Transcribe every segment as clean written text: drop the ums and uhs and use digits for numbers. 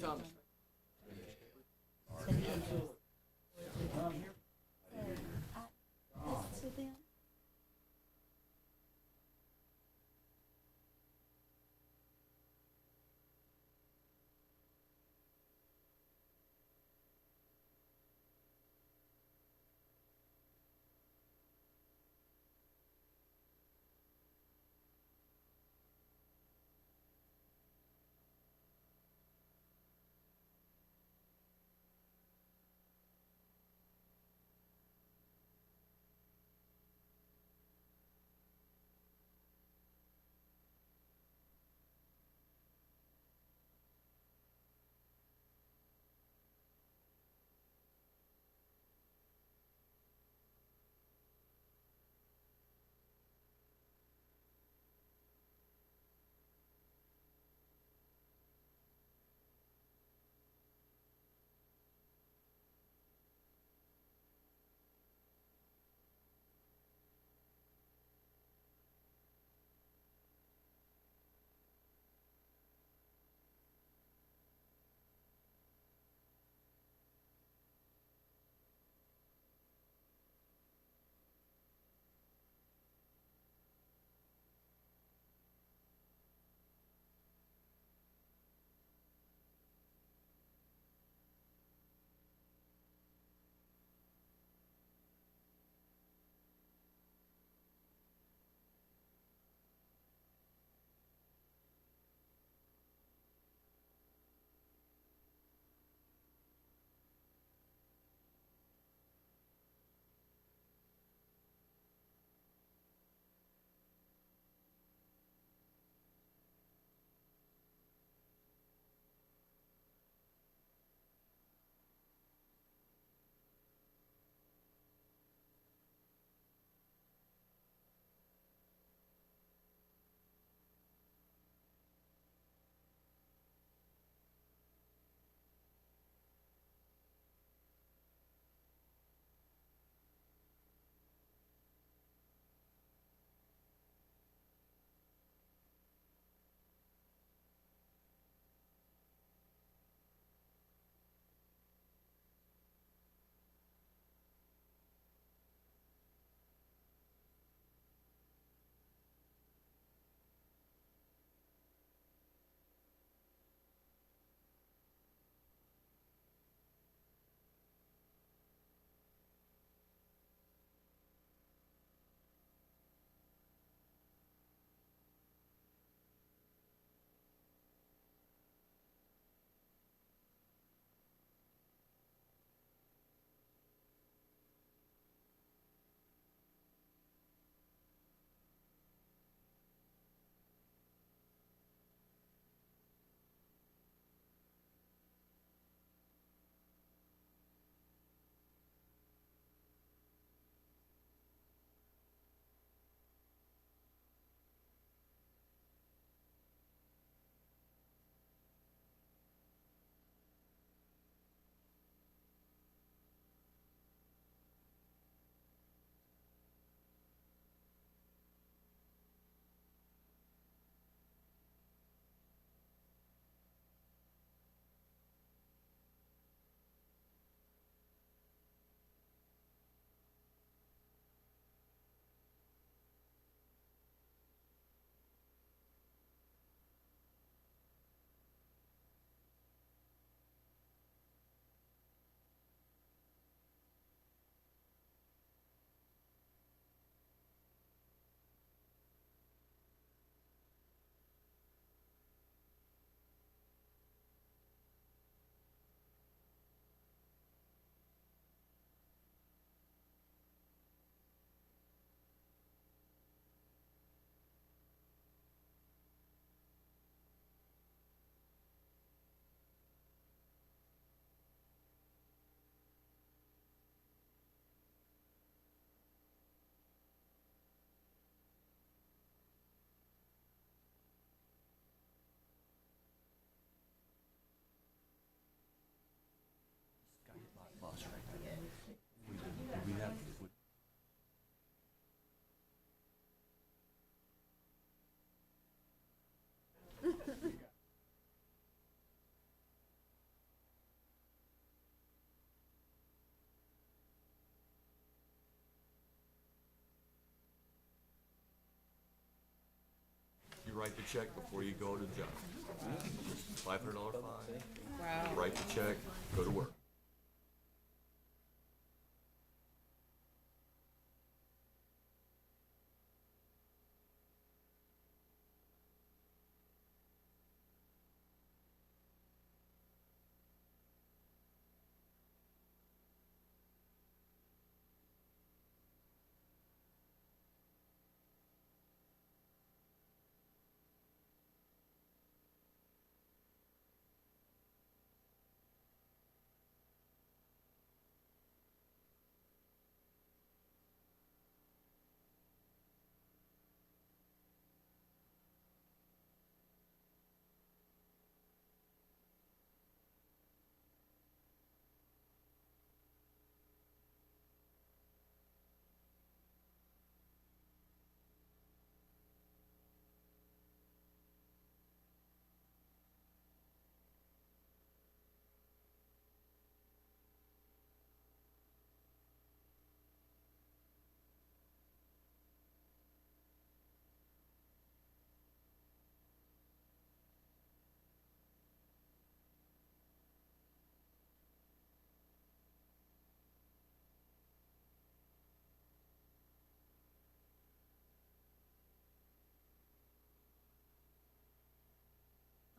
To them. write the check before you go to the job. $500 fine, Wow. write the check, go to work.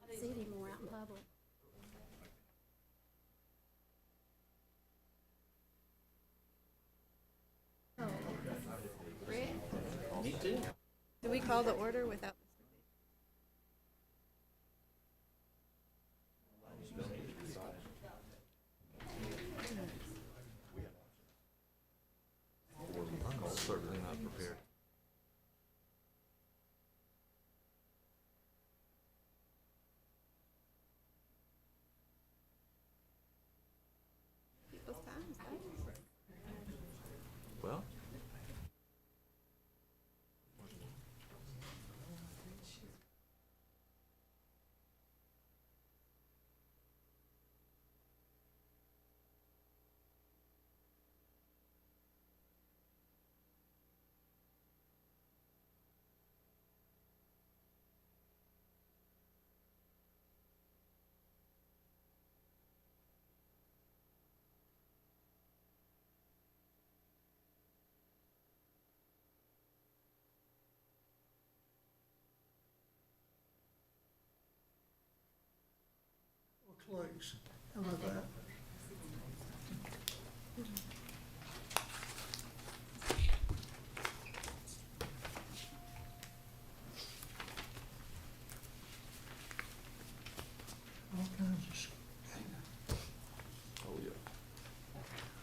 I don't see it anymore out in public. Oh, Rick? Me too. Do we call the order without? I'm certainly not prepared. People's times, though. Well, Close. How about that? All kinds of, oh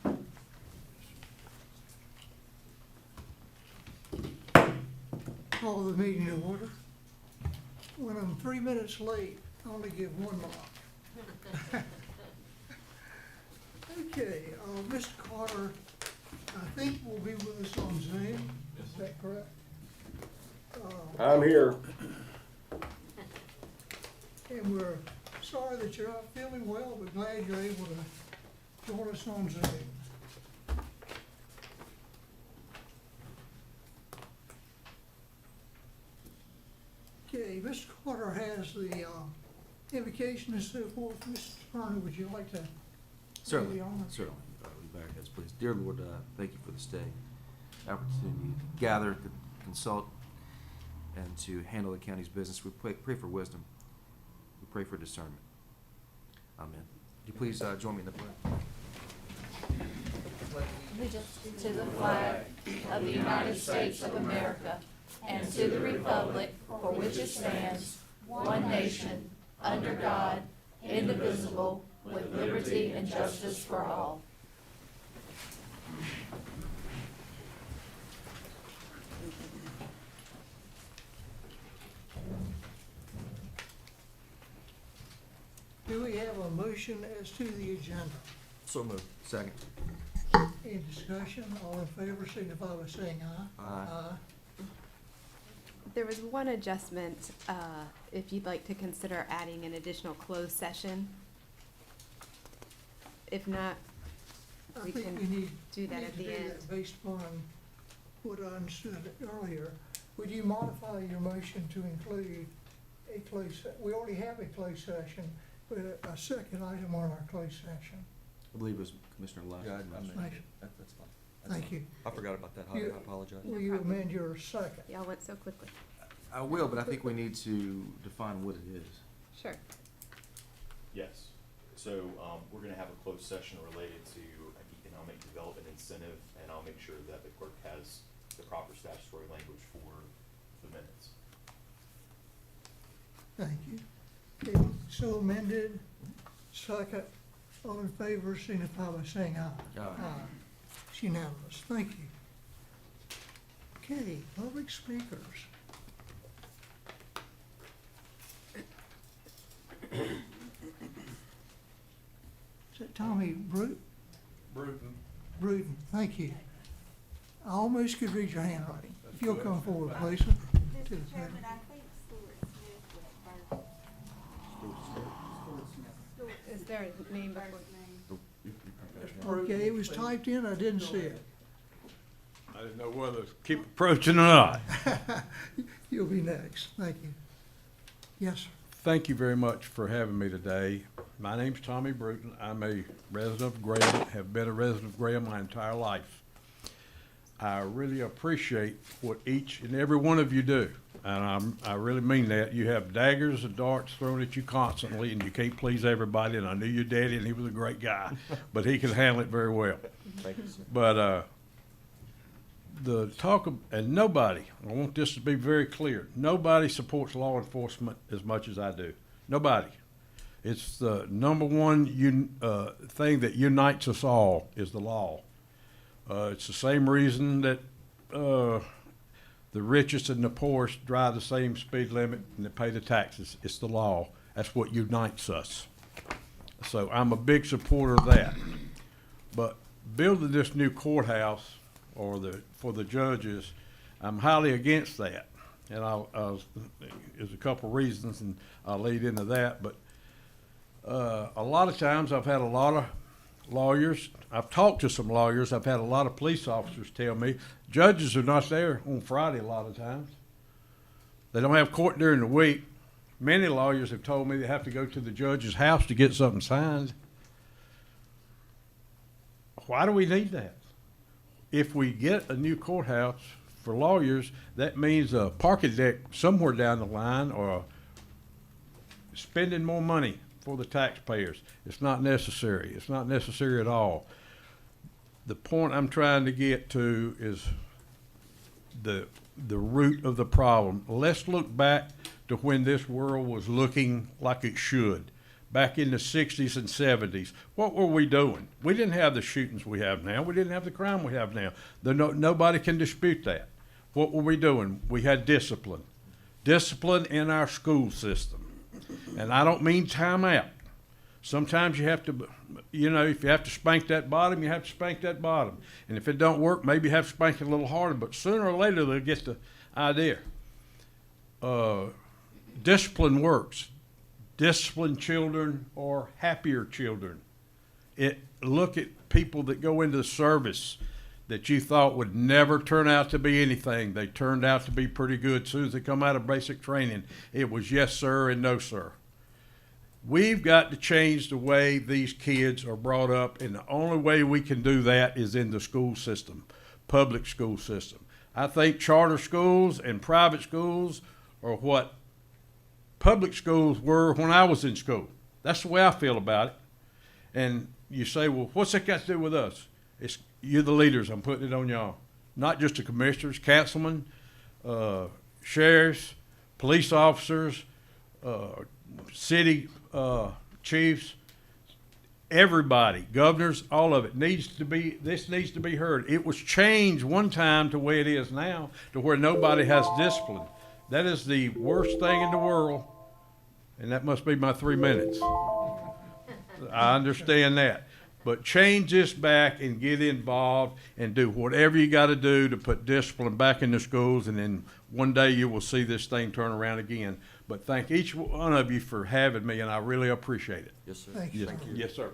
yeah. call the meeting to order. When I'm 3 minutes late, I only give one mark. Okay, Mr. Carter, I think will be with us on Zoom, is that correct? I'm here. And we're sorry that you're not feeling well, but glad you're able to join us on Zoom. Okay, Mr. Carter has the invocation and so forth. Mr. Turner, would you like to? Certainly, Carry on. certainly. We bow our heads, please. Dear Lord, thank you for this day, opportunity to gather, to consult, and to handle the county's business. We pray for wisdom. We pray for discernment. Amen. Would you please join me in the pledge? Allegiance to the flag of the United States of America and to the republic for which it stands, one nation, under God, indivisible, with liberty and justice for all. Do we have a motion as to the agenda? So moved. Second. Any discussion? All in favor, signify by saying aye. Aye. There was one adjustment, if you'd like to consider adding an additional closed session. If not, I we think can we need. do that need at to the do end. that Based upon what I understood earlier, would you modify your motion to include a we already have a closed session, but a second item on our closed session? I believe it was Commissioner Lush. Yeah, Thank you. That's fine. That's Thank fine. you. I forgot about that, Javi, You- I apologize. Will you amend your second? Y'all went so quickly. I will, but I think we need to define what it is. Sure. Yes. So, we're gonna have a closed session related to an economic development incentive, and I'll make sure that the clerk has the proper statutory language for the minutes. Thank you. Okay, so amended, second, all in favor, signify by saying aye. Aye. It's unanimous, thank you. Okay, public speakers. Is that Tommy Bruton, thank you. I almost could read your handwriting. If you'll come forward, please. Mr. Chairman, I think Stuart Smith was first. Is there a name before? First name. Okay, it was typed in, I didn't see it. I didn't know whether to keep approaching or not. You'll be next, thank you. Yes, sir. Thank you very much for having me today. My name's Tommy Bruton. I'm a resident of Graham, have been a resident of Graham my entire life. I really appreciate what each and every one of you do, and I really mean that. You have daggers and darts thrown at you constantly, and you can't please everybody, and I knew your daddy, and he was a great guy, but he could handle it very well. Thank you, sir. But the talk of, and nobody, I want this to be very clear, nobody supports law enforcement as much as I do. Nobody. It's the number one thing that unites us all is the law. It's the same reason that the richest and the poorest drive the same speed limit and they pay the taxes. It's the law. That's what unites us. So I'm a big supporter of that. But building this new courthouse for the judges, I'm highly against that. And there's a couple reasons, and I'll lead into that. But a lot of times I've had a lot of lawyers, I've talked to some lawyers, I've had a lot of police officers tell me, judges are not there on Friday a lot of times. They don't have court during the week. Many lawyers have told me they have to go to the judge's house to get something signed. Why do we need that? If we get a new courthouse for lawyers, that means a parking deck somewhere down the line or spending more money for the taxpayers. It's not necessary. It's not necessary at all. The point I'm trying to get to is the root of the problem. Let's look back to when this world was looking like it should. Back in the 60s and 70s, what were we doing? We didn't have the shootings we have now. We didn't have the crime we have now. Nobody can dispute that. What were we doing? We had discipline. Discipline in our school system. And I don't mean time out. Sometimes you have to, if you have to spank that bottom, you have to spank that bottom. And if it don't work, maybe you have to spank it a little harder. But sooner or later, they'll get the idea. Discipline works. Disciplined children are happier children. Look at people that go into the service that you thought would never turn out to be anything. They turned out to be pretty good as soon as they come out of basic training. It was yes, sir, and no, sir. We've got to change the way these kids are brought up, and the only way we can do that is in the school system, public school system. I think charter schools and private schools are what public schools were when I was in school. That's the way I feel about it. And you say, well, what's that got to do with us? You're the leaders. I'm putting it on y'all. Not just the commissioners, councilmen, sheriffs, police officers, city chiefs, everybody, governors, all of it this needs to be heard. It was changed one time to the way it is now, to where nobody has discipline. That is the worst thing in the world, and that must be my 3 minutes. I understand that. But change this back and get involved and do whatever you got to do to put discipline back in the schools, and then one day you will see this thing turn around again. But thank each one of you for having me, and I really appreciate it. Yes, sir. Thank you. Yes, yes, sir.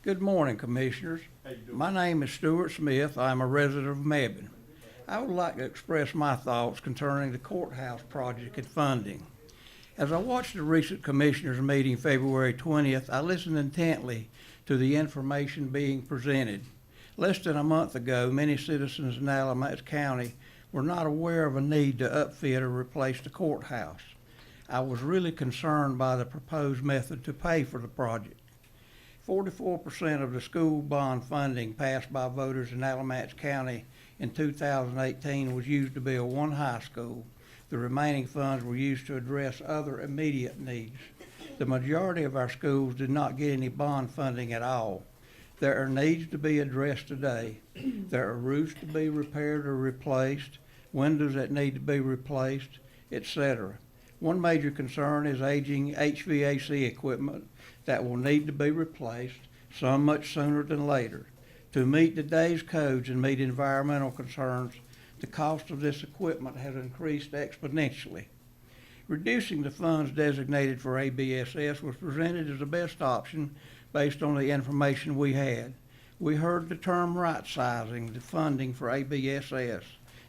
Good morning, Commissioners. My name is Stuart Smith. I'm a resident of Mebane. I would like to express my thoughts concerning the courthouse project and funding. As I watched the recent Commissioners meeting February 20th, I listened intently to the information being presented. Less than a month ago, many citizens in Alamance County were not aware of a need to upfit or replace the courthouse. I was really concerned by the proposed method to pay for the project. 44% of the school bond funding passed by voters in Alamance County in 2018 was used to build one high school. The remaining funds were used to address other immediate needs. The majority of our schools did not get any bond funding at all. There are needs to be addressed today. There are roofs to be repaired or replaced, windows that need to be replaced, etc. One major concern is aging HVAC equipment that will need to be replaced, some much sooner than later. To meet today's codes and meet environmental concerns, the cost of this equipment has increased exponentially. Reducing the funds designated for ABSS was presented as the best option based on the information we had. We heard the term right-sizing the funding for ABSS.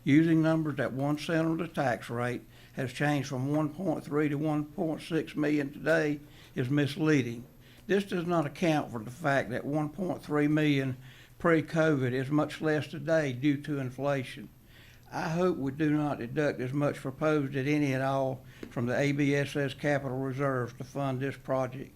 Using numbers at 1 cent on the tax rate has changed from 1.3 to 1.6 million today is misleading. This does not account for the fact that 1.3 million pre-COVID is much less today due to inflation. I hope we do not deduct as much proposed at any at all from the ABSS capital reserves to fund this project.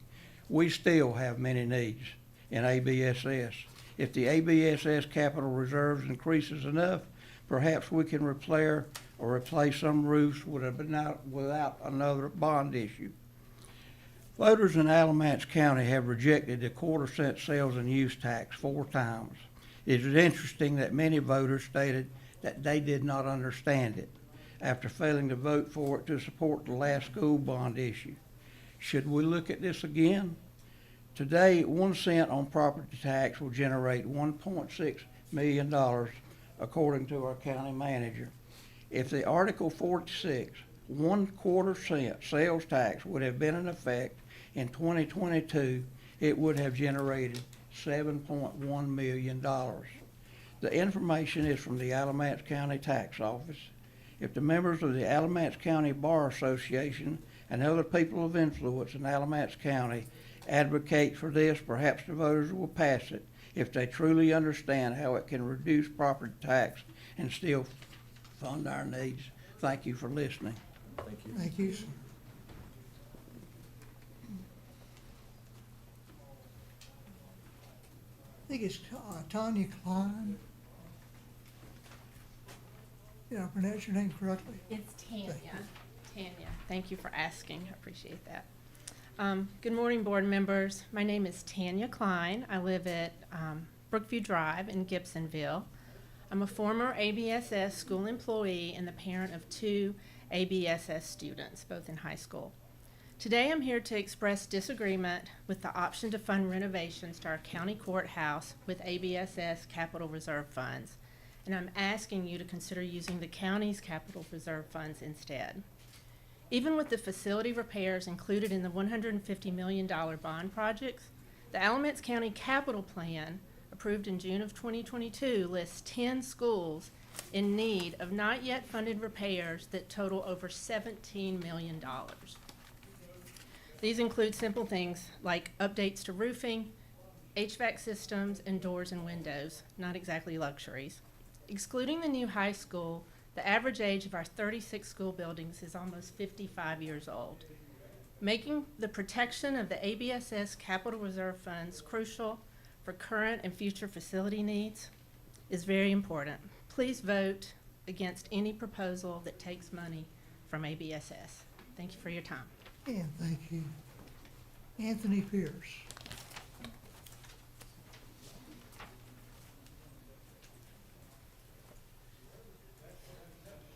We still have many needs in ABSS. If the ABSS capital reserves increases enough, perhaps we can repair or replace some roofs without another bond issue. Voters in Alamance County have rejected the quarter-cent sales and use tax 4 times. It is interesting that many voters stated that they did not understand it after failing to vote for it to support the last school bond issue. Should we look at this again? Today, 1 cent on property tax will generate $1.6 million, according to our county manager. If the Article 46 1/4 cent sales tax would have been in effect in 2022, it would have generated $7.1 million. The information is from the Alamance County Tax Office. If the members of the Alamance County Bar Association and other people of influence in Alamance County advocate for this, perhaps the voters will pass it if they truly understand how it can reduce property tax and still fund our needs. Thank you for listening. Thank you. Thank you, sir. I think it's Tanya Klein. Did I pronounce your name correctly? It's Tanya. Tanya, thank you for asking. I appreciate that. Good morning, board members. My name is Tanya Klein. I live at Brookview Drive in Gibsonville. I'm a former ABSS school employee and the parent of 2 ABSS students, both in high school. Today I'm here to express disagreement with the option to fund renovations to our county courthouse with ABSS capital reserve funds, and I'm asking you to consider using the county's capital reserve funds instead. Even with the facility repairs included in the $150 million bond projects, the Alamance County Capital Plan, approved in June of 2022, lists 10 schools in need of not yet funded repairs that total over $17 million. These include simple things like updates to roofing, HVAC systems, and doors and windows, not exactly luxuries. Excluding the new high school, the average age of our 36 school buildings is almost 55 years old. Making the protection of the ABSS capital reserve funds crucial for current and future facility needs is very important. Please vote against any proposal that takes money from ABSS. Thank you for your time. And thank you. Anthony Pierce.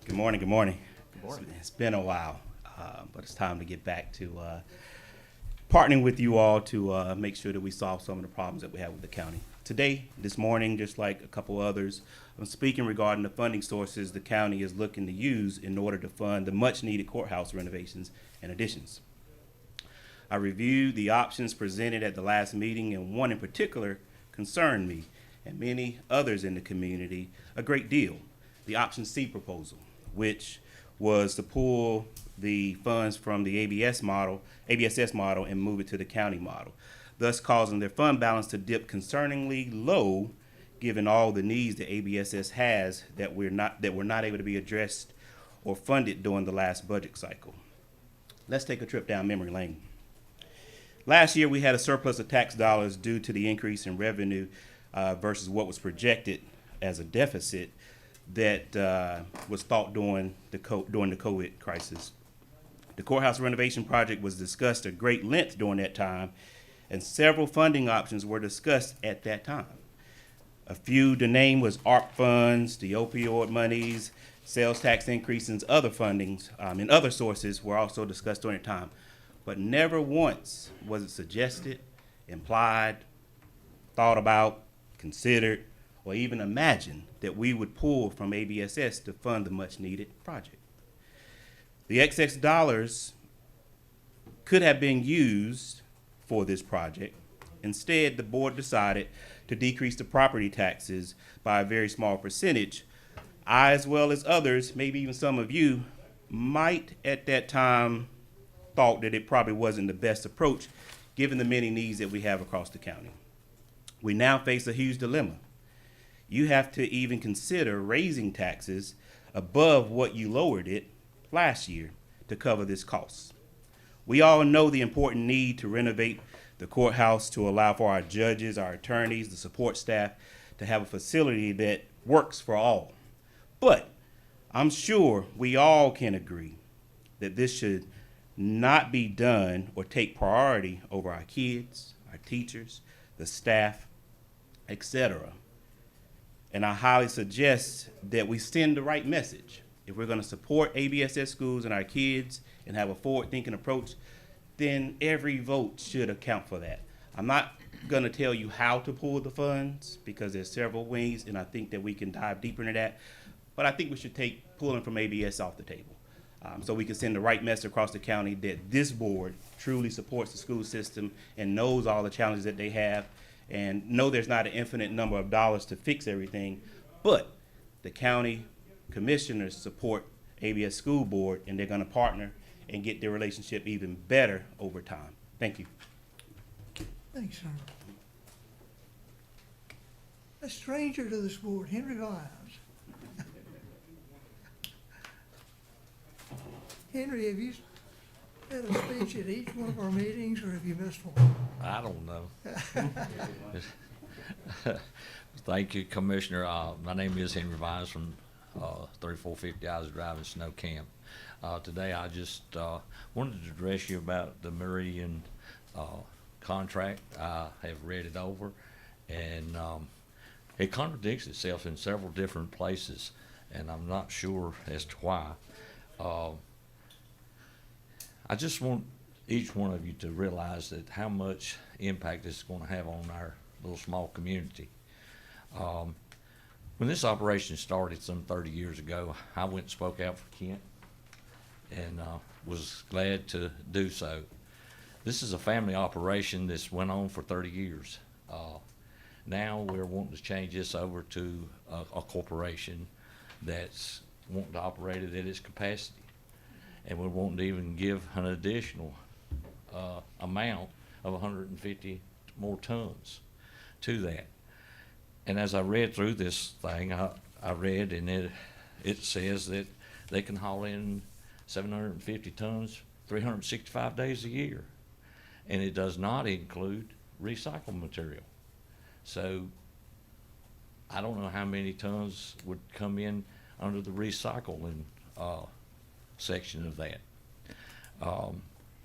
Good morning, good morning. Good morning. It's been a while, but it's time to get back to partnering with you all to make sure that we solve some of the problems that we have with the county. Today, this morning, just like a couple others, I'm speaking regarding the funding sources the county is looking to use in order to fund the much-needed courthouse renovations and additions. I reviewed the options presented at the last meeting, and one in particular concerned me and many others in the community a great deal. The option C proposal, which was to pull the funds from the ABSS model and move it to the county model, thus causing their fund balance to dip concerningly low, given all the needs that ABSS has that were not able to be addressed or funded during the last budget cycle. Let's take a trip down memory lane. Last year, we had a surplus of tax dollars due to the increase in revenue versus what was projected as a deficit that was thought during the COVID crisis. The courthouse renovation project was discussed at great length during that time, and several funding options were discussed at that time. A few to name was ARP funds, the opioid monies, sales tax increases, other fundings, and other sources were also discussed during the time. But never once was it suggested, implied, thought about, considered, or even imagined that we would pull from ABSS to fund the much needed project. The excess dollars could have been used for this project. Instead, the board decided to decrease the property taxes by a very small percentage. I, as well as others, maybe even some of you, might at that time thought that it probably wasn't the best approach given the many needs that we have across the county. We now face a huge dilemma. You have to even consider raising taxes above what you lowered it last year to cover this cost. We all know the important need to renovate the courthouse to allow for our judges, our attorneys, the support staff to have a facility that works for all. But I'm sure we all can agree that this should not be done or take priority over our kids, our teachers, the staff, etc. And I highly suggest that we send the right message. If we're going to support ABSS schools and our kids and have a forward-thinking approach, then every vote should account for that. I'm not going to tell you how to pull the funds because there's several ways, and I think that we can dive deeper into that. But I think we should take pulling from ABS off the table so we can send the right message across the county that this board truly supports the school system and knows all the challenges that they have and know there's not an infinite number of dollars to fix everything, but the county commissioners support ABS School Board, and they're going to partner and get their relationship even better over time. Thank you. Thanks, sir. A stranger to this board, Henry Vines. Henry, have you had a speech at each one of our meetings, or have you missed one? I don't know. Thank you, Commissioner. My name is Henry Vines from 3450 Isaac Drive in Snow Camp. Today I just wanted to address you about the Meridian contract. I have read it over, and it contradicts itself in several different places, and I'm not sure as to why. I just want each one of you to realize that how much impact this is going to have on our little small community. When this operation started some 30 years ago, I went and spoke out for Kent and was glad to do so. This is a family operation that's went on for 30 years. Now we're wanting to change this over to a corporation that's wanting to operate it at its capacity. And we're wanting to even give an additional amount of 150 more tons to that. And as I read through this thing, I read, and it says that they can haul in 750 tons 365 days a year. And it does not include recycled material. So I don't know how many tons would come in under the recycling section of that.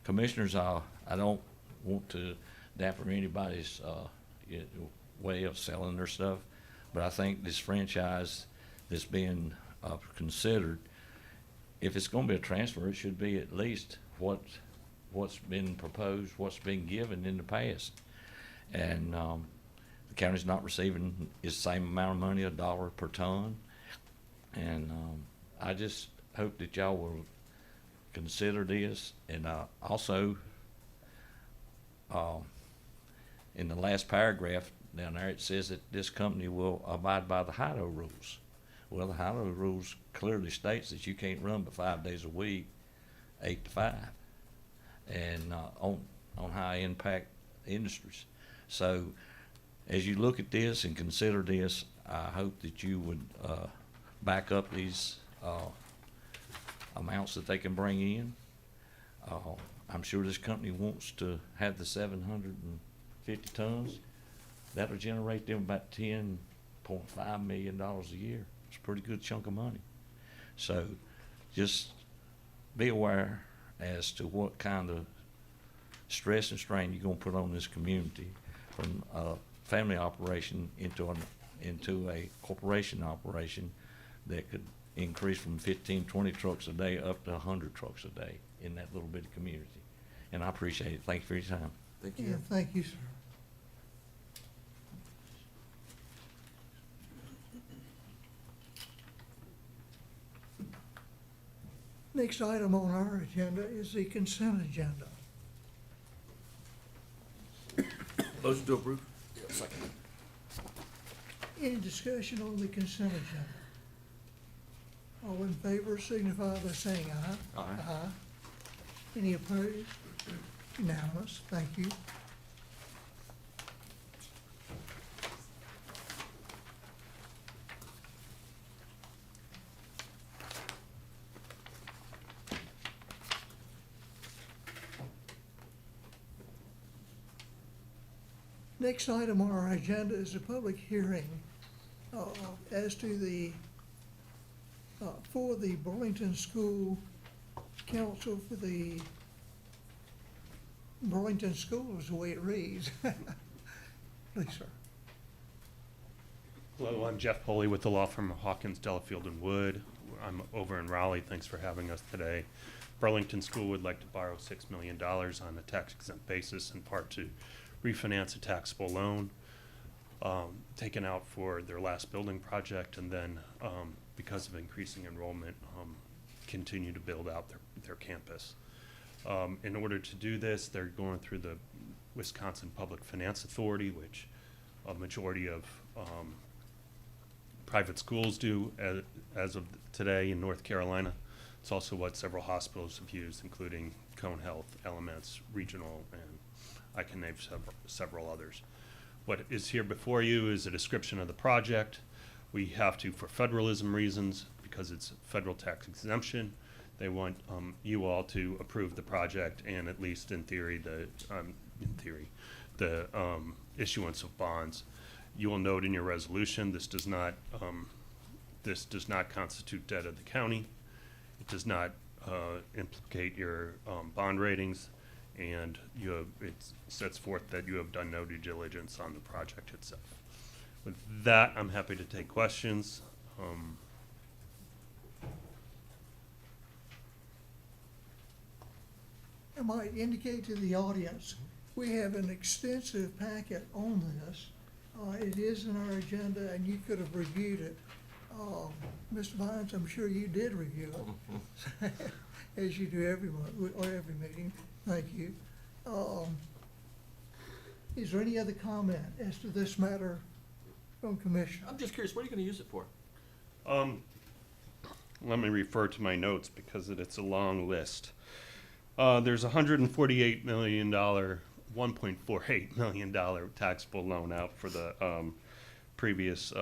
Commissioners, I don't want to dampen anybody's way of selling their stuff, but I think this franchise that's being considered, if it's going to be a transfer, it should be at least what's been proposed, what's been given in the past. And the county's not receiving the same amount of money, $1 per ton. And I just hope that y'all will consider this. And also, in the last paragraph down there, it says that this company will abide by the HIDO rules. Well, the HIDO rules clearly states that you can't run but 5 days a week, 8 to 5, and on high impact industries. So as you look at this and consider this, I hope that you would back up these amounts that they can bring in. I'm sure this company wants to have the 750 tons. That'll generate them about $10.5 million a year. It's a pretty good chunk of money. So just be aware as to what kind of stress and strain you're gonna put on this community from a family operation into a corporation operation that could increase from 15, 20 trucks a day up to 100 trucks a day in that little bitty community. And I appreciate it. Thank you for your time. Thank Yeah, you. thank you, sir. Next item on our agenda is the consent agenda. Motion to approve? Any discussion on the consent agenda? All in favor signify by saying aye. Aye. Any opposed? Unanimous, thank you. Next item on our agenda is a public hearing as to the, for the Burlington School Council for the Burlington Schools, the way it reads. Please, sir. Hello, I'm Jeff Poley with the law firm of Hawkins, Delafield and Wood. I'm over in Raleigh. Thanks for having us today. Burlington School would like to borrow $6 million on a tax exempt basis, in part to refinance a taxable loan taken out for their last building project, and then because of increasing enrollment, continue to build out their campus. In order to do this, they're going through the Wisconsin Public Finance Authority, which a majority of private schools do as of today in North Carolina. It's also what several hospitals have used, including Cone Health, Elements, Regional, and I can name several others. What is here before you is a description of the project. We have to, for federalism reasons, because it's federal tax exemption, they want you all to approve the project and, at least in theory, the issuance of bonds. You will note in your resolution this does not constitute debt of the county. It does not implicate your bond ratings, and it sets forth that you have done no due diligence on the project itself. With that, I'm happy to take questions. I might indicate to the audience, we have an extensive packet on this. It is in our agenda, and you could have reviewed it. Mr. Vines, I'm sure you did review it, as you do every month, or every meeting. Thank you. Is there any other comment as to this matter from Commissioner? I'm just curious, what are you gonna use it for? Let me refer to my notes because it's a long list. There's $148 million, $1.48 million taxable loan out for the previous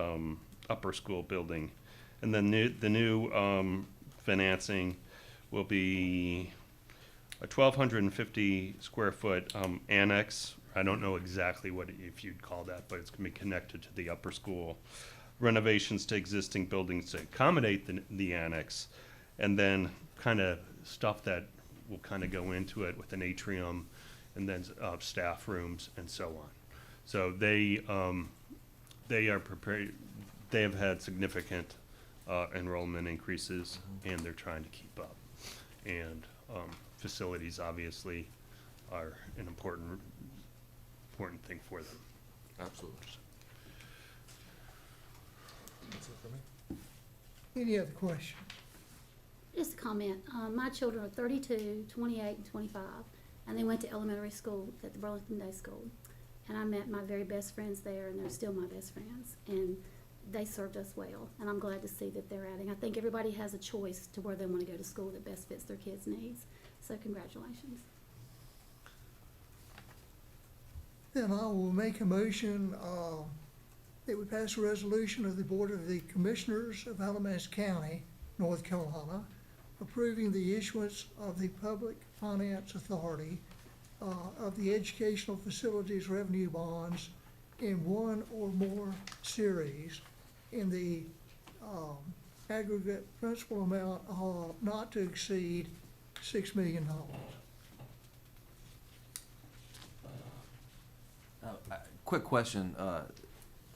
upper school building. And then the new financing will be a 1,250 square foot annex. I don't know exactly if you'd call that, but it's gonna be connected to the upper school. Renovations to existing buildings to accommodate the annex, and then kind of stuff that will kind of go into it with an atrium, and then staff rooms and so on. So they are prepared. They have had significant enrollment increases, and they're trying to keep up. And facilities obviously are an important thing for them. Absolutely. That's it for me. Any other questions? Just a comment. My children are 32, 28, and 25. and they went to elementary school at the Burlington Day School. And I met my very best friends there, and they're still my best friends. And they served us well, and I'm glad to see that they're adding. I think everybody has a choice to where they want to go to school that best fits their kids' needs. So congratulations. Then I will make a motion that we pass a resolution of the Board of the Commissioners of Alamance County, North Carolina, approving the issuance of the Public Finance Authority of the Educational Facilities Revenue Bonds in one or more series in the aggregate principal amount of not to exceed $6 million. Quick question,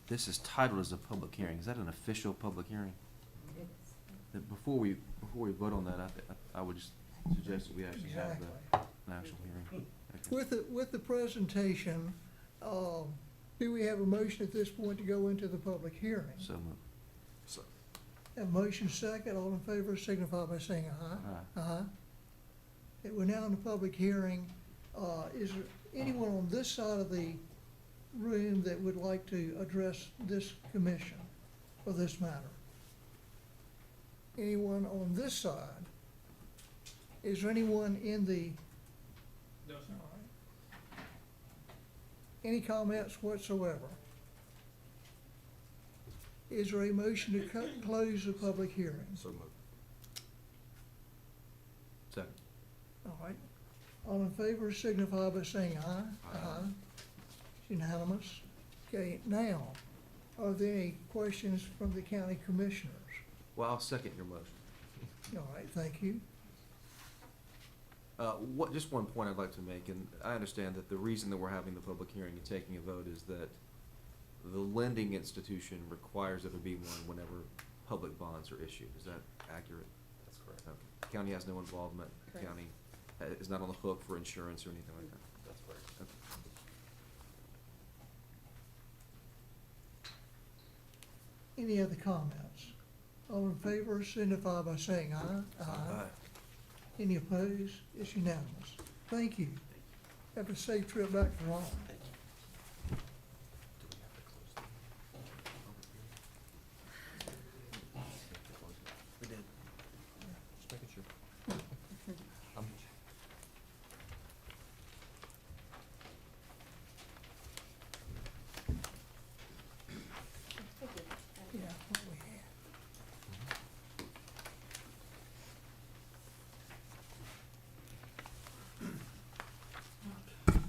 this is titled as a public hearing, is that an official public hearing? Before we vote on that, I would just suggest that we actually have an actual hearing. With the presentation, do we have a motion at this point to go into the public hearing? So moved. Have a motion second, all in favor signify by saying aye. Aye. We're now in the public hearing. Is there anyone on this side of the room that would like to address this commission for this matter? Anyone on this side? Is there anyone in the? No, sir. All right. Any comments whatsoever? Is there a motion to close the public hearing? So moved. Second. All right. All in favor signify by saying aye. Aye. Unanimous. Okay, now, are there any questions from the county commissioners? Well, I'll second your motion. All right, thank you. Just one point I'd like to make, and I understand that the reason that we're having the public hearing and taking a vote is that the lending institution requires that there be one whenever public bonds are issued. Is that accurate? That's correct. Okay. County has no involvement. The Correct. county is not on the hook for insurance or anything like that. That's correct. Okay. Any other comments? All in favor signify by saying aye. Aye. Any opposed? It's unanimous. Thank you. Have a safe trip back to Rome. We did. Just making sure. Yeah, what we had.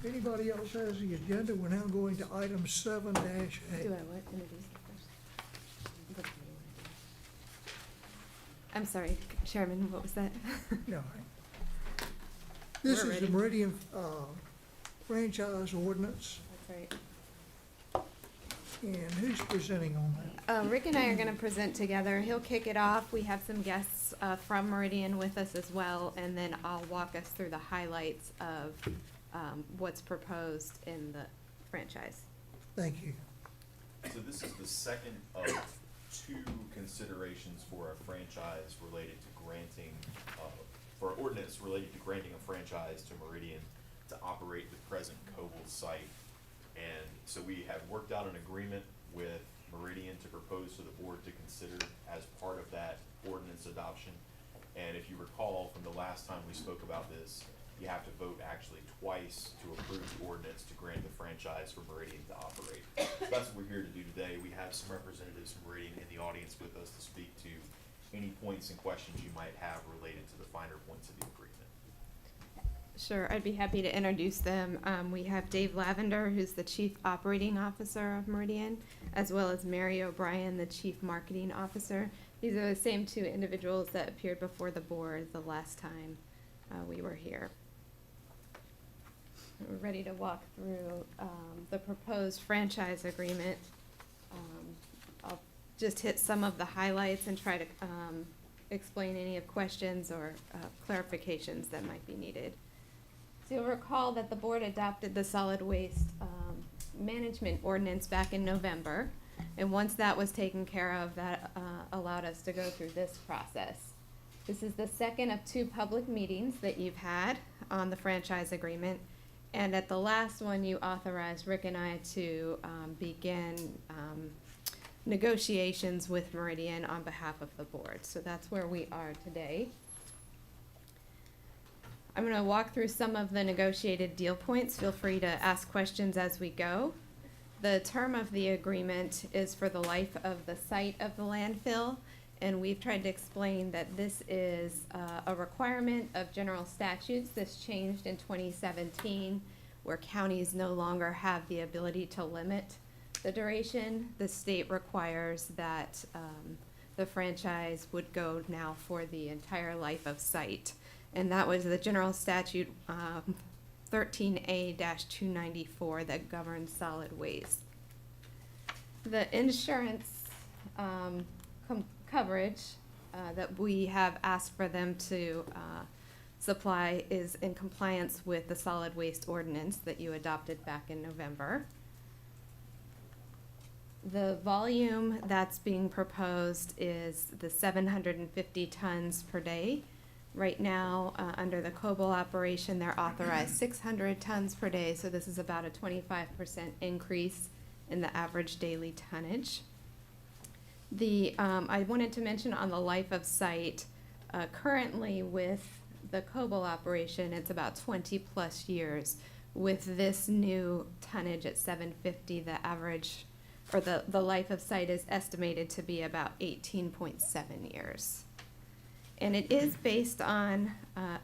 If anybody else has the agenda, we're now going to item 7-8. Do I what, introduce it first? What do you wanna do? I'm sorry, Chairman, what was that? No, all right. This We're is the ready. Meridian franchise ordinance, That's right. and who's presenting on that? Rick and I are gonna present together. He'll kick it off. We have some guests from Meridian with us as well, and then I'll walk us through the highlights of what's proposed in the franchise. Thank you. So this is the second of two considerations for a franchise related to granting, for an ordinance related to granting a franchise to Meridian to operate the present Coble site. And so we have worked out an agreement with Meridian to propose to the board to consider as part of that ordinance adoption. And if you recall from the last time we spoke about this, you have to vote actually twice to approve the ordinance to grant the franchise for Meridian to operate. So that's what we're here to do today. We have some representatives from Meridian in the audience with us to speak to any points and questions you might have related to the finer points of the agreement. Sure, I'd be happy to introduce them. We have Dave Lavender, who's the Chief Operating Officer of Meridian, as well as Mary O'Brien, the Chief Marketing Officer. These are the same two individuals that appeared before the board the last time we were here. We're ready to walk through the proposed franchise agreement. I'll just hit some of the highlights and try to explain any of questions or clarifications that might be needed. So you'll recall that the board adopted the solid waste management ordinance back in November. And once that was taken care of, that allowed us to go through this process. This is the second of 2 public meetings that you've had on the franchise agreement. And at the last one, you authorized Rick and I to begin negotiations with Meridian on behalf of the board. So that's where we are today. I'm going to walk through some of the negotiated deal points. Feel free to ask questions as we go. The term of the agreement is for the life of the site of the landfill, and we've tried to explain that this is a requirement of general statutes. This changed in 2017, where counties no longer have the ability to limit the duration. The state requires that the franchise would go now for the entire life of site. And that was the general statute 13A-294 that governs solid waste. The insurance coverage that we have asked for them to supply is in compliance with the solid waste ordinance that you adopted back in November. The volume that's being proposed is the 750 tons per day. Right now, under the COBOL operation, they're authorized 600 tons per day, so this is about a 25% increase in the average daily tonnage. I wanted to mention on the life of site, currently with the COBOL operation, it's about 20 plus years. With this new tonnage at 750, the average, or the life of site is estimated to be about 18.7 years. And it is based on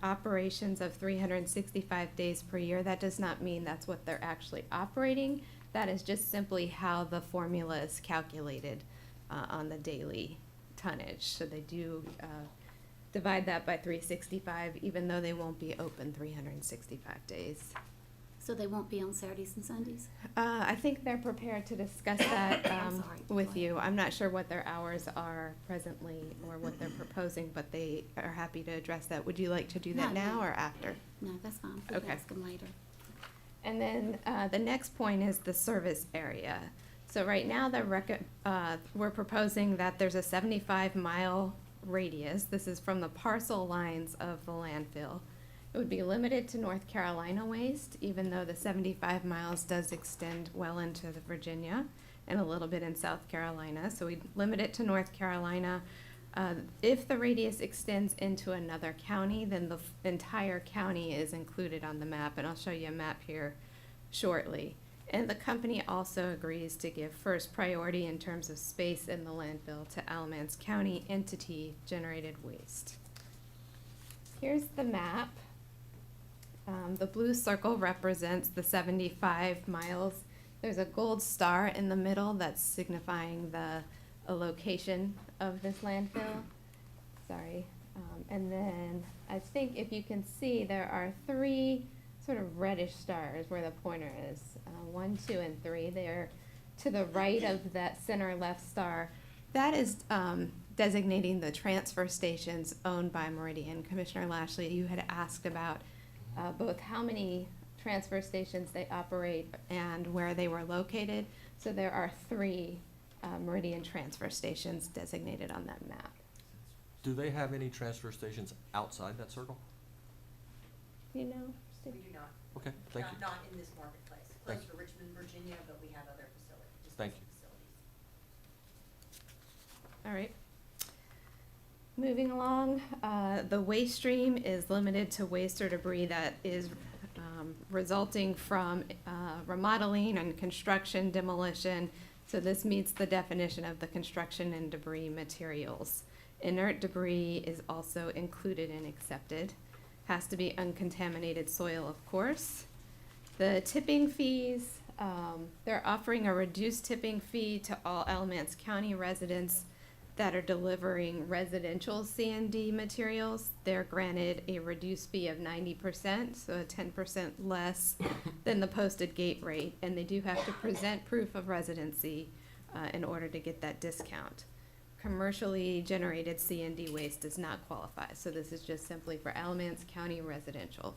operations of 365 days per year. That does not mean that's what they're actually operating. That is just simply how the formula is calculated on the daily tonnage. So they do divide that by 365, even though they won't be open 365 days. So they won't be on Saturdays and Sundays? I think they're prepared to discuss that I'm sorry. with you. I'm not sure what their hours are presently or what they're proposing, but they are happy to address that. Would you like to do that No, now no. or after? No, that's fine. We can Okay. ask them later. And then the next point is the service area. So right now, we're proposing that there's a 75-mile radius. This is from the parcel lines of the landfill. It would be limited to North Carolina waste, even though the 75 miles does extend well into the Virginia and a little bit in South Carolina. So we limit it to North Carolina. If the radius extends into another county, then the entire county is included on the map, and I'll show you a map here shortly. And the company also agrees to give first priority in terms of space in the landfill to Alamance County entity generated waste. Here's the map. The blue circle represents the 75 miles. There's a gold star in the middle that's signifying a location of this landfill. Sorry. And then I think if you can see, there are 3 sort of reddish stars where the pointer is. 1, 2, and 3. They're to the right of that center left star. That is designating the transfer stations owned by Meridian. Commissioner Lashley, you had asked about both how many transfer stations they operate and where they were located. So there are 3 Meridian transfer stations designated on that map. Do they have any transfer stations outside that circle? You know, Steve? We do not. Okay, thank you. Not in this marketplace. Thank Close to Richmond, Virginia, but we have other facilities. Thank you. All right. Moving along, the waste stream is limited to waste or debris that is resulting from remodeling and construction, demolition. So this meets the definition of the construction and debris materials. Inert debris is also included and accepted. Has to be uncontaminated soil, of course. The tipping fees, they're offering a reduced tipping fee to all Alamance County residents that are delivering residential C&D materials. They're granted a reduced fee of 90%, so 10% less than the posted gate rate, and they do have to present proof of residency in order to get that discount. Commercially generated C&D waste does not qualify, so this is just simply for Alamance County residential.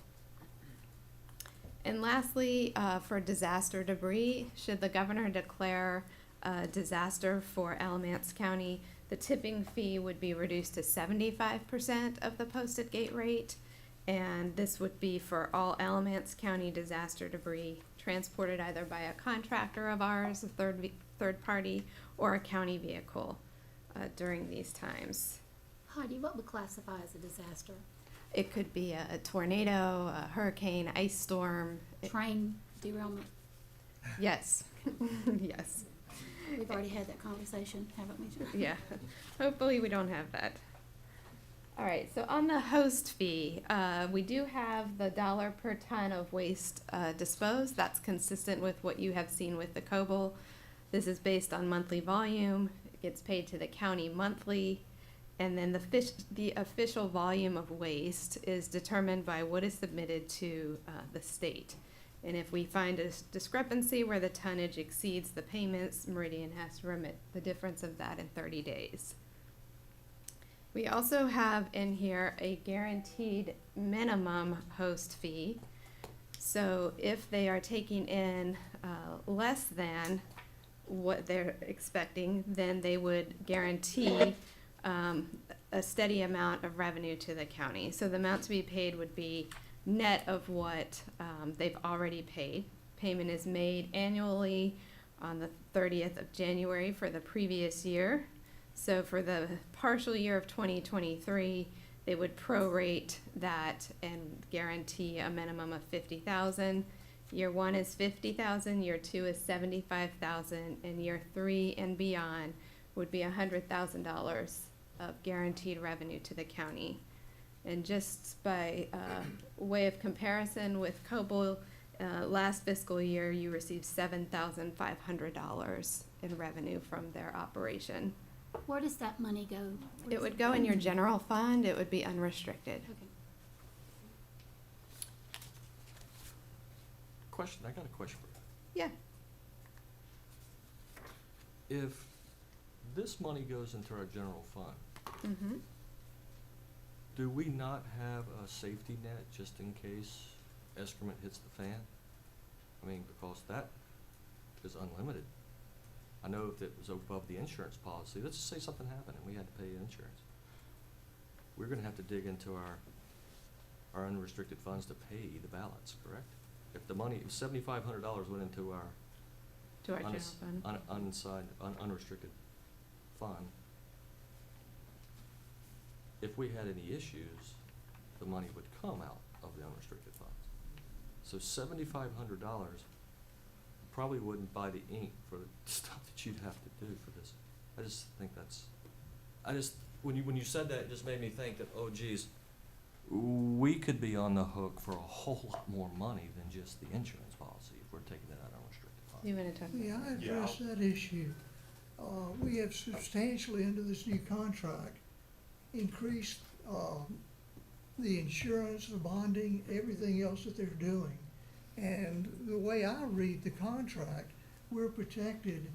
And lastly, for disaster debris, should the governor declare a disaster for Alamance County, The tipping fee would be reduced to 75% of the posted gate rate, and this would be for all Alamance County disaster debris transported either by a contractor of ours, a third party, or a county vehicle during these times. Heidi, what would classify as a disaster? It could be a tornado, a hurricane, ice storm. Train derailment? Yes, yes. We've already had that conversation, haven't we? Yeah, hopefully we don't have that. All right, so on the host fee, we do have the dollar per ton of waste disposed. That's consistent with what you have seen with the COBOL. This is based on monthly volume. It gets paid to the county monthly. And then the official volume of waste is determined by what is submitted to the state. And if we find a discrepancy where the tonnage exceeds the payments, Meridian has to remit the difference of that in 30 days. We also have in here a guaranteed minimum host fee. So if they are taking in less than what they're expecting, then they would guarantee a steady amount of revenue to the county. So the amount to be paid would be net of what they've already paid. Payment is made annually on the 30th of January for the previous year. So for the partial year of 2023, they would prorate that and guarantee a minimum of $50,000. Year 1 is $50,000, year 2 is $75,000, and year 3 and beyond would be $100,000 of guaranteed revenue to the county. And just by way of comparison with COBOL, last fiscal year you received $7,500 in revenue from their operation. Where does that money go? It would go in your general fund. It would be unrestricted. Okay. Question, I got a question for Yeah. you. If this money goes into our general fund, Mm-hmm. do we not have a safety net just in case excrement hits the fan? I mean, because that is unlimited. I know if it was above the insurance policy, let's just say something happened and we had to pay insurance. We're gonna have to dig into our unrestricted funds to pay the balance, correct? If the money, if $7,500 went into our To our general fund. unrestricted fund, if we had any issues, the money would come out of the unrestricted funds. So $7,500 probably wouldn't buy the ink for the stuff that you'd have to do for this. I just think that's, when you said that, it just made me think that, oh geez, we could be on the hook for a whole lot more money than just the insurance policy if we're taking it out of unrestricted funds. You want to talk? Yeah, I addressed that issue. We have substantially under this new contract increased the insurance, the bonding, everything else that they're doing. And the way I read the contract, we're protected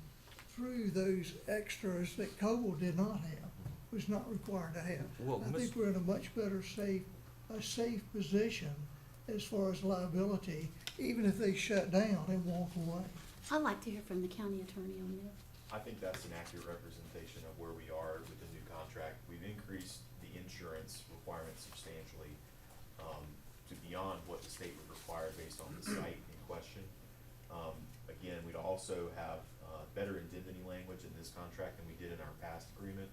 through those extras that COBOL did not have, was not required to have. Well, I think we're in a much better safe position as far as liability, even if they shut down and walk away. I'd like to hear from the county attorney on this. I think that's an accurate representation of where we are with the new contract. We've increased the insurance requirements substantially, to beyond what the state would require based on the site in question. Again, we'd also have, better indemnity language in this contract than we did in our past agreement,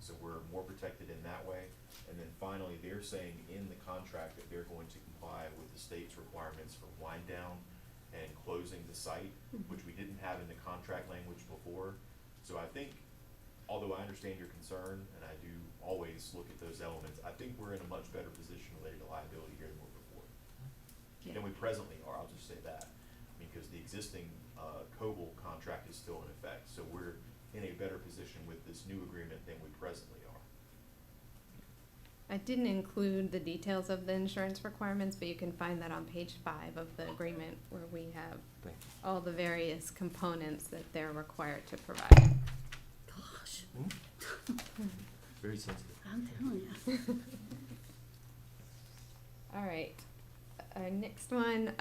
so we're more protected in that way. And then finally, they're saying in the contract that they're going to comply with the state's requirements for wind down and closing the site, which we didn't have in the contract language before. So I think, although I understand your concern, and I do always look at those elements, I think we're in a much better position related to liability here than we were before. Yeah. Than we presently are, I'll just say that, because the existing COBOL contract is still in effect. So we're in a better position with this new agreement than we presently are. I didn't include the details of the insurance requirements, but you can find that on page 5 of the agreement where we have Thank all the various components that they're required to provide. Gosh, Very sensitive. I'm telling you. All right, our next one,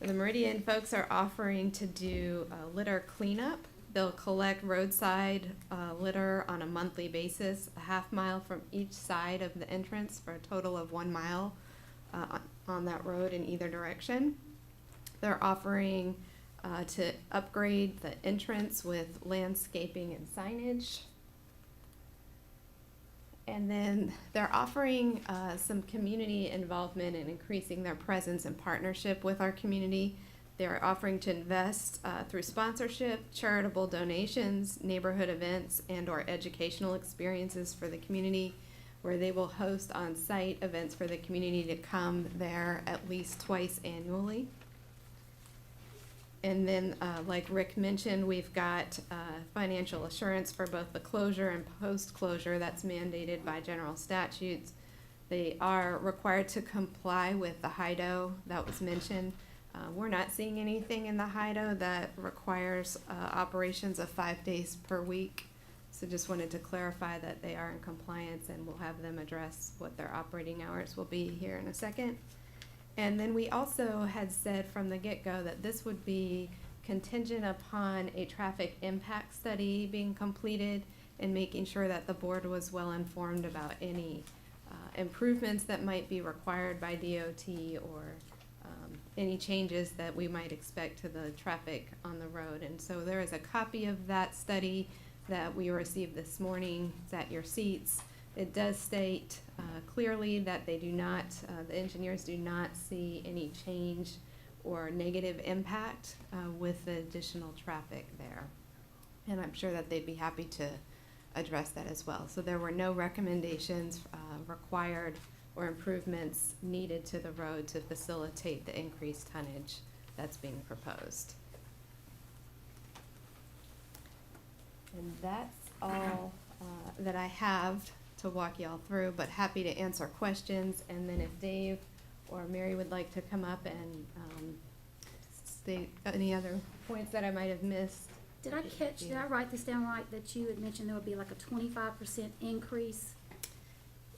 the Meridian folks are offering to do litter cleanup They'll collect roadside litter on a monthly basis, a half mile from each side of the entrance for a total of 1 mile on that road in either direction. They're offering to upgrade the entrance with landscaping and signage. And then they're offering some community involvement and increasing their presence and partnership with our community. They're offering to invest through sponsorship, charitable donations, neighborhood events, and/or educational experiences for the community, where they will host on-site events for the community to come there at least twice annually. And then, like Rick mentioned, we've got financial assurance for both the closure and post-closure that's mandated by general statutes. They are required to comply with the HIDO that was mentioned. We're not seeing anything in the HIDO that requires operations of 5 days per week. So just wanted to clarify that they are in compliance, and we'll have them address what their operating hours will be here in a second. And then we also had said from the get-go that this would be contingent upon a traffic impact study being completed and making sure that the board was well informed about any improvements that might be required by DOT or any changes that we might expect to the traffic on the road. And so there is a copy of that study that we received this morning. It's at your seats. It does state clearly that they do not, the engineers do not see any change or negative impact with the additional traffic there. And I'm sure that they'd be happy to address that as well. So there were no recommendations required or improvements needed to the road to facilitate the increased tonnage that's being proposed. And that's all that I have to walk y'all through, but happy to answer questions. And then if Dave or Mary would like to come up and state any other points that I might have missed. Did I write this down right, that you had mentioned there would be like a 25% increase?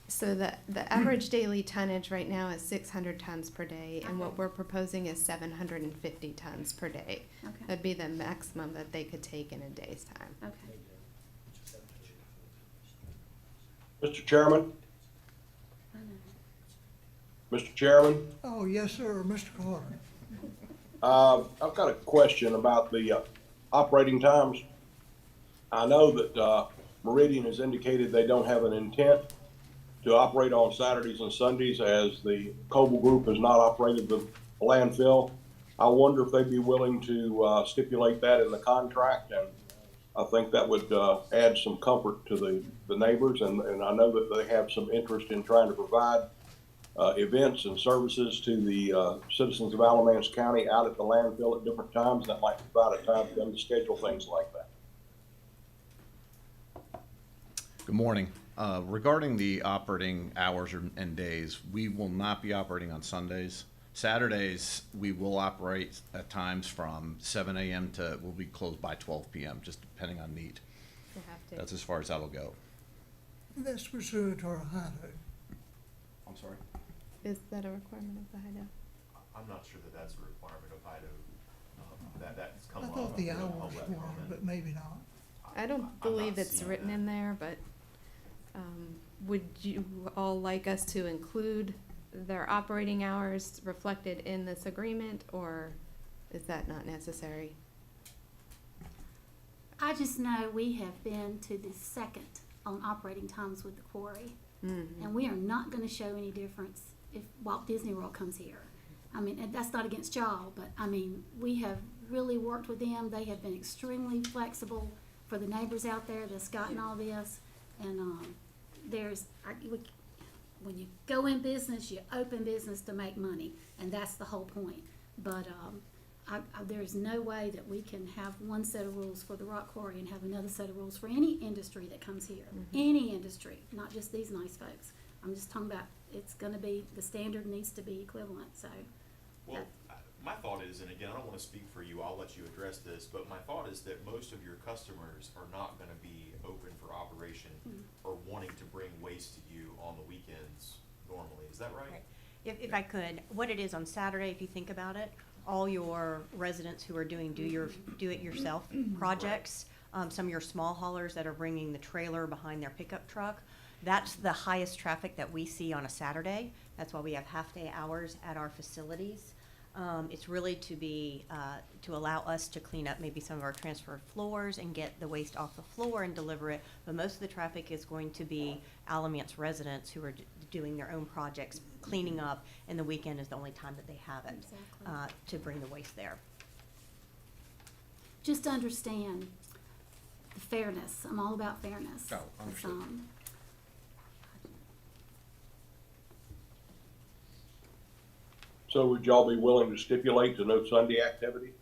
So the average daily tonnage right now is 600 tons per day, and what we're proposing is 750 tons per day. Okay. That'd be the maximum that they could take in a day's time. Okay. Mr. Chairman, I know. Mr. Chairman, Oh, yes, sir, Mr. Carter. I've got a question about the operating times. I know that Meridian has indicated they don't have an intent to operate on Saturdays and Sundays, as the Coble Group has not operated the landfill. I wonder if they'd be willing to stipulate that in the contract, and I think that would add some comfort to the neighbors, and I know that they have some interest in trying to provide events and services to the citizens of Alamance County out at the landfill at different times, and that might provide a time for them to schedule things like that. Good morning. Regarding the operating hours and days, we will not be operating on Sundays. Saturdays, we will operate at times from 7 a.m. to, we'll be closed by 12 p.m., just depending on need. We'll have to. That's as far as that'll go. That's pursuant to our HIDO. I'm sorry? Is that a requirement of the HIDO? I'm not sure that that's a requirement of HIDO. That's come I up. thought the I'll hours let were, comment. but maybe not. I don't I'm believe not it's seeing written that. in there, but would you all like us to include their operating hours reflected in this agreement, or is that not necessary? I just know we have been to the second on operating times with the quarry. Mhm. And we are not gonna show any difference if Walt Disney World comes here. I mean, and that's not against y'all, but I mean, we have really worked with them. They have been extremely flexible for the neighbors out there that's gotten all this. And, when you go in business, you open business to make money, and that's the whole point. But, there's no way that we can have one set of rules for the rock quarry and have another set of rules for any industry that comes here. Any industry, not just these nice folks. I'm just talking about, it's gonna be, the standard needs to be equivalent, so. Well, my thought is, and again, I don't wanna speak for you, I'll let you address this, but my thought is that most of your customers are not gonna be open for operation or wanting to bring waste to you on the weekends normally, is that right? If I could, what it is on Saturday, if you think about it, all your residents who are doing do-it-yourself projects, some of your small haulers that are bringing the trailer behind their pickup truck. That's the highest traffic that we see on a Saturday. That's why we have half-day hours at our facilities. It's really to allow us to clean up maybe some of our transferred floors and get the waste off the floor and deliver it. But most of the traffic is going to be Alamance residents who are doing their own projects, cleaning up, and the weekend is the only time that they have it to bring the waste there. Just to understand the fairness, I'm all about fairness. Oh, understood. So would y'all be willing to stipulate to no Sunday activity?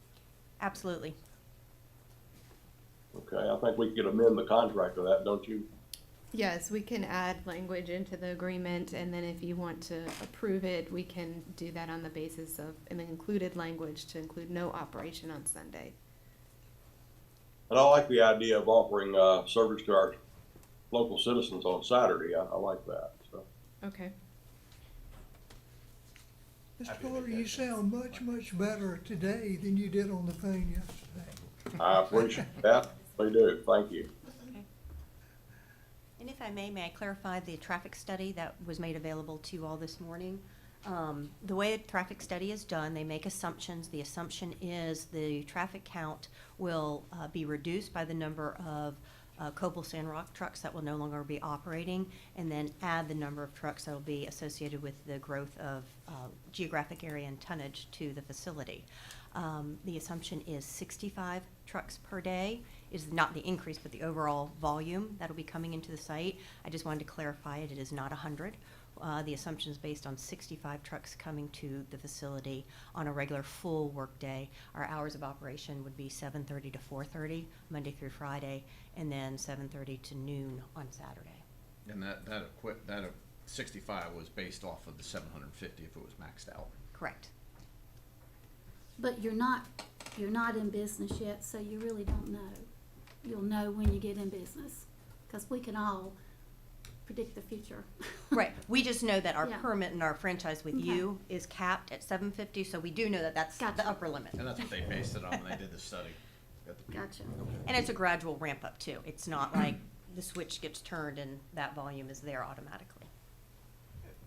Absolutely. Okay, I think we could amend the contract to that, don't you? Yes, we can add language into the agreement, and then if you want to approve it, we can do that on the basis of an included language to include no operation on Sunday. And I like the idea of offering, service to our local citizens on Saturday. I like that, so. Okay. Mr. Carter, you sound much, much better today than you did on the phone yesterday. I appreciate that. We do. Thank you. And if I may I clarify the traffic study that was made available to you all this morning? The way a traffic study is done, they make assumptions. The assumption is the traffic count will be reduced by the number of Copal Sandrock trucks that will no longer be operating, and then add the number of trucks that will be associated with the growth of geographic area and tonnage to the facility. The assumption is 65 trucks per day is not the increase, but the overall volume that'll be coming into the site. I just wanted to clarify it. It is not 100. The assumption is based on 65 trucks coming to the facility on a regular full workday. Our hours of operation would be 7:30 to 4:30, Monday through Friday, and then 7:30 to noon on Saturday. And that 65 was based off of the 750 if it was maxed out. Correct. But you're not in business yet, so you really don't know. You'll know when you get in business, because we can all predict the future. Right. We just know that our Yeah. permit and our franchise with Okay. you is capped at 750, so we do know that that's Gotcha. the upper limit. And that's what they based it on when they did the study. Gotcha. And it's a gradual ramp up too. It's not like the switch gets turned and that volume is there automatically.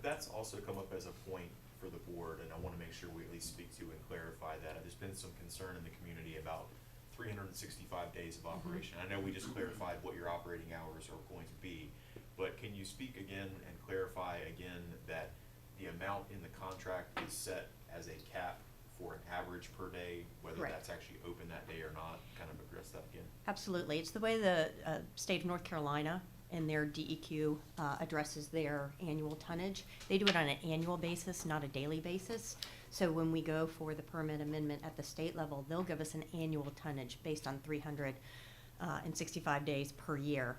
That's also come up as a point for the board, and I want to make sure we at least speak to and clarify that. There's been some concern in the community about 365 days of operation. I know we just clarified what your operating hours are going to be, but can you speak again and clarify again that the amount in the contract is set as a cap for an average per day, whether Correct. that's actually open that day or not? Kind of address that again. Absolutely. It's the way the state of North Carolina and their DEQ addresses their annual tonnage. They do it on an annual basis, not a daily basis. So when we go for the permit amendment at the state level, they'll give us an annual tonnage based on 365 days per year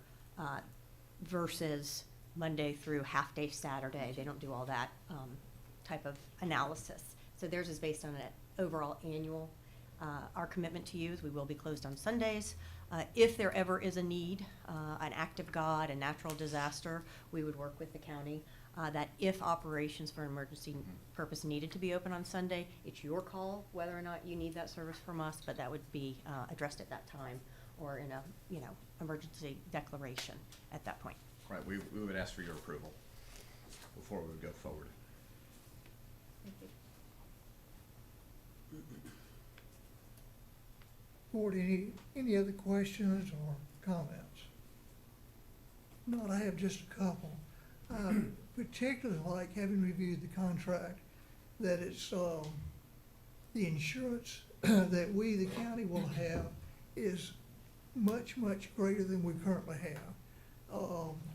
versus Monday through half-day Saturday. They don't do all that type of analysis. So theirs is based on an overall annual. Our commitment to you is we will be closed on Sundays. If there ever is a need, an act of God, a natural disaster, we would work with the county. That if operations for an emergency purpose needed to be open on Sunday, it's your call whether or not you need that service from us, but that would be addressed at that time or in a, emergency declaration at that point. Right, we would ask for your approval before we would go forward. Board, any other questions or comments? Not, I have just a couple. I particularly like, having reviewed the contract, that it's, the insurance that we, the county, will have is much, much greater than we currently have.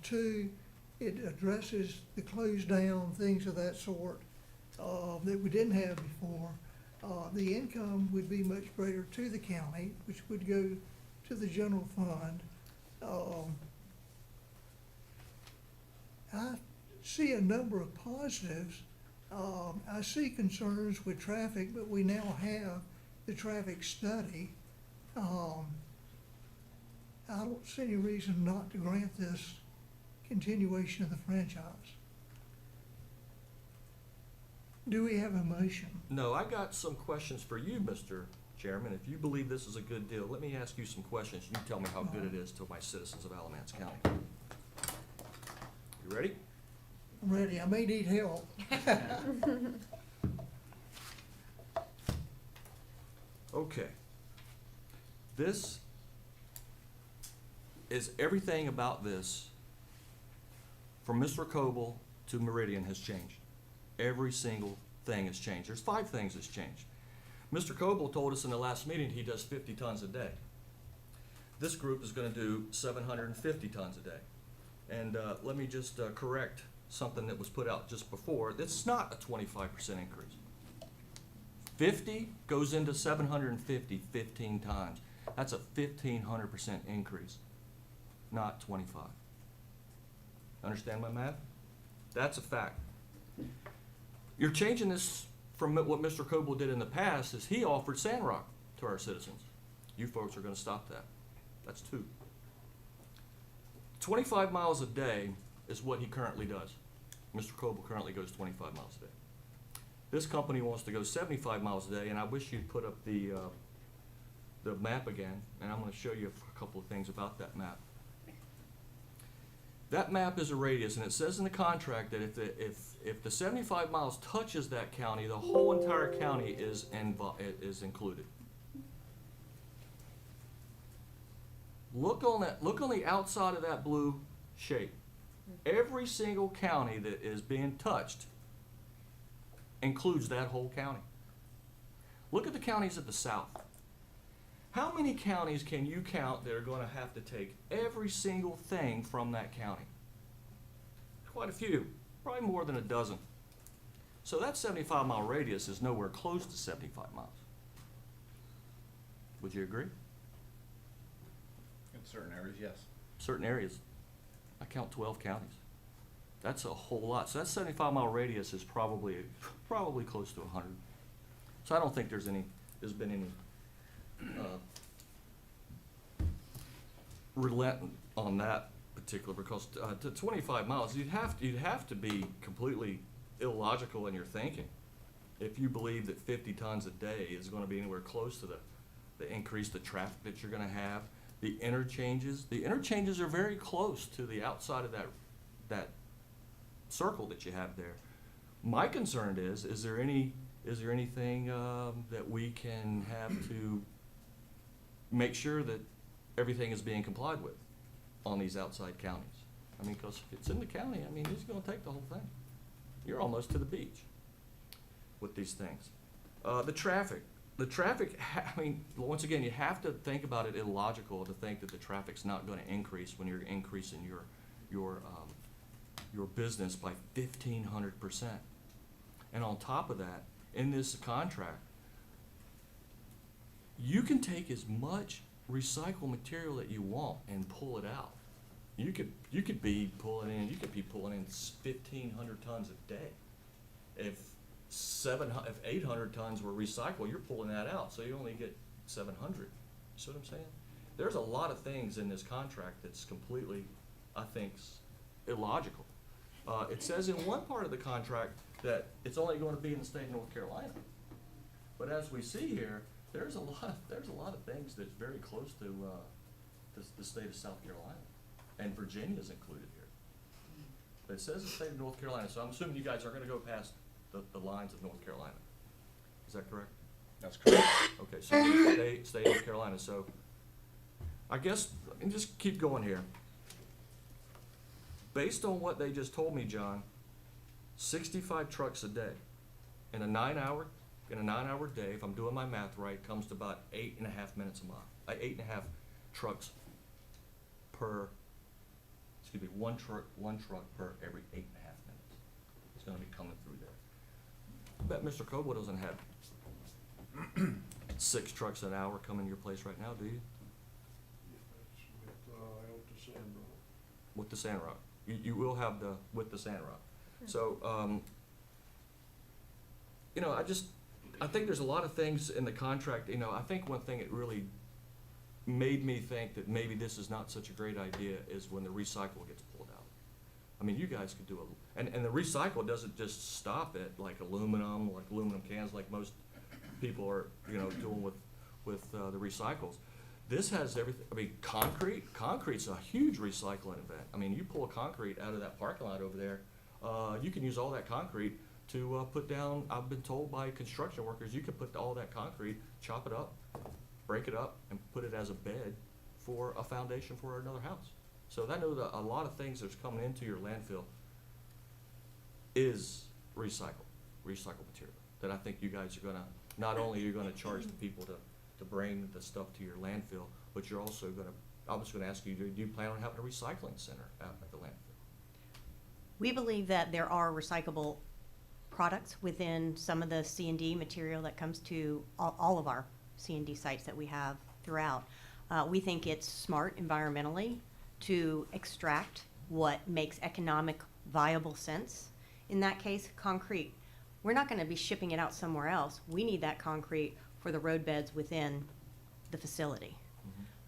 Two, it addresses the close down, things of that sort, that we didn't have before. The income would be much greater to the county, which would go to the general fund. I see a number of positives. I see concerns with traffic, but we now have the traffic study. I don't see any reason not to grant this continuation of the franchise. Do we have a motion? No, I got some questions for you, Mr. Chairman. If you believe this is a good deal, let me ask you some questions. You tell me how good it is to my citizens of Alamance County. You ready? I'm ready. I may need help. Okay. This is everything about this, from Mr. Coble to Meridian, has changed. Every single thing has changed. There's 5 things that's changed. Mr. Coble told us in the last meeting he does 50 tons a day. This group is gonna do 750 tons a day. And let me just correct something that was put out just before. It's not a 25% increase. 50 goes into 750 15 times. That's a 1,500% increase, not 25. Understand my math? That's a fact. You're changing this from what Mr. Coble did in the past, is he offered Sand Rock to our citizens. You folks are gonna stop that. That's 2. 25 miles a day is what he currently does. Mr. Coble currently goes 25 miles a day. This company wants to go 75 miles a day, and I wish you'd put up the map again, and I'm gonna show you a couple of things about that map. That map is a radius, and it says in the contract that if the 75 miles touches that county, the whole entire county is included. Look on the outside of that blue shape. Every single county that is being touched includes that whole county. Look at the counties at the south. How many counties can you count that are going to have to take every single thing from that county? Quite a few, probably more than a dozen. So that 75-mile radius is nowhere close to 75 miles. Would you agree? In certain areas, yes. Certain areas. I count 12 counties. That's a whole lot. So that 75-mile radius is probably close to 100. So I don't think there's been any relent on that particular, because to 25 miles, you'd have to be completely illogical in your thinking if you believe that 50 tons a day is going to be anywhere close to the increase, the traffic that you're going to have. The interchanges are very close to the outside of that circle that you have there. My concern is there anything that we can have to make sure that everything is being complied with on these outside counties? I mean, because if it's in the county, I mean, it's gonna take the whole thing. You're almost to the beach with these things. The traffic, I mean, once again, you have to think about it illogical to think that the traffic's not gonna increase when you're increasing your business by 1,500%. And on top of that, in this contract, you can take as much recycled material that you want and pull it out. You could be pulling in 1,500 tons a day. If 800 tons were recycled, you're pulling that out, so you only get 700. See what I'm saying? There's a lot of things in this contract that's completely, I think, illogical. It says in one part of the contract that it's only going to be in the state of North Carolina. But as we see here, there's a lot of things that's very close to the state of South Carolina, and Virginia's included here. But it says the state of North Carolina, so I'm assuming you guys are going to go past the lines of North Carolina. Is that correct? That's correct. Okay, so stay North Carolina. So I guess, and just keep going here. Based on what they just told me, John, 65 trucks a day in a 9-hour day, if I'm doing my math right, comes to about 8.5 minutes a mile. 8.5 trucks per, one truck per every 8.5 minutes. It's gonna be coming through there. I bet Mr. Coble doesn't have 6 trucks an hour coming to your place right now, do you? With the Sand Rock. You will have with the Sand Rock. So, you know, I think there's a lot of things in the contract. You know, I think one thing that really made me think that maybe this is not such a great idea is when the recycle gets pulled out. I mean, you guys could do and the recycle doesn't just stop at like aluminum cans, like most people are, you know, doing with the recycles. This has everything. I mean, concrete's a huge recycling event. I mean, you pull concrete out of that parking lot over there, you can use all that concrete to put down. I've been told by construction workers, you can put all that concrete, chop it up, break it up, and put it as a bed for a foundation for another house. So I know that a lot of things that's coming into your landfill is recycled material. That I think you guys are gonna, not only are you gonna charge the people to bring the stuff to your landfill, but you're also gonna, I was gonna ask you, do you plan on having a recycling center out at the landfill? We believe that there are recyclable products within some of the C&D material that comes to all of our C&D sites that we have throughout. We think it's smart environmentally to extract what makes economic viable sense. In that case, concrete. We're not going to be shipping it out somewhere else. We need that concrete for the road beds within the facility.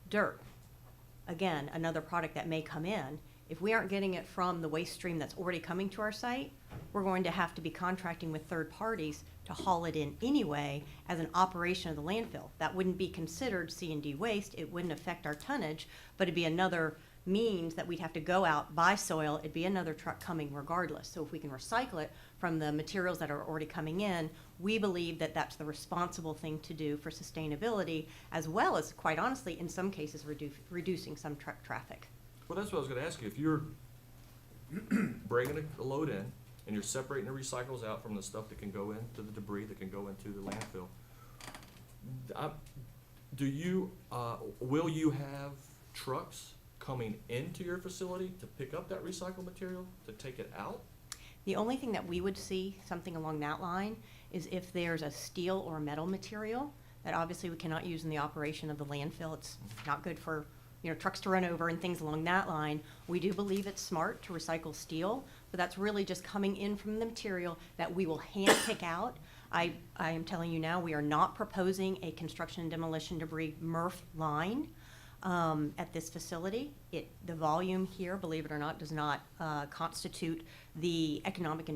Dirt, again, another product that may come in. If we aren't getting it from the waste stream that's already coming to our site, we're going to have to be contracting with third parties to haul it in anyway as an operation of the landfill. That wouldn't be considered C&D waste. It wouldn't affect our tonnage, but it'd be another means that we'd have to go out, buy soil. It'd be another truck coming regardless. So if we can recycle it from the materials that are already coming in, we believe that that's the responsible thing to do for sustainability, as well as, quite honestly, in some cases, reducing some truck traffic. Well, that's what I was gonna ask you. If you're bringing a load in and you're separating the recycles out from the stuff that can go into the debris that can go into the landfill, will you have trucks coming into your facility to pick up that recycled material, to take it out? The only thing that we would see, something along that line, is if there's a steel or metal material that obviously we cannot use in the operation of the landfill. It's not good for, you know, trucks to run over and things along that line. We do believe it's smart to recycle steel, but that's really just coming in from the material that we will hand pick out. I am telling you now, we are not proposing a construction and demolition debris MRF line at this facility. The volume here, believe it or not, does not constitute the economic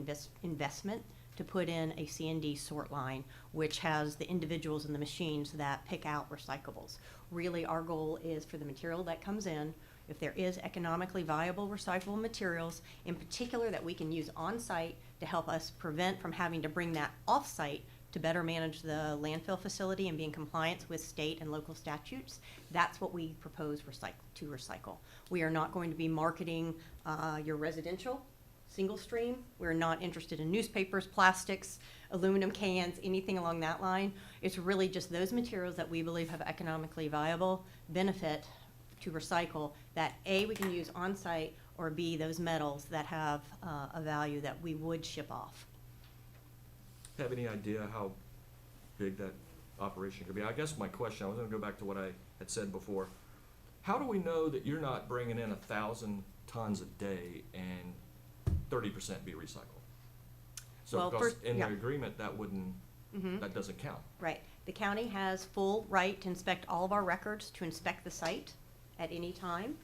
investment to put in a C&D sort line, which has the individuals and the machines that pick out recyclables. Really, our goal is for the material that comes in, if there is economically viable recyclable materials, in particular that we can use on-site to help us prevent from having to bring that off-site to better manage the landfill facility and be in compliance with state and local statutes, that's what we propose to recycle. We are not going to be marketing your residential single stream. We're not interested in newspapers, plastics, aluminum cans, anything along that line. It's really just those materials that we believe have economically viable benefit to recycle that A, we can use on site, or B, those metals that have a value that we would ship off. Have any idea how big that operation could be? I guess my question, I was gonna go back to what I had said before. How do we know that you're not bringing in 1,000 tons a day and 30% be recycled? So Well, because first- in the yeah. agreement, that wouldn't, that doesn't count. Right. The county has full right to inspect all of our records, to inspect the site at any time.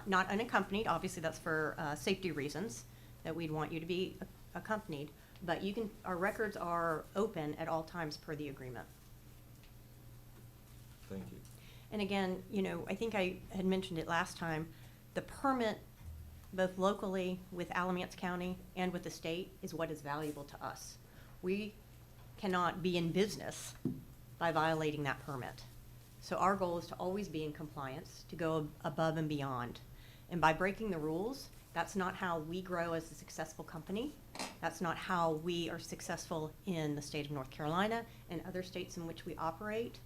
Not unaccompanied, obviously that's for safety reasons, that we'd want you to be accompanied. But our records are open at all times per the agreement. Thank you. And again, you know, I think I had mentioned it last time, the permit, both locally with Alamance County and with the state, is what is valuable to us. We cannot be in business by violating that permit. So our goal is to always be in compliance, to go above and beyond. And by breaking the rules, that's not how we grow as a successful company. That's not how we are successful in the state of North Carolina and other states in which we operate.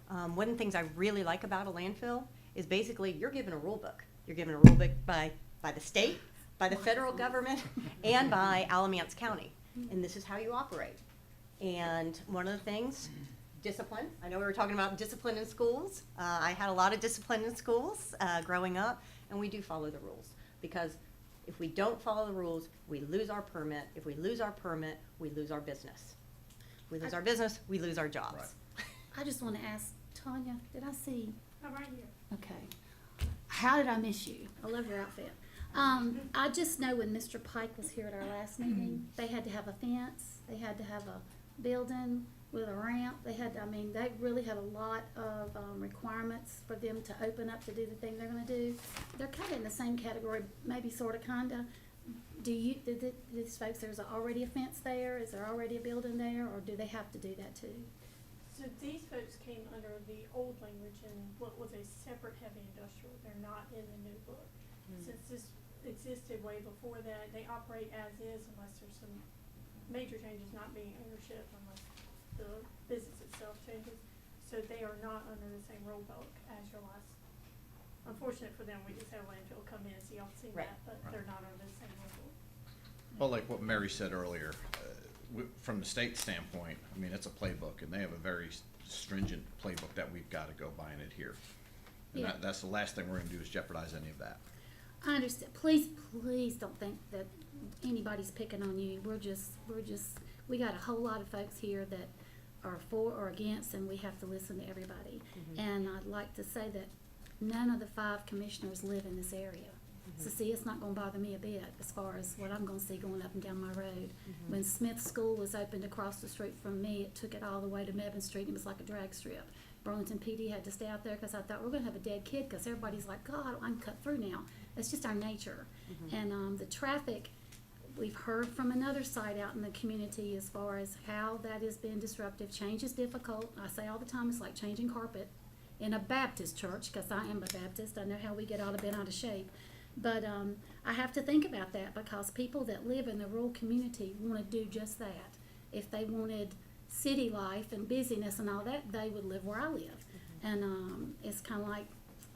One of the things I really like about a landfill is basically you're given a rule book. You're given a rule book by the state, by the federal government, and by Alamance County. And this is how you operate. And one of the things, discipline. I know we were talking about discipline in schools. I had a lot of discipline in schools growing up, and we do follow the rules. Because if we don't follow the rules, we lose our permit. If we lose our permit, we lose our business. We lose our business, we lose our jobs. I just want to ask Tanya, did I see? Oh, right here. Okay. How did I miss you? I love your outfit. I just know when Mr. Pike was here at our last meeting, they had to have a fence, they had to have a building with a ramp, they they really had a lot of, requirements for them to open up to do the thing they're gonna do. They're kinda in the same category, maybe sorta kinda. Do these folks, there's already a fence there, is there already a building there, or do they have to do that too? So these folks came under the old language in what was a separate heavy industrial. They're not in the new book. Since this existed way before that, they operate as is unless there's some major changes, not being ownership unless the business itself changes. So they are not under the same rule book as your last. Unfortunate for them, we just had a landfill come in, so y'all seen Right. that, but they're not under the same rule book. Well, like what Mary said earlier, from the state standpoint, I mean, it's a playbook, and they have a very stringent playbook that we've got to go by and adhere. And Yeah. that's the last thing we're gonna do is jeopardize any of that. I understand. Please don't think that anybody's picking on you. We got a whole lot of folks here that are for or against, and we have to listen to everybody. And I'd like to say that none of the 5 commissioners live in this area. So see, it's not gonna bother me a bit as far as what I'm gonna see going up and down my road. When Smith School was opened across the street from me, it took it all the way to Mebane Street, and it was like a drag strip. Burlington PD had to stay out there because I thought we're gonna have a dead kid, because everybody's like, God, I can cut through now. It's just our nature. And the traffic, we've heard from another site out in the community as far as how that has been disruptive. Change is difficult. I say all the time, it's like changing carpet in a Baptist church, because I am a Baptist. I know how we get bent out of shape. But I have to think about that, because people that live in the rural community want to do just that. If they wanted city life and busyness and all that, they would live where I live. And it's kind of like,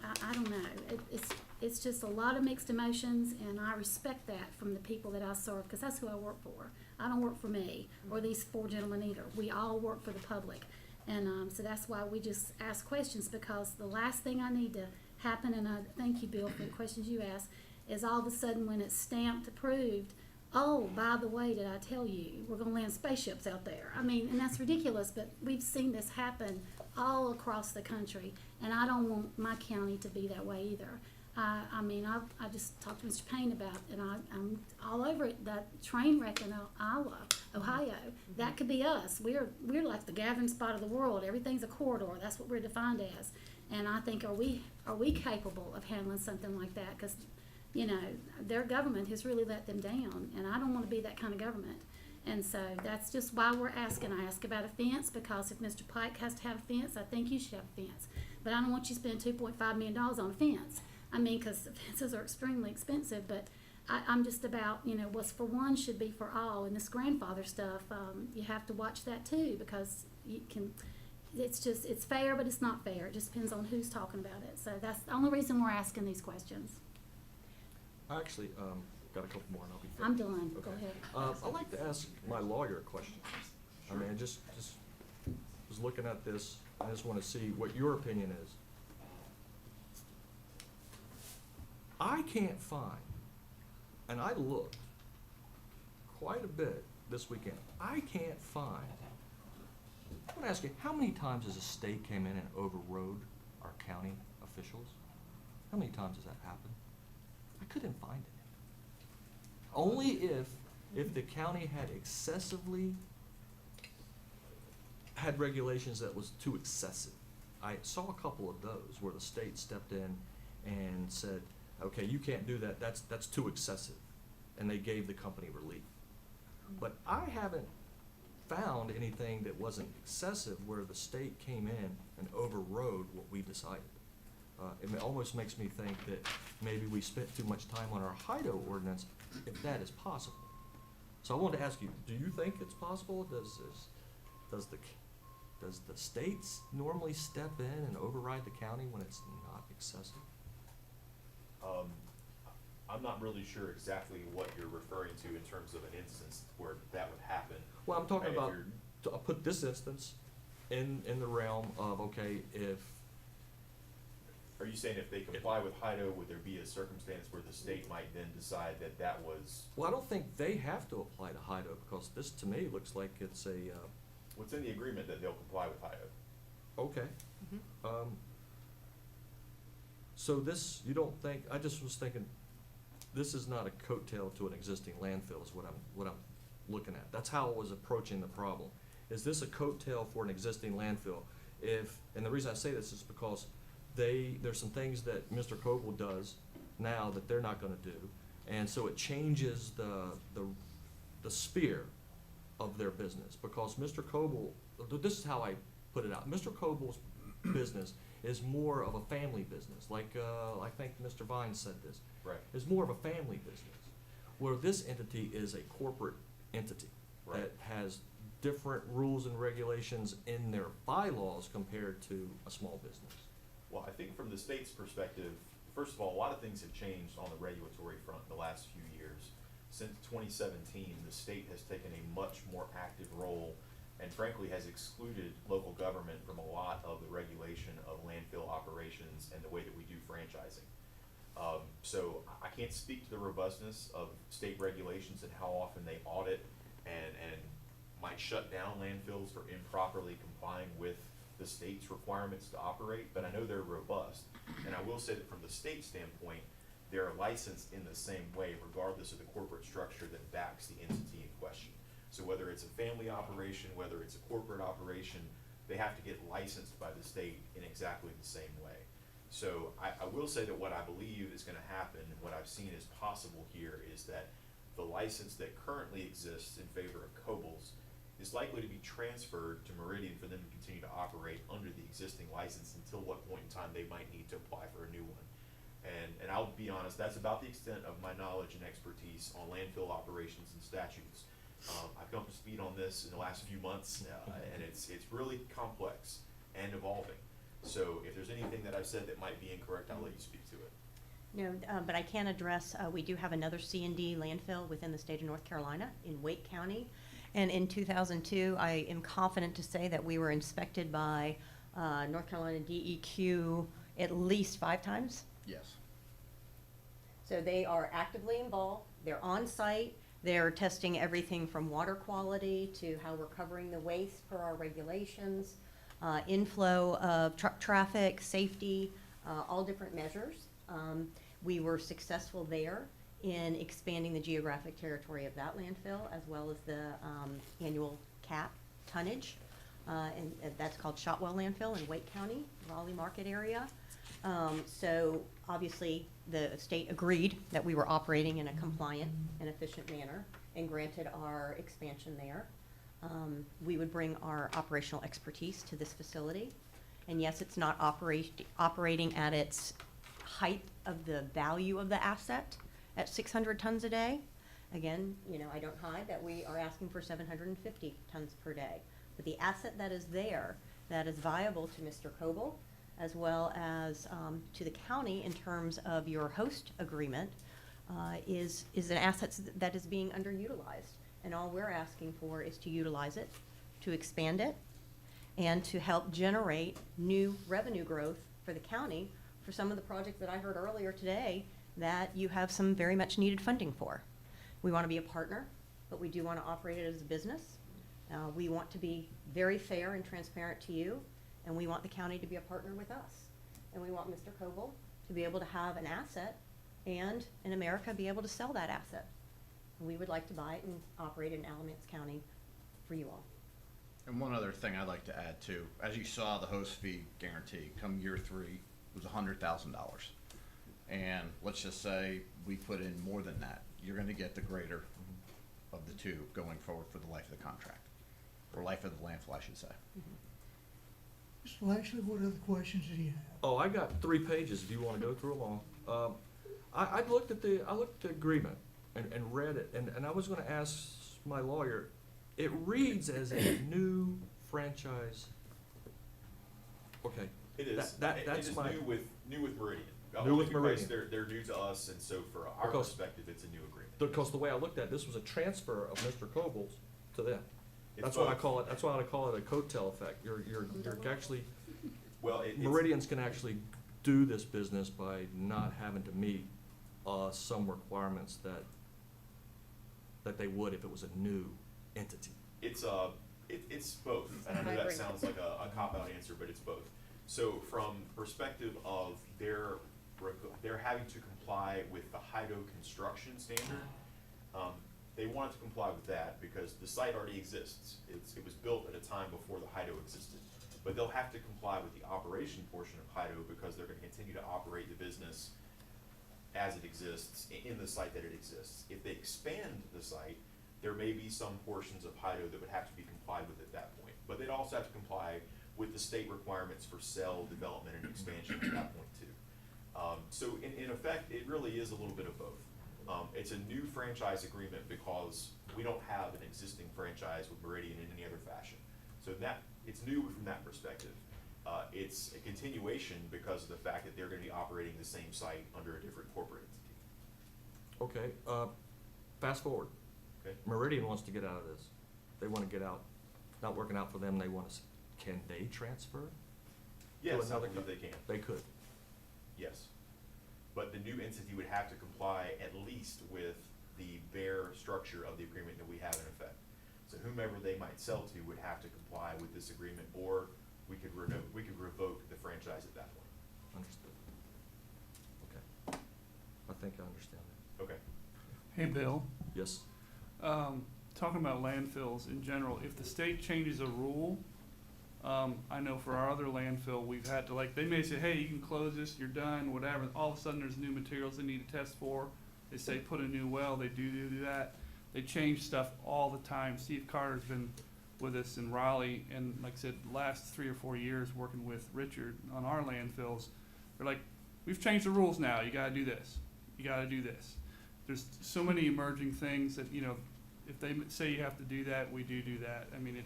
I don't know. It's just a lot of mixed emotions, and I respect that from the people that I serve, because that's who I work for. I don't work for me or these 4 gentlemen either. We all work for the public. And so that's why we just ask questions, because the last thing I need to happen, and I thank you, Bill, for the questions you asked, is all of a sudden when it's stamped approved, oh, by the way, did I tell you, we're gonna land spaceships out there. I mean, and that's ridiculous, but we've seen this happen all across the country, and I don't want my county to be that way either. I mean, I just talked to Mr. Payne about, and I'm all over it, that train wreck in Ohio. That could be us. We're like the gathering spot of the world. Everything's a corridor. That's what we're defined as. And I think, are we capable of handling something like that? Because, you know, their government has really let them down, and I don't want to be that kind of government. And so that's just why we're asking. I ask about a fence, because if Mr. Pike has to have a fence, I think you should have a fence. But I don't want you to spend $2.5 million on a fence. I mean, because fences are extremely expensive, but I'm just about, you know, what's for one should be for all. And this grandfather stuff, you have to watch that too, because you can, it's fair, but it's not fair. It just depends on who's talking about it. So that's the only reason we're asking these questions. I actually, got a couple more and I'll be finished. I'm done. Go Okay. ahead. I'd like to ask my lawyer a question. I mean, I just was looking at this, I just wanna see what your opinion is. I can't find, and I looked quite a bit this weekend, I can't find, I'm gonna ask you, how many times has a state came in and overrode our county officials? How many times has that happened? I couldn't find it. Only if the county had had regulations that was too excessive. I saw a couple of those where the state stepped in and said, okay, you can't do that, that's too excessive, and they gave the company relief. But I haven't found anything that wasn't excessive where the state came in and overrode what we decided. It almost makes me think that maybe we spent too much time on our HIDO ordinance, if that is possible. So I wanted to ask you, do you think it's possible? Does the states normally step in and override the county when it's not excessive? I'm not really sure exactly what you're referring to in terms of an instance where that would happen. Well, I'm talking If about, you're- I'll put this instance in the realm of, okay, if, Are you saying if they comply with HIDO, would there be a circumstance where the state might then decide that that was? well, I don't think they have to apply to HIDO, because this to me looks like it's a, What's in the agreement that they'll comply with HIDO? okay. So this, you don't think, I just was thinking, this is not a coattail to an existing landfill is what I'm looking at. That's how I was approaching the problem. Is this a coattail for an existing landfill? And the reason I say this is because there's some things that Mr. Coble does now that they're not gonna do. And so it changes the sphere of their business, because Mr. Coble, this is how I put it out. Mr. Coble's business is more of a family business, like, I think Mr. Vine said this. Right. It's more of a family business, where this entity is a corporate entity Right. that has different rules and regulations in their bylaws compared to a small business. Well, I think from the state's perspective, first of all, a lot of things have changed on the regulatory front in the last few years. Since 2017, the state has taken a much more active role and frankly has excluded local government from a lot of the regulation of landfill operations and the way that we do franchising. So I can't speak to the robustness of state regulations and how often they audit and might shut down landfills for improperly complying with the state's requirements to operate, but I know they're robust. And I will say that from the state standpoint, they're licensed in the same way regardless of the corporate structure that backs the entity in question. So whether it's a family operation, whether it's a corporate operation, they have to get licensed by the state in exactly the same way. So I will say that what I believe is gonna happen, and what I've seen is possible here, is that the license that currently exists in favor of Coble's is likely to be transferred to Meridian for them to continue to operate under the existing license until what point in time they might need to apply for a new one. And I'll be honest, that's about the extent of my knowledge and expertise on landfill operations and statutes. I've come to speed on this in the last few months, and it's really complex and evolving. So if there's anything that I've said that might be incorrect, I'll let you speak to it. No, but I can address, we do have another C&D landfill within the state of North Carolina in Wake County. And in 2002, I am confident to say that we were inspected by North Carolina DEQ at least 5 times. Yes. So they are actively involved, they're on site, they're testing everything from water quality to how we're covering the waste per our regulations, inflow of truck traffic, safety, all different measures. We were successful there in expanding the geographic territory of that landfill, as well as the annual cap tonnage. And that's called Shotwell Landfill in Wake County, Raleigh market area. So obviously, the state agreed that we were operating in a compliant and efficient manner and granted our expansion there. We would bring our operational expertise to this facility. And yes, it's not operating at its height of the value of the asset at 600 tons a day. Again, you know, I don't hide that we are asking for 750 tons per day. But the asset that is there, that is viable to Mr. Coble, as well as to the county in terms of your host agreement, is an asset that is being underutilized. And all we're asking for is to utilize it, to expand it, and to help generate new revenue growth for the county for some of the projects that I heard earlier today that you have some very much needed funding for. We want to be a partner, but we do want to operate it as a business. We want to be very fair and transparent to you, and we want the county to be a partner with us. And we want Mr. Coble to be able to have an asset and in America be able to sell that asset. And we would like to buy it and operate it in Alamance County for you all. And one other thing I'd like to add too, as you saw, the host fee guarantee come year 3 was $100,000. And let's just say we put in more than that, you're gonna get the greater of the two going forward for the life of the contract, or life of the landfill, I should say. Mr. Lashley, what other questions do you have? Oh, I got 3 pages if you wanna go through them all. I looked at the agreement and read it, and I was gonna ask my lawyer, it reads as a new franchise. Okay. It is. That's it is my. new with Meridian. New with Only because Meridian. They're new to us, and so for our Because- perspective, it's a new agreement. Because the way I looked at it, this was a transfer of Mr. Coble's to them. It's That's why I both. call it, that's why I call it a coattail effect. You're actually, Well, it's. Meridian's can actually do this business by not having to meet, some requirements that they would if it was a new entity. It's both, and I know that sounds like a cop-out answer, but it's both. So from perspective of their they're having to comply with the HIDO construction standard. They wanted to comply with that because the site already exists. It was built at a time before the HIDO existed. But they'll have to comply with the operation portion of HIDO because they're gonna continue to operate the business as it exists in the site that it exists. If they expand the site, there may be some portions of HIDO that would have to be complied with at that point. But they'd also have to comply with the state requirements for cell development and expansion at that point too. So in effect, it really is a little bit of both. It's a new franchise agreement because we don't have an existing franchise with Meridian in any other fashion. So it's new from that perspective. It's a continuation because of the fact that they're gonna be operating the same site under a different corporate entity. Okay, fast forward. Okay. Meridian wants to get out of this. They wanna get out. It's not working out for them. They want to, can they transfer? Yes, I another believe they can. They could. Yes. But the new entity would have to comply at least with the bare structure of the agreement that we have in effect. So whomever they might sell to would have to comply with this agreement, or we could revoke the franchise at that point. Understood. Okay. I think I understand that. Okay. Hey, Bill. Yes. Talking about landfills in general, if the state changes a rule, I know for our other landfill, we've had to, like, they may say, hey, you can close this, you're done, whatever. All of a sudden, there's new materials they need to test for. They say, put a new well, they do that. They change stuff all the time. Steve Carter's been with us in Raleigh, and like I said, the last 3 or 4 years working with Richard on our landfills, they're like, we've changed the rules now, you gotta do this, you gotta do this. There's so many emerging things that, you know, if they say you have to do that, we do that. I mean,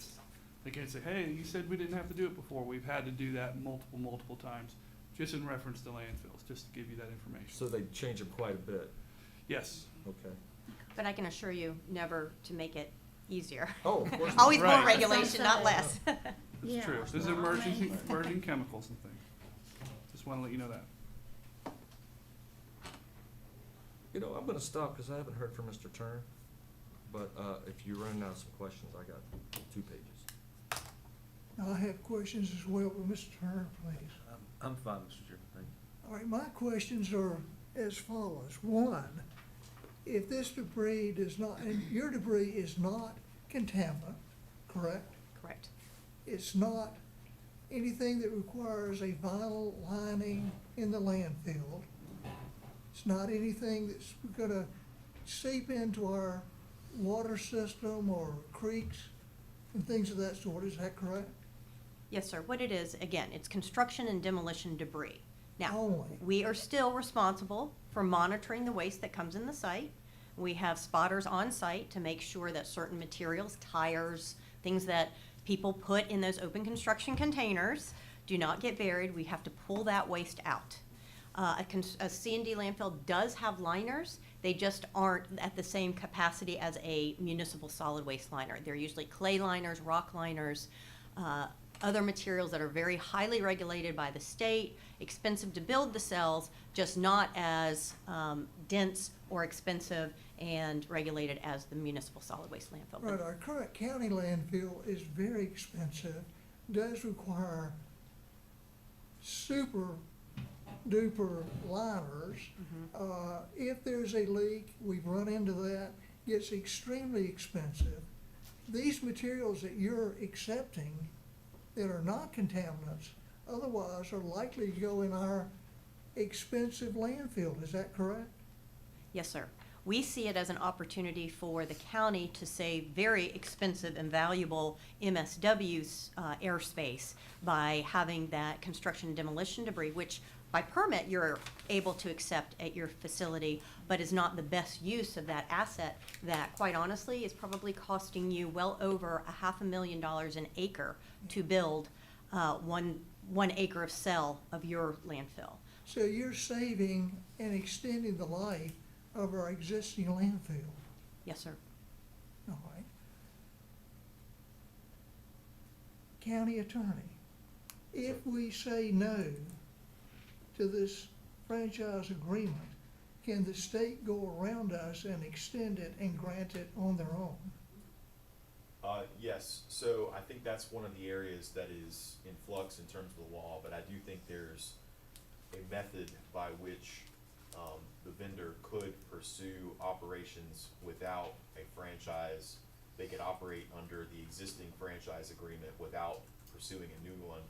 they can't say, hey, you said we didn't have to do it before. We've had to do that multiple times, just in reference to landfills, just to give you that information. So they change them quite a bit. Yes. Okay. But I can assure you, never to make it easier. Oh, of course. Always more Right. regulation, not less. It's Yeah. true. There's emerging chemicals and things. Just wanna let you know that. You know, I'm gonna stop because I haven't heard from Mr. Turner. But if you're running out of some questions, I got 2 pages. Now, I have questions as well, but Mr. Turner, please. I'm fine, Mr. Chairman, thank you. All right, my questions are as follows. One, if this debris does not, and your debris is not contaminant, correct? Correct. It's not anything that requires a vinyl lining in the landfill. It's not anything that's gonna seep into our water system or creeks and things of that sort, is that correct? Yes, sir. What it is, again, it's construction and demolition debris. Now, Only. we are still responsible for monitoring the waste that comes in the site. We have spotters on site to make sure that certain materials, tires, things that people put in those open construction containers do not get buried. We have to pull that waste out. A C&D landfill does have liners. They just aren't at the same capacity as a municipal solid waste liner. They're usually clay liners, rock liners, other materials that are very highly regulated by the state, expensive to build the cells, just not as dense or expensive and regulated as the municipal solid waste landfill. Right, our current county landfill is very expensive, does require super duper liners. If there's a leak, we've run into that, it's extremely expensive. These materials that you're accepting that are not contaminants otherwise are likely to go in our expensive landfill, is that correct? Yes, sir. We see it as an opportunity for the county to save very expensive and valuable MSW's airspace by having that construction and demolition debris, which by permit you're able to accept at your facility, but is not the best use of that asset that, quite honestly, is probably costing you well over $500,000 an acre to build one acre of cell of your landfill. So you're saving and extending the life of our existing landfill. Yes, sir. All right. County attorney, if we say no to this franchise agreement, can the state go around us and extend it and grant it on their own? Yes, so I think that's one of the areas that is in flux in terms of the law, but I do think there's a method by which, the vendor could pursue operations without a franchise. They could operate under the existing franchise agreement without pursuing a new one,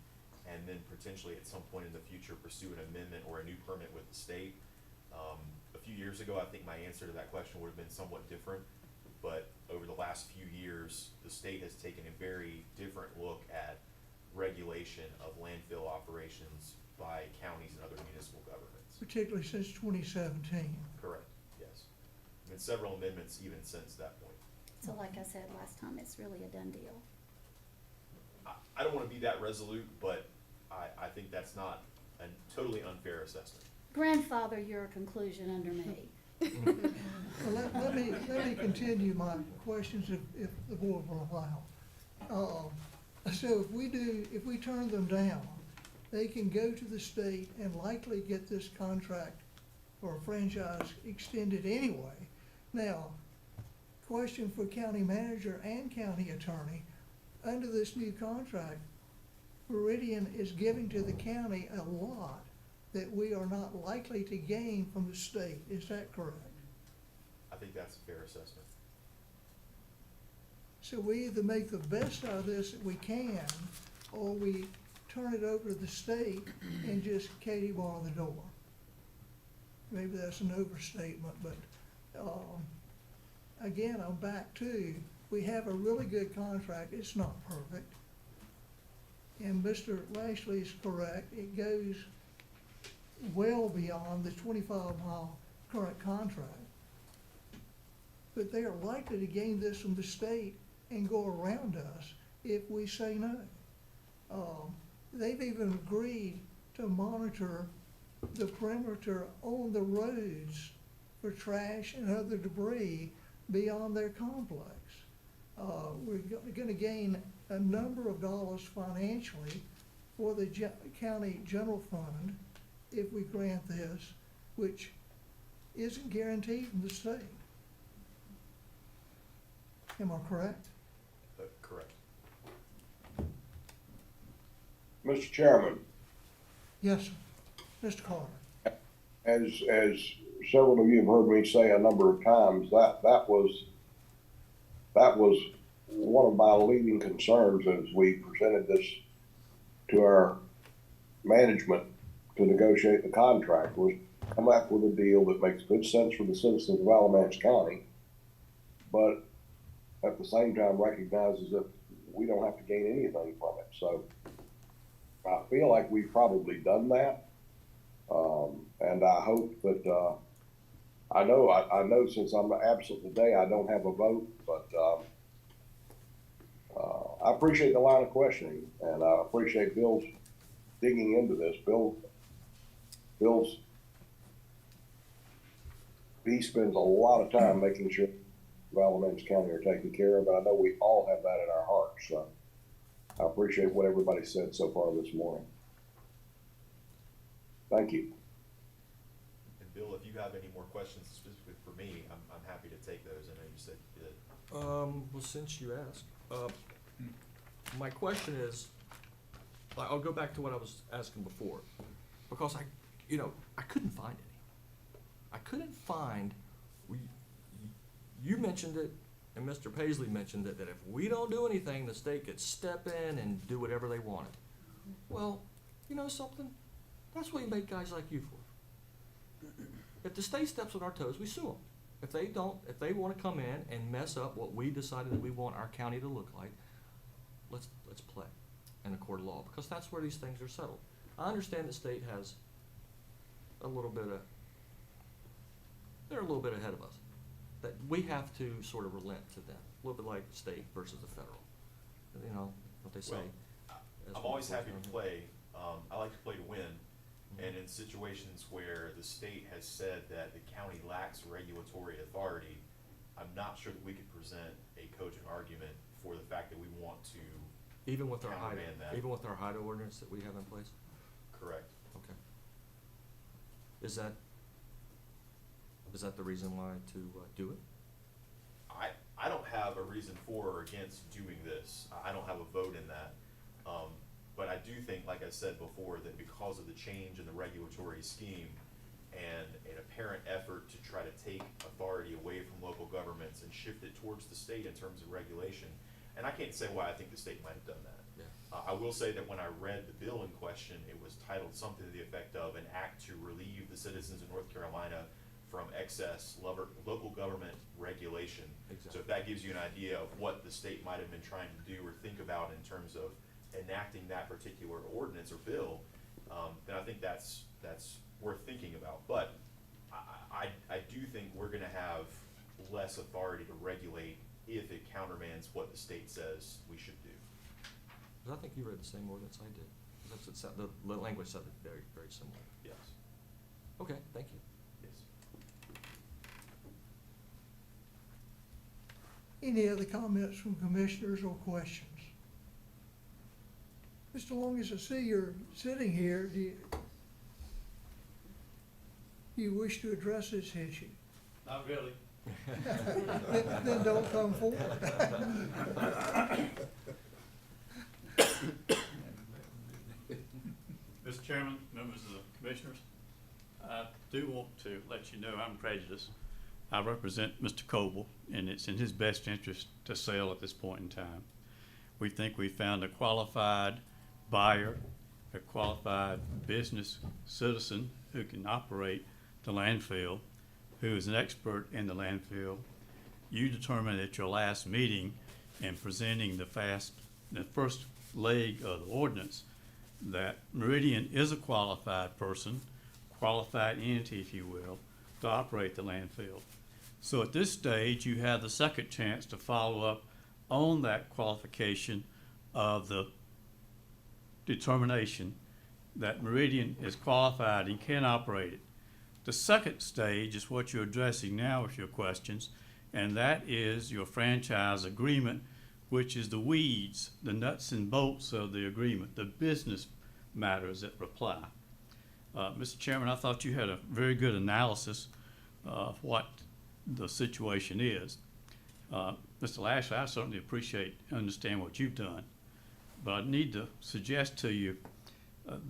and then potentially at some point in the future pursue an amendment or a new permit with the state. A few years ago, I think my answer to that question would have been somewhat different, but over the last few years, the state has taken a very different look at regulation of landfill operations by counties and other municipal governments. Particularly since 2017. Correct, yes. And several amendments even since that point. So like I said last time, it's really a done deal. I don't wanna be that resolute, but I think that's not a totally unfair assessment. Grandfather your conclusion under me. Well, let me continue my questions if the board will allow. So if we turn them down, they can go to the state and likely get this contract or franchise extended anyway. Now, question for county manager and county attorney, under this new contract, Meridian is giving to the county a lot that we are not likely to gain from the state. Is that correct? I think that's a fair assessment. So we either make the best out of this that we can, or we turn it over to the state and just Katie bar the door. Maybe that's an overstatement, but, again, I'm back to, we have a really good contract. It's not perfect. And Mr. Lashley is correct. It goes well beyond the 25-mile current contract. But they are likely to gain this from the state and go around us if we say no. They've even agreed to monitor the perimeter on the roads for trash and other debris beyond their complex. We're gonna gain a number of dollars financially for the county general fund if we grant this, which isn't guaranteed from the state. Am I correct? Correct. Mr. Chairman, Yes, sir. Mr. Carter. as several of you have heard me say a number of times, that was one of my leading concerns as we presented this to our management to negotiate the contract, was come up with a deal that makes good sense for the citizens of Alamance County, but at the same time recognizes that we don't have to gain anything from it. So I feel like we've probably done that. And I hope that, I know since I'm absent today, I don't have a vote, but, I appreciate the line of questioning, and I appreciate Bill's digging into this. He spends a lot of time making sure Alamance County are taken care of, and I know we all have that in our hearts, so I appreciate what everybody said so far this morning. Thank you. And Bill, if you have any more questions specifically for me, I'm happy to take those. I know you said you did. Well, since you asked, my question is, I'll go back to what I was asking before, because I couldn't find any. I couldn't find, you mentioned it, and Mr. Paisley mentioned it, that if we don't do anything, the state could step in and do whatever they wanted. Well, you know something? That's what you make guys like you for. If the state steps on our toes, we sue them. If they don't, if they wanna come in and mess up what we decided that we want our county to look like, let's play in a court of law, because that's where these things are settled. I understand the state has a little bit of, they're a little bit ahead of us. That we have to sort of relent to them, a little bit like state versus the federal. You know, what they say. Well, I'm always happy to play. I like to play to win. And in situations where the state has said that the county lacks regulatory authority, I'm not sure that we could present a cogent argument for the fact that we want to Even with our countermand that. even with our HIDA ordinance that we have in place? Correct. Okay. Is that the reason why to do it? I don't have a reason for or against doing this. I don't have a vote in that. But I do think, like I said before, that because of the change in the regulatory scheme and an apparent effort to try to take authority away from local governments and shift it towards the state in terms of regulation, and I can't say why I think the state might have done that. I will say that when I read the bill in question, it was titled something to the effect of an act to relieve the citizens of North Carolina from excess local government regulation. Exactly. So if that gives you an idea of what the state might have been trying to do or think about in terms of enacting that particular ordinance or bill, then I think that's worth thinking about. But I do think we're gonna have less authority to regulate if it countermands what the state says we should do. 'Cause I think you read the same ordinance I did. That's what the language sounded very, very similar. Yes. Okay, thank you. Yes. Any other comments from commissioners or questions? Mr. Long, as I see you're sitting here, do you wish to address this issue? Not really. Then don't come forward. Mr. Chairman, members of the commissioners, I do want to let you know I'm prejudiced. I represent Mr. Coble, and it's in his best interest to sell at this point in time. We think we found a qualified buyer, a qualified business citizen who can operate the landfill, who is an expert in the landfill. You determined at your last meeting in presenting the first leg of the ordinance that Meridian is a qualified person, qualified entity, if you will, to operate the landfill. So at this stage, you have the second chance to follow up on that qualification of the determination that Meridian is qualified and can operate it. The second stage is what you're addressing now with your questions, and that is your franchise agreement, which is the weeds, the nuts and bolts of the agreement, the business matters that reply. Mr. Chairman, I thought you had a very good analysis of what the situation is. Mr. Lashley, I certainly appreciate and understand what you've done, but I need to suggest to you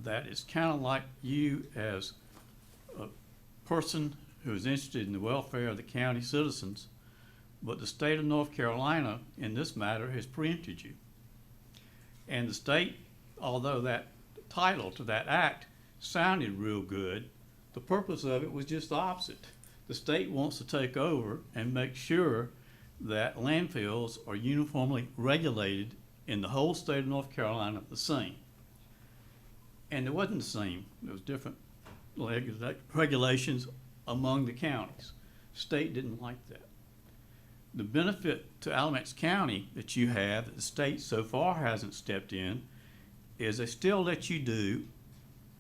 that it's kind of like you as a person who is interested in the welfare of the county citizens, but the state of North Carolina in this matter has preempted you. And the state, although that title to that act sounded real good, the purpose of it was just the opposite. The state wants to take over and make sure that landfills are uniformly regulated in the whole state of North Carolina the same. And it wasn't the same. There was different regulations among the counties. State didn't like that. The benefit to Alamance County that you have, that the state so far hasn't stepped in, is they still let you do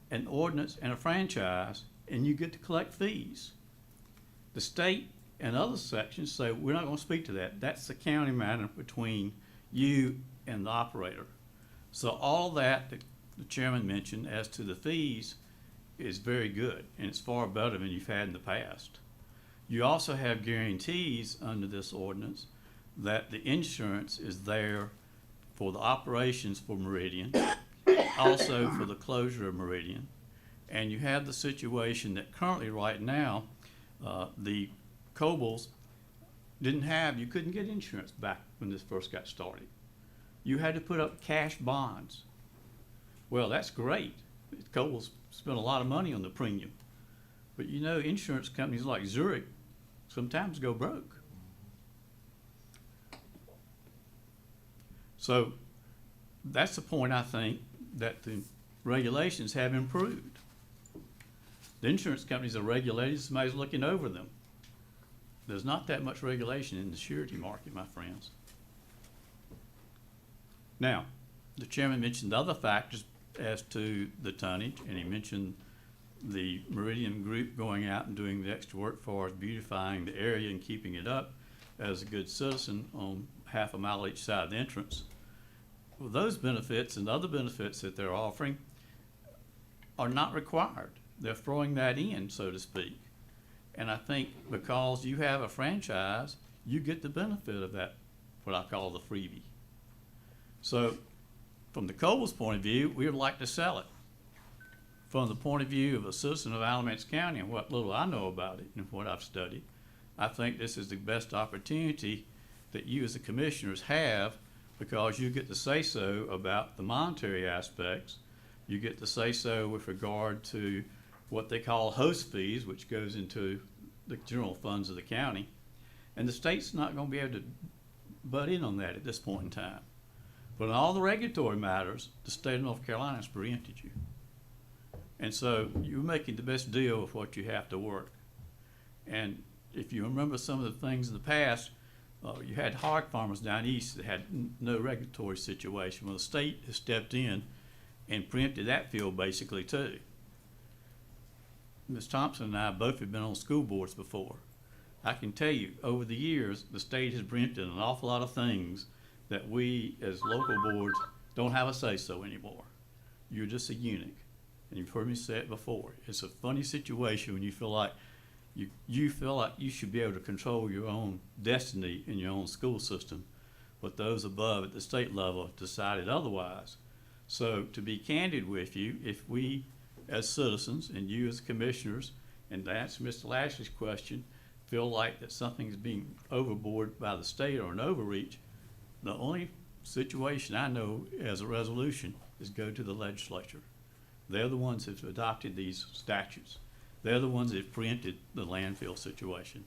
an ordinance and a franchise, and you get to collect fees. The state and other sections say, we're not gonna speak to that. That's the county matter between you and the operator. So all that the chairman mentioned as to the fees is very good, and it's far better than you've had in the past. You also have guarantees under this ordinance that the insurance is there for the operations for Meridian, also for the closure of Meridian. And you have the situation that currently right now, the Cobles you couldn't get insurance back when this first got started. You had to put up cash bonds. Well, that's great. Cobles spent a lot of money on the premium. But you know, insurance companies like Zurich sometimes go broke. So that's the point, I think, that the regulations have improved. The insurance companies are regulated, somebody's looking over them. There's not that much regulation in the surety market, my friends. Now, the chairman mentioned other factors as to the tonnage, and he mentioned the Meridian group going out and doing the extra work for us, beautifying the area and keeping it up as a good citizen on half a mile each side of the entrance. Well, those benefits and other benefits that they're offering are not required. They're throwing that in, so to speak. And I think because you have a franchise, you get the benefit of that, what I call the freebie. So From the Coble's point of view, we would like to sell it. From the point of view of a citizen of Alamance County and what little I know about it and what I've studied, I think this is the best opportunity that you as the commissioners have, because you get to say so about the monetary aspects. You get to say so with regard to what they call host fees, which goes into the general funds of the county. And the state's not going to be able to butt in on that at this point in time. But in all the regulatory matters, the state of North Carolina has preempted you. And so you're making the best deal with what you have to work. And if you remember some of the things in the past, you had hog farmers down east that had no regulatory situation. Well, the state has stepped in and preempted that field basically too. Ms. Thompson and I both have been on school boards before. I can tell you, over the years, the state has preempted an awful lot of things that we as local boards don't have a say-so anymore. You're just a eunuch. And you've heard me say it before. It's a funny situation when you feel like you feel like you should be able to control your own destiny in your own school system, but those above at the state level have decided otherwise. So to be candid with you, if we as citizens and you as commissioners, and to answer Mr. Lashley's question, feel like that something's being overboard by the state or an overreach, the only situation I know as a resolution is go to the legislature. They're the ones that have adopted these statutes. They're the ones that have preempted the landfill situation.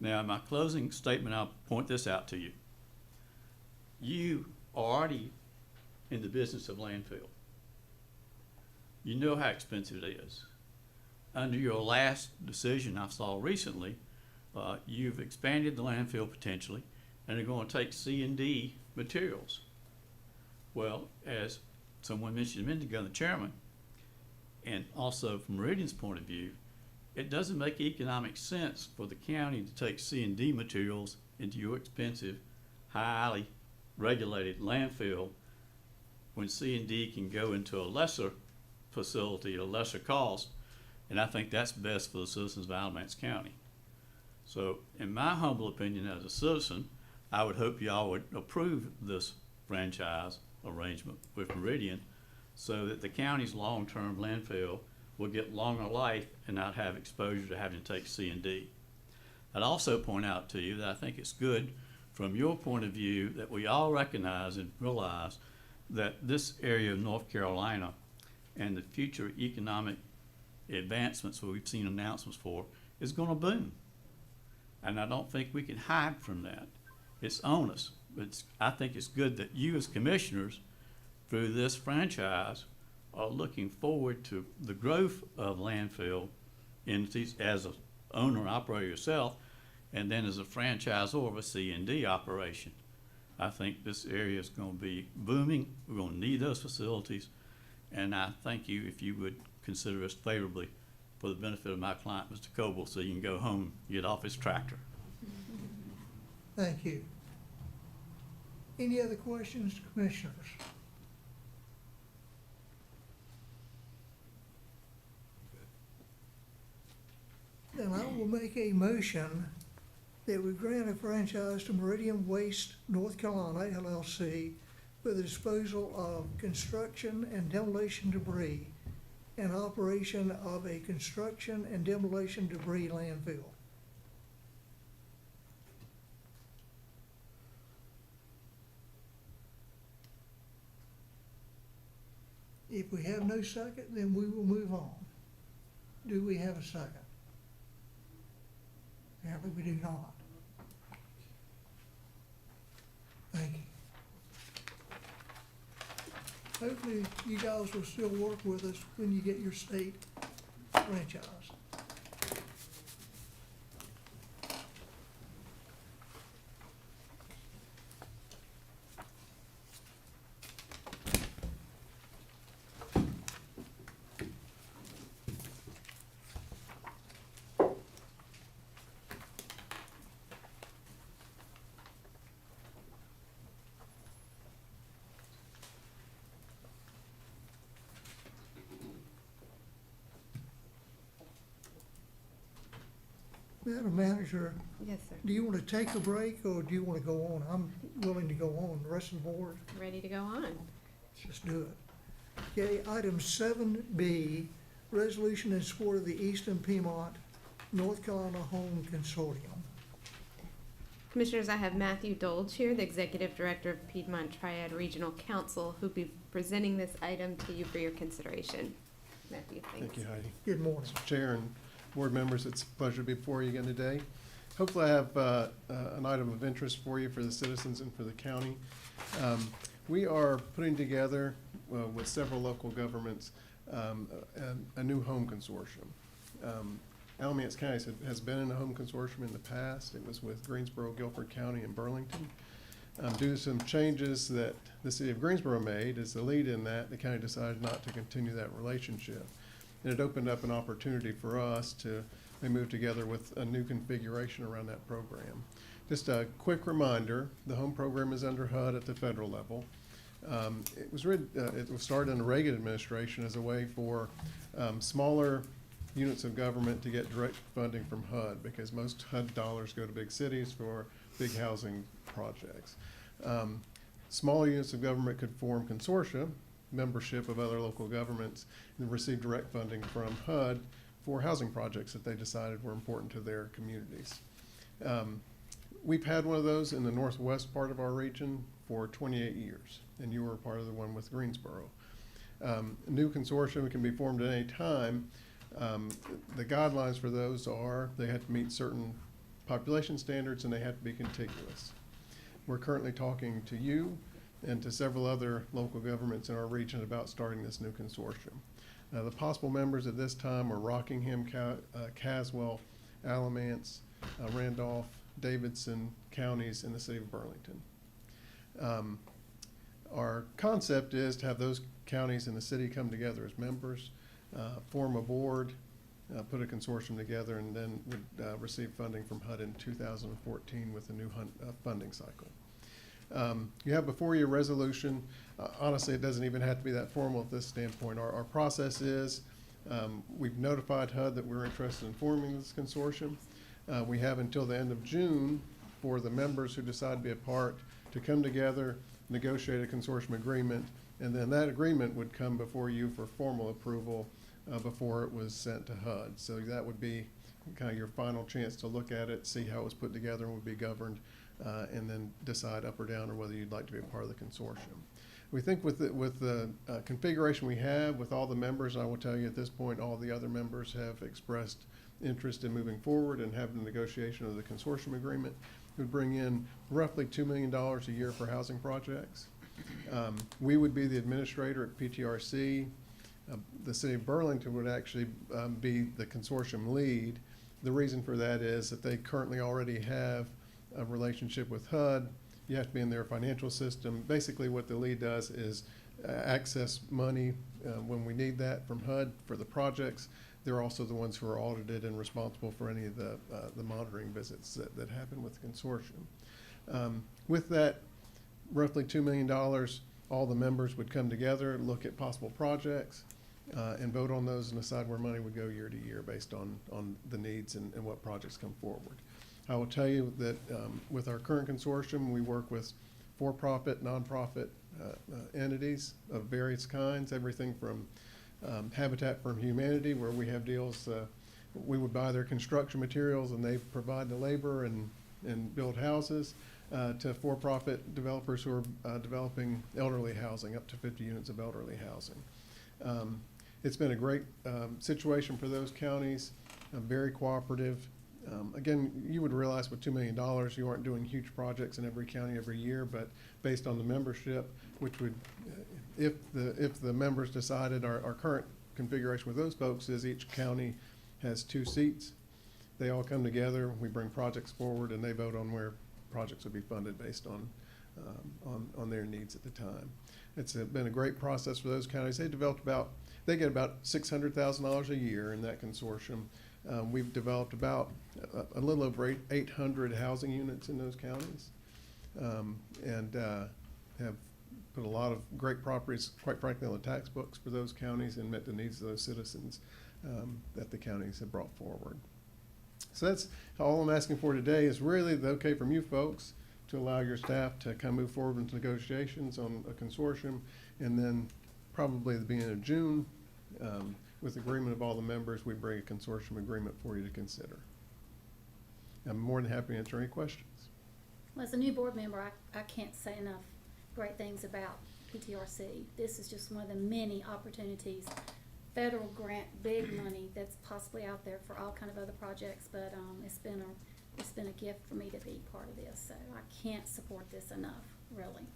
Now, in my closing statement, I'll point this out to you. You are already in the business of landfill. You know how expensive it is. Under your last decision I saw recently, you've expanded the landfill potentially, and they're going to take C&D materials. Well, as someone mentioned a minute ago, the chairman, and also from Meridian's point of view, it doesn't make economic sense for the county to take C&D materials into your expensive, highly regulated landfill when C&D can go into a lesser facility at a lesser cost, and I think that's best for the citizens of Alamance County. So in my humble opinion as a citizen, I would hope y'all would approve this franchise arrangement with Meridian so that the county's long-term landfill will get longer life and not have exposure to having to take C&D. I'd also point out to you that I think it's good from your point of view that we all recognize and realize that this area of North Carolina and the future economic advancements that we've seen announcements for is going to boom. And I don't think we can hide from that. It's on us. But I think it's good that you as commissioners through this franchise are looking forward to the growth of landfill entities as an owner and operator yourself, and then as a franchisor of a C&D operation. I think this area is going to be booming. We're going to need those facilities, and I thank you if you would consider us favorably for the benefit of my client, Mr. Coble, so he can go home and get off his tractor. Thank you. Any other questions, commissioners? Then I will make a motion that we grant a franchise to Meridian Waste North Carolina LLC for the disposal of construction and demolition debris and operation of a construction and demolition debris landfill. If we have no second, then we will move on. Do we have a second? Apparently we do not. Thank you. Hopefully you guys will still work with us when you get your state franchise. Madam Manager, Yes, sir. do you want to take a break or do you want to go on? I'm willing to go on. The rest of the board? Ready to go on. Just do it. Okay, item 7B, resolution in support of the Eastern Piedmont, North Carolina Home Consortium. Commissioners, I have Matthew Dolge here, the Executive Director of Piedmont Triad Regional Council, who'll be presenting this item to you for your consideration. Matthew, thanks. Thank you, Heidi. Good morning. Mr. Chair and board members, it's a pleasure to be before you again today. Hopefully I have an item of interest for you, for the citizens and for the county. We are putting together with several local governments a new home consortium. Alamance County has been in a home consortium in the past. It was with Greensboro, Guilford County, and Burlington. Due to some changes that the city of Greensboro made as the lead in that, the county decided not to continue that relationship. And it opened up an opportunity for us to move together with a new configuration around that program. Just a quick reminder, the home program is under HUD at the federal level. It was started in the Reagan administration as a way for smaller units of government to get direct funding from HUD, because most HUD dollars go to big cities for big housing projects. Smaller units of government could form consortia, membership of other local governments, and receive direct funding from HUD for housing projects that they decided were important to their communities. We've had one of those in the northwest part of our region for 28 years, and you were part of the one with Greensboro. A new consortium can be formed at any time. The guidelines for those are they have to meet certain population standards and they have to be contiguous. We're currently talking to you and to several other local governments in our region about starting this new consortium. The possible members at this time are Rockingham, Caswell, Alamance, Randolph, Davidson counties, and the city of Burlington. Our concept is to have those counties and the city come together as members, form a board, put a consortium together, and then would receive funding from HUD in 2014 with a new funding cycle. You have before you a resolution. Honestly, it doesn't even have to be that formal at this standpoint. Our process is we've notified HUD that we're interested in forming this consortium. We have until the end of June for the members who decide to be a part to come together, negotiate a consortium agreement, and then that agreement would come before you for formal approval before it was sent to HUD. So that would be kind of your final chance to look at it, see how it was put together and would be governed, and then decide up or down or whether you'd like to be a part of the consortium. We think with the configuration we have with all the members, and I will tell you at this point, all the other members have expressed interest in moving forward and having the negotiation of the consortium agreement. It would bring in roughly $2 million a year for housing projects. We would be the administrator at PTRC. The city of Burlington would actually be the consortium lead. The reason for that is that they currently already have a relationship with HUD. You have to be in their financial system. Basically what the lead does is access money when we need that from HUD for the projects. They're also the ones who are audited and responsible for any of the monitoring visits that happen with the consortium. With that roughly $2 million, all the members would come together, look at possible projects, and vote on those and decide where money would go year to year based on the needs and what projects come forward. I will tell you that with our current consortium, we work with for-profit, nonprofit entities of various kinds, everything from Habitat for Humanity, where we have deals, we would buy their construction materials and they provide the labor and build houses, to for-profit developers who are developing elderly housing, up to 50 units of elderly housing. It's been a great situation for those counties, very cooperative. Again, you would realize with $2 million, you aren't doing huge projects in every county every year, but based on the membership, which would, if the members decided, our current configuration with those folks is each county has 2 seats. They all come together, we bring projects forward, and they vote on where projects would be funded based on their needs at the time. It's been a great process for those counties. They get about $600,000 a year in that consortium. We've developed about a little over 800 housing units in those counties, and have put a lot of great properties, quite frankly, on the tax books for those counties and met the needs of those citizens that the counties have brought forward. So that's all I'm asking for today is really the okay from you folks to allow your staff to kind of move forward with negotiations on a consortium, and then probably at the beginning of June, with agreement of all the members, we bring a consortium agreement for you to consider. I'm more than happy to answer any questions. Well, as a new board member, I can't say enough great things about PTRC. This is just one of the many opportunities, federal grant, big money that's possibly out there for all kind of other projects, but it's been a gift for me to be part of this, so I can't support this enough, really.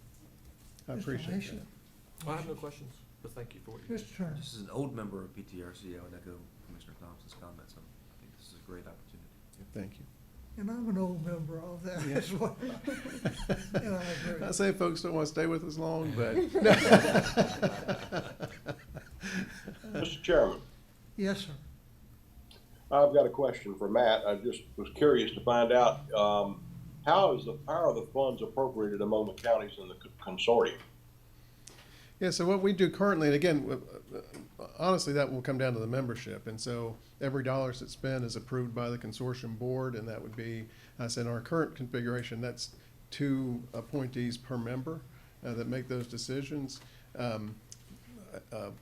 I Mr. appreciate Mason? that. Well, I have no questions, but thank you for what you did. Mr. Turner? This is an old member of PTRC. I would echo Commissioner Thompson's comments. I think this is a great opportunity. Thank you. And I'm an old member of that Yeah. as well. And I agree. I say folks don't want to stay with us long, but. Mr. Chairman, Yes, sir. I've got a question for Matt. I just was curious to find out, how are the funds appropriated among the counties in the consortium? Yeah, so what we do currently, and again, honestly, that will come down to the membership. And so every dollar that's spent is approved by the consortium board, and that would be, I said, in our current configuration, that's 2 appointees per member that make those decisions. A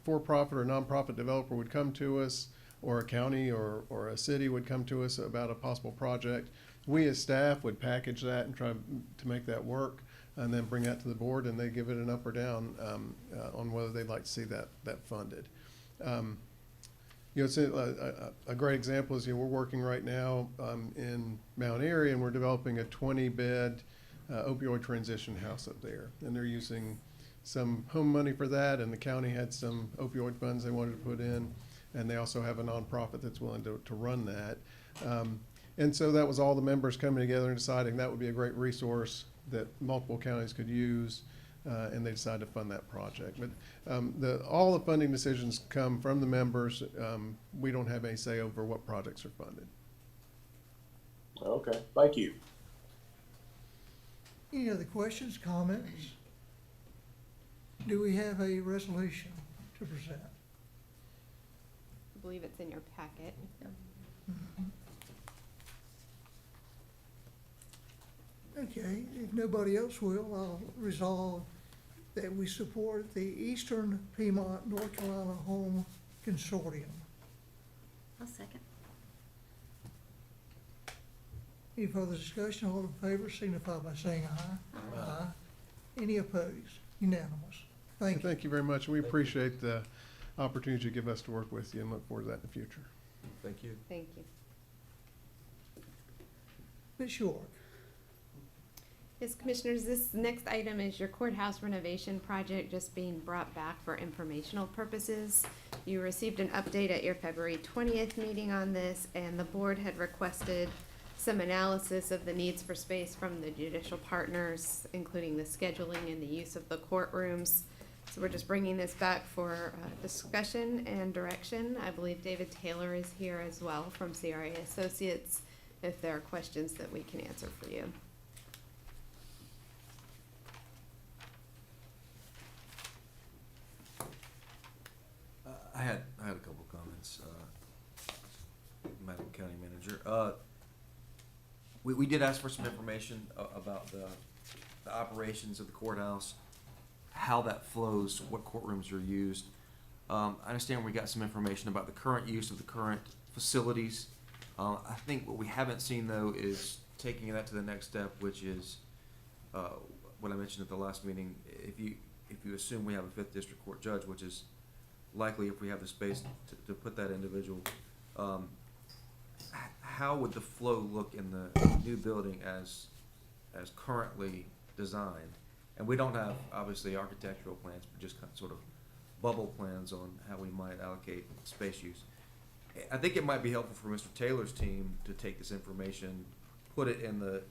for-profit or nonprofit developer would come to us, or a county or a city would come to us about a possible project. We as staff would package that and try to make that work, and then bring that to the board, and they give it an up or down on whether they'd like to see that funded. You know, it's a great example is, you know, we're working right now in Mount Airy, and we're developing a 20-bed opioid transition house up there, and they're using some home money for that, and the county had some opioid funds they wanted to put in, and they also have a nonprofit that's willing to run that. And so that was all the members coming together and deciding that would be a great resource that multiple counties could use, and they decided to fund that project. But all the funding decisions come from the members. We don't have any say over what projects are funded. Okay, thank you. Any other questions, comments? Do we have a resolution to present? I believe it's in your packet. Okay, if nobody else will, I'll resolve that we support the Eastern Piedmont, North Carolina Home Consortium. I'll second. Any further discussion? All in favor signify by saying aye. Aye. Any opposed? Unanimous. Thank you. Thank you very much. We appreciate the opportunity you give us to work with you, and look forward to that in the future. Thank you. Thank you. Ms. York? Yes, Commissioners, this next item is your courthouse renovation project just being brought back for informational purposes. You received an update at your February 20th meeting on this, and the board had requested some analysis of the needs for space from the judicial partners, including the scheduling and the use of the courtrooms. So we're just bringing this back for discussion and direction. I believe David Taylor is here as well from CRA Associates, if there are questions that we can answer for you. I had a couple of comments, Madam County Manager. We did ask for some information about the operations of the courthouse, how that flows, what courtrooms are used. I understand we got some information about the current use of the current facilities. I think what we haven't seen though is taking that to the next step, which is what I mentioned at the last meeting. If you assume we have a 5th District Court judge, which is likely if we have the space to put that individual, how would the flow look in the new building as currently designed? And we don't have, obviously, architectural plans, but just kind of sort of bubble plans on how we might allocate space use. I think it might be helpful for Mr. Taylor's team to take this information, put it in the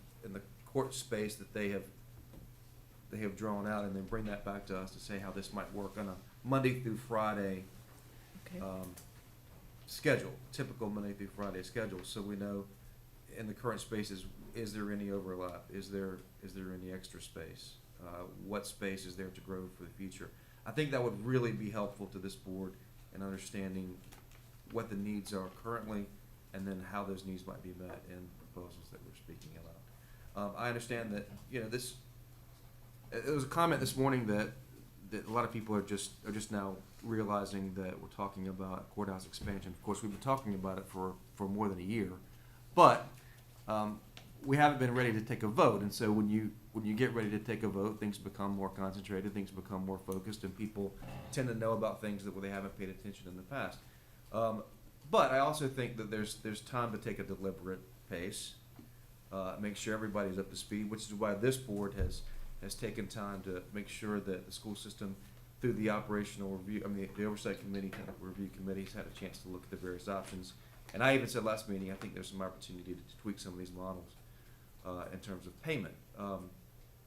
court space that they have drawn out, and then bring that back to us to say how this might work on a Monday through Friday schedule, typical Monday through Friday schedule, so we know in the current spaces, is there any overlap? Is there any extra space? What space is there to grow for the future? I think that would really be helpful to this board in understanding what the needs are currently, and then how those needs might be met in proposals that we're speaking about. I understand that, this, there was a comment this morning that a lot of people are just now realizing that we're talking about courthouse expansion. Of course, we've been talking about it for more than a year, but we haven't been ready to take a vote. And so when you get ready to take a vote, things become more concentrated, things become more focused, and people tend to know about things that they haven't paid attention in the past. But I also think that there's time to take a deliberate pace, make sure everybody's up to speed, which is why this board has taken time to make sure that the school system, through the operational review, the oversight committee, kind of review committees, had a chance to look at the various options. And I even said last meeting, I think there's some opportunity to tweak some of these models in terms of payment.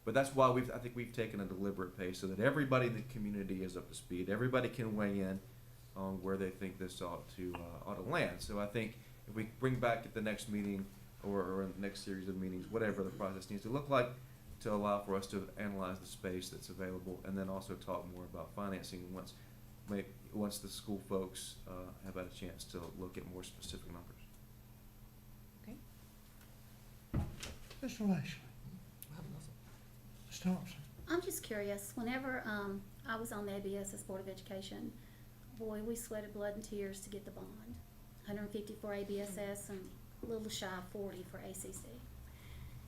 But that's why I think we've taken a deliberate pace so that everybody in the community is up to speed. Everybody can weigh in on where they think this ought to land. So I think if we bring back at the next meeting or in the next series of meetings, whatever the process needs to look like, to allow for us to analyze the space that's available, and then also talk more about financing once the school folks have had a chance to look at more specific numbers. Mr. Lashley. Ms. Thompson. I'm just curious, whenever I was on the ABSS Board of Education, boy, we sweated blood and tears to get the bond. 150 for ABSS and a little shy of 40 for ACC.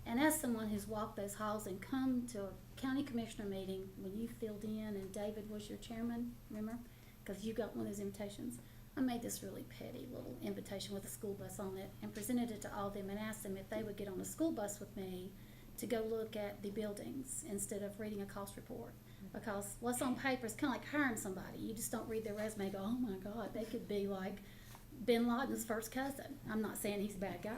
And as someone who's walked those halls and come to a county commissioner meeting when you filled in and David was your chairman, remember? Because you got one of those invitations. I made this really petty little invitation with a school bus on it and presented it to all of them and asked them if they would get on a school bus with me to go look at the buildings instead of reading a cost report. Because what's on paper is kind of like hiring somebody. You just don't read their resume and go, oh my God, they could be like Bin Laden's first cousin. I'm not saying he's a bad guy.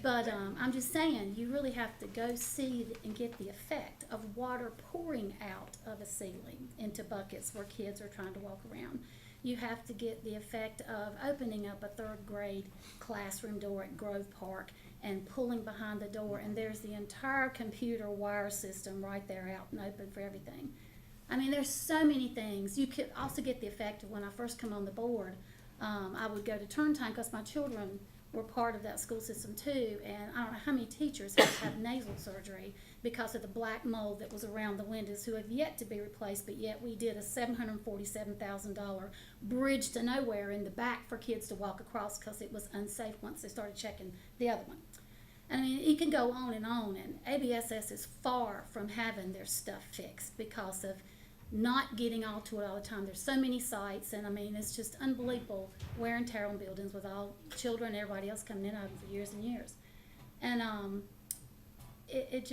But I'm just saying, you really have to go see and get the effect of water pouring out of a ceiling into buckets where kids are trying to walk around. You have to get the effect of opening up a third grade classroom door at Grove Park and pulling behind the door, and there's the entire computer wire system right there out and open for everything. I mean, there's so many things. You could also get the effect of when I first come on the board, I would go to turn time because my children were part of that school system too, and I don't know how many teachers have nasal surgery because of the black mold that was around the windows who have yet to be replaced, but yet we did a $747,000 bridge to nowhere in the back for kids to walk across because it was unsafe once they started checking the other one. I mean, it can go on, and ABSS is far from having their stuff fixed because of not getting all to it all the time. There's so many sites, and I mean, it's just unbelievable wear and tear on buildings with all children and everybody else coming in over for years and years. And it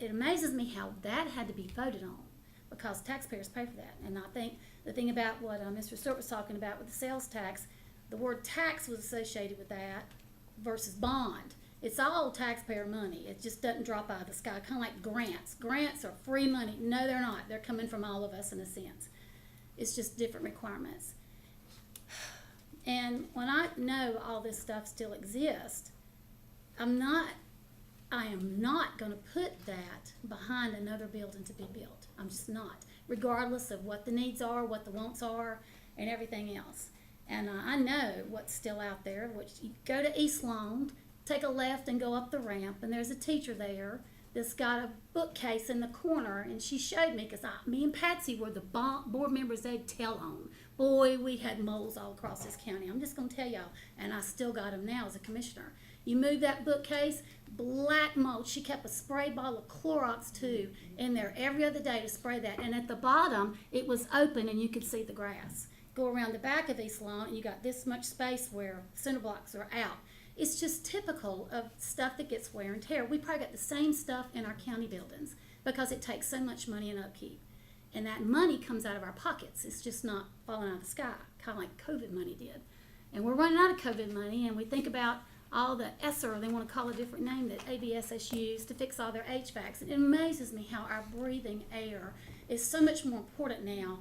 amazes me how that had to be voted on because taxpayers pay for that. And I think the thing about what Mr. Stewart was talking about with the sales tax, the word tax was associated with that versus bond. It's all taxpayer money. It just doesn't drop out of the sky, kind of like grants. Grants are free money. No, they're not. They're coming from all of us in a sense. It's just different requirements. And when I know all this stuff still exists, I am not going to put that behind another building to be built. I'm just not, regardless of what the needs are, what the wants are, and everything else. And I know what's still out there, which you go to East Lawn, take a left and go up the ramp, and there's a teacher there that's got a bookcase in the corner, and she showed me, because me and Patsy were the board members they'd tell on. Boy, we had moles all across this county. I'm just going to tell y'all, and I still got them now as a commissioner. You move that bookcase, black mold. She kept a spray bottle of Clorox too in there every other day to spray that, and at the bottom, it was open and you could see the grass. Go around the back of East Lawn, and you got this much space where cinder blocks are out. It's just typical of stuff that gets wear and tear. We probably got the same stuff in our county buildings because it takes so much money in upkeep. And that money comes out of our pockets. It's just not falling out of the sky, kind of like COVID money did. And we're running out of COVID money, and we think about all the ESSER, they want to call a different name, that ABSS used to fix all their HVACs. It amazes me how our breathing air is so much more important now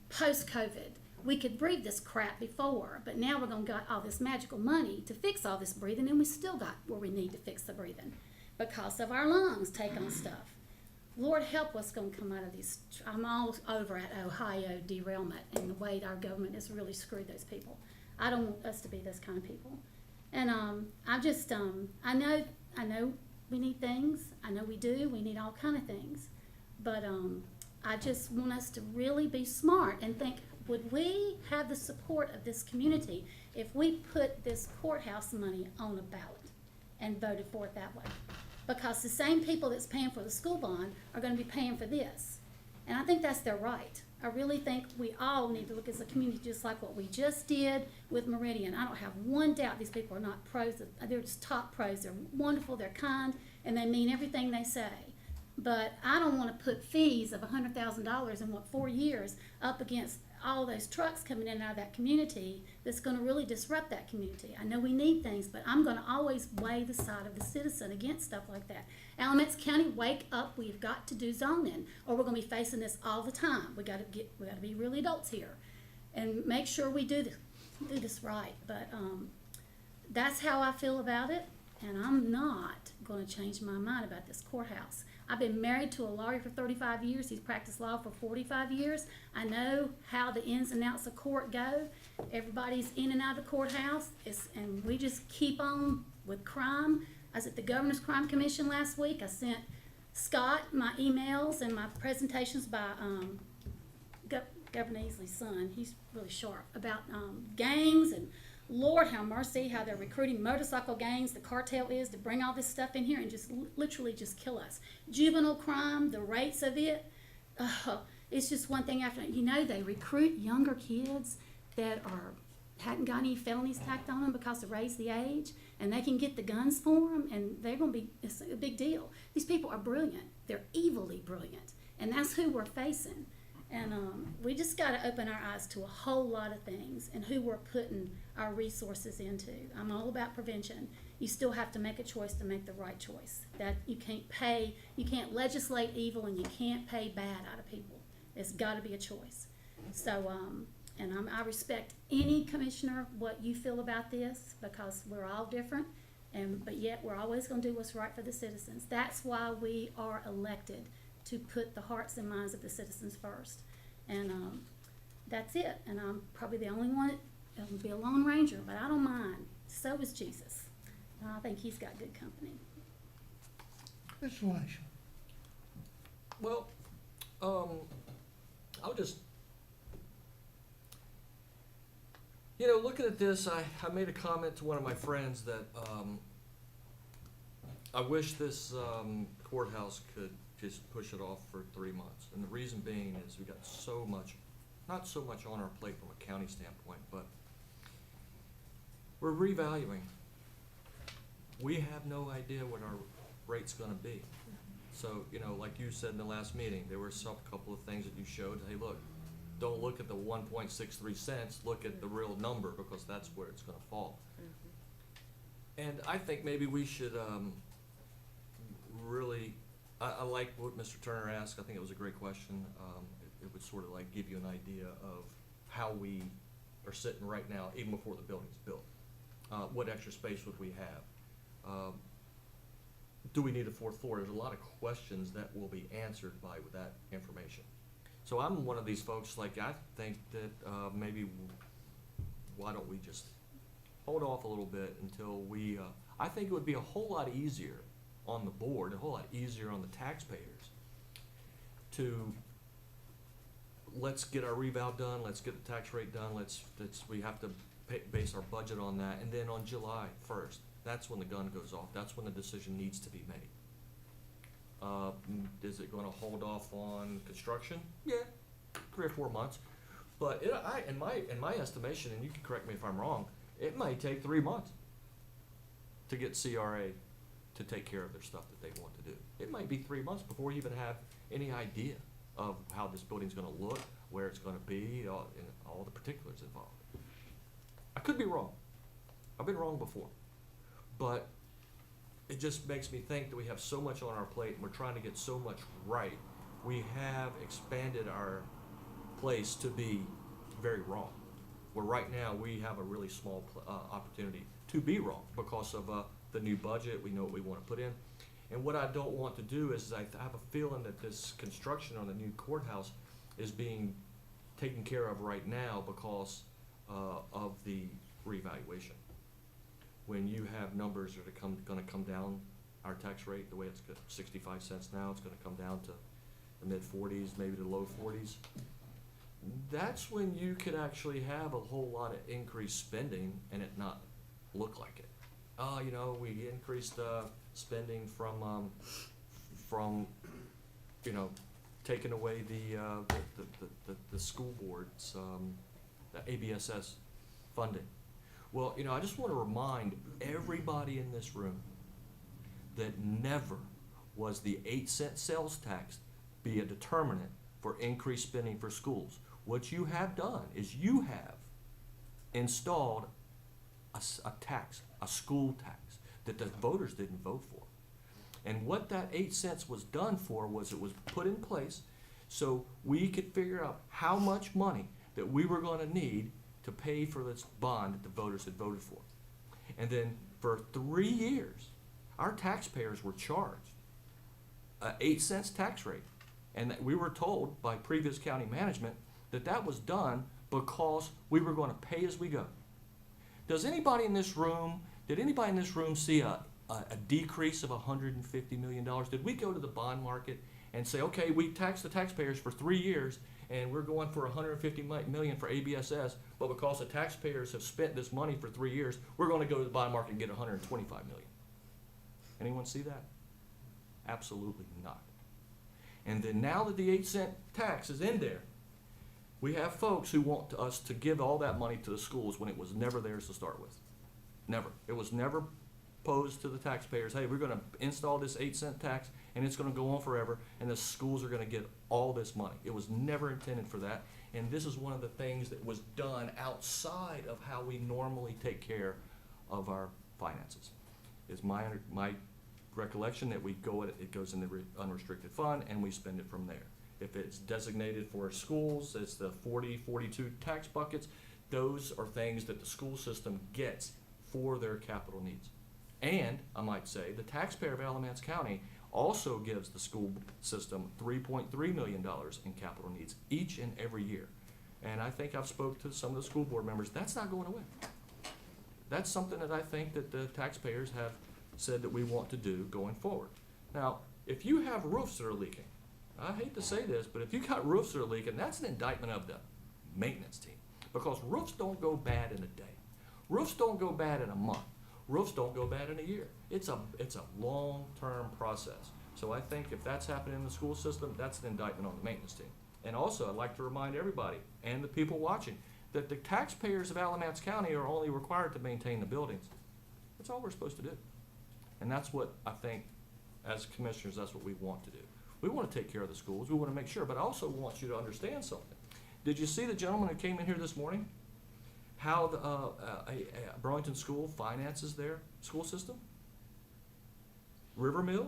post-COVID. We could breathe this crap before, but now we're going to get all this magical money to fix all this breathing, and we still got where we need to fix the breathing because of our lungs take on stuff. Lord help what's going to come out of these. I'm all over at Ohio derailment and the way our government has really screwed those people. I don't want us to be those kind of people. And I know we need things. I know we do. We need all kind of things. But I just want us to really be smart and think, would we have the support of this community if we put this courthouse money on a ballot and voted for it that way? Because the same people that's paying for the school bond are gonna be paying for this. And I think that's their right. I really think we all need to look as a community, just like what we just did with Meridian. I don't have one doubt these people are not pros. They're just top pros. They're wonderful, they're kind, and they mean everything they say. But I don't want to put fees of $100,000 in 4 years up against all those trucks coming in and out of that community that's going to really disrupt that community. I know we need things, but I'm going to always weigh the side of the citizen against stuff like that. Alamance County, wake up! We've got to do zoning, or we're going to be facing this all the time. We got to be really adults here, and make sure we do this right. But that's how I feel about it, and I'm not going to change my mind about this courthouse. I've been married to a lawyer for 35 years. He's practiced law for 45 years. I know how the ins and outs of court go. Everybody's in and out of the courthouse, and we just keep on with crime. I was at the Governor's Crime Commission last week. I sent Scott my emails and my presentations by Governor Easley's son. He's really sharp about gangs, and Lord have mercy, how they're recruiting motorcycle gangs, the cartel is, to bring all this stuff in here and just literally just kill us. Juvenile crime, the rates of it, it's just one thing after, they recruit younger kids that hadn't got any felonies tacked on them because they raised the age, and they can get the guns for them, and they're going to be, it's a big deal. These people are brilliant. They're evilly brilliant, and that's who we're facing. And we just got to open our eyes to a whole lot of things and who we're putting our resources into. I'm all about prevention. You still have to make a choice to make the right choice. That you can't legislate evil, and you can't pay bad out of people. It's got to be a choice. So, I respect any commissioner, what you feel about this, because we're all different, but yet we're always going to do what's right for the citizens. That's why we are elected, to put the hearts and minds of the citizens first. And that's it. And I'm probably the only one that will be a lone ranger, but I don't mind. So is Jesus. I think he's got good company. Mr. Lashley. Well, I'll just, looking at this, I made a comment to one of my friends that I wish this courthouse could just push it off for 3 months. And the reason being is we got so much, not so much on our plate from a county standpoint, but we're revaluing. We have no idea what our rate's gonna be. So, like you said in the last meeting, there were a couple of things that you showed. Hey, look, don't look at the 1.63 cents, look at the real number, because that's where it's gonna fall. And I think maybe we should really, I like what Mr. Turner asked. I think it was a great question. It would sort of like give you an idea of how we are sitting right now, even before the building's built. What extra space would we have? Do we need a 4th floor? There's a lot of questions that will be answered by that information. So I'm one of these folks, I think that maybe why don't we just hold off a little bit until I think it would be a whole lot easier on the board, a whole lot easier on the taxpayers to, let's get our reval done, let's get the tax rate done, we have to base our budget on that, and then on July 1st, that's when the gun goes off, that's when the decision needs to be made. Is it gonna hold off on construction? Yeah, 3 or 4 months, but in my estimation, and you can correct me if I'm wrong, it may take 3 months to get CRA to take care of their stuff that they want to do. It might be 3 months before we even have any idea of how this building's gonna look, where it's gonna be, and all the particulars involved. I could be wrong. I've been wrong before. But it just makes me think that we have so much on our plate and we're trying to get so much right. We have expanded our place to be very wrong. Where right now we have a really small opportunity to be wrong because of the new budget. We know what we want to put in. And what I don't want to do is I have a feeling that this construction on the new courthouse is being taken care of right now because of the reevaluation. When you have numbers that are gonna come down our tax rate, the way it's 65 cents now, it's gonna come down to the mid-40s, maybe the low 40s. That's when you could actually have a whole lot of increased spending and it not look like it. Oh, you know, we increased spending from you know, taking away the school board's the ABSS funding. Well, you know, I just want to remind everybody in this room that never was the 8-cent sales tax be a determinant for increased spending for schools. What you have done is you have installed a tax, a school tax, that the voters didn't vote for. And what that 8 cents was done for was it was put in place so we could figure out how much money that we were going to need to pay for this bond that the voters had voted for. And then for 3 years, our taxpayers were charged an 8 cents tax rate. And that we were told by previous county management that that was done because we were going to pay as we go. Did anybody in this room see a decrease of $150 million? Did we go to the bond market and say, okay, we taxed the taxpayers for 3 years and we're going for $150 million for ABSS, but because the taxpayers have spent this money for 3 years, we're going to go to the bond market and get $125 million? Anyone see that? Absolutely not. And then now that the 8-cent tax is in there, we have folks who want us to give all that money to the schools when it was never theirs to start with. Never. It was never posed to the taxpayers, hey, we're going to install this 8-cent tax and it's going to go on forever and the schools are going to get all this money. It was never intended for that. And this is one of the things that was done outside of how we normally take care of our finances. It's my recollection that it goes in the unrestricted fund and we spend it from there. If it's designated for schools, it's the 42 tax buckets. Those are things that the school system gets for their capital needs. And I might say the taxpayer of Alamance County also gives the school system $3.3 million in capital needs each and every year. And I think I've spoke to some of the school board members. That's not going away. That's something that I think that the taxpayers have said that we want to do going forward. Now, if you have roofs that are leaking, I hate to say this, but if you got roofs that are leaking, that's an indictment of the maintenance team. Because roofs don't go bad in a day. Roofs don't go bad in a month. Roofs don't go bad in a year. It's a long-term process. So I think if that's happening in the school system, that's an indictment on the maintenance team. And also, I'd like to remind everybody and the people watching that the taxpayers of Alamance County are only required to maintain the buildings. That's all we're supposed to do. And that's what I think, as commissioners, that's what we want to do. We want to take care of the schools. We want to make sure, but I also want you to understand something. Did you see the gentleman who came in here this morning? How the Burlington School finances their school system? Rivermill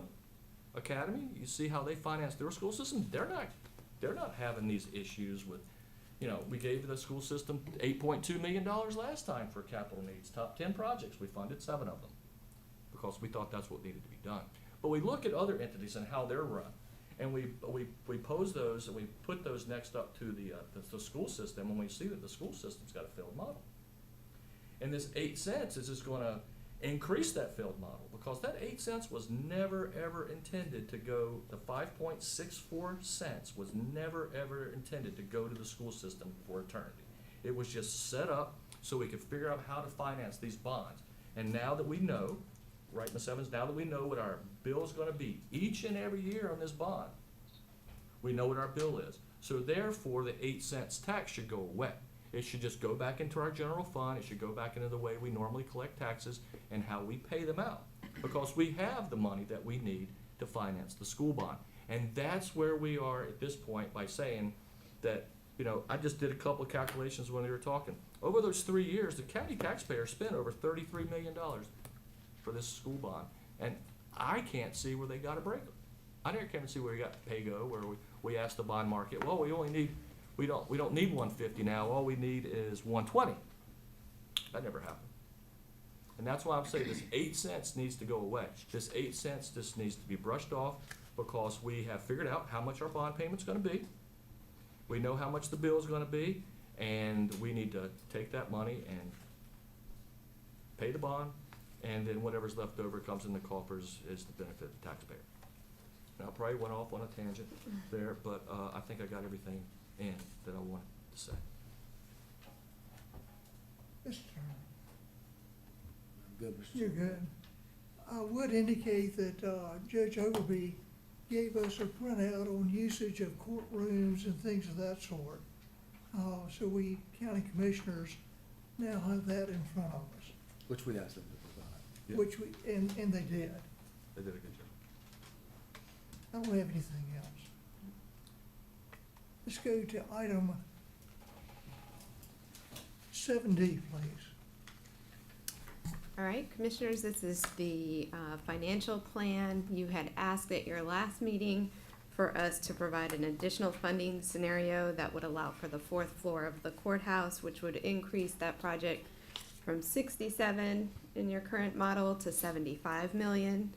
Academy, you see how they finance their school system? They're not having these issues with, you know, we gave the school system $8.2 million last time for capital needs. Top 10 projects, we funded 7 of them because we thought that's what needed to be done. But we look at other entities and how they're run. And we pose those and we put those next up to the school system, and we see that the school system's got a failed model. And this 8 cents is just going to increase that failed model because that 8 cents was never ever intended to go, the 5.64 cents was never ever intended to go to the school system for eternity. It was just set up so we could figure out how to finance these bonds. And now that we know, right, Ms. Evans, now that we know what our bill is going to be each and every year on this bond, we know what our bill is. So therefore, the 8 cents tax should go away. It should just go back into our general fund. It should go back into the way we normally collect taxes and how we pay them out. Because we have the money that we need to finance the school bond. And that's where we are at this point by saying that, you know, I just did a couple of calculations when we were talking. Over those 3 years, the county taxpayer spent over $33 million for this school bond. And I can't see where they got a break. I can't see where we got PAYGO, where we asked the bond market, well, we don't need 150 now, all we need is 120. That never happened. And that's why I'm saying this 8 cents needs to go away. This 8 cents just needs to be brushed off because we have figured out how much our bond payment's gonna be. We know how much the bill is gonna be, and we need to take that money and pay the bond And then whatever's left over comes in the coffers is the benefit of the taxpayer. Now, I probably went off on a tangent there, but I think I got everything in that I wanted to say. Mr. Turner. You're good. I would indicate that Judge Ogilvy gave us a printout on usage of courtrooms and things of that sort. So we county commissioners now have that in front of us, Which we asked them to provide. Yeah. which we, and they did. They did a good job. I don't have anything else. Let's go to item 7D, please. All right, Commissioners, this is the financial plan. You had asked at your last meeting for us to provide an additional funding scenario that would allow for the fourth floor of the courthouse, which would increase that project from 67 in your current model to 75 million.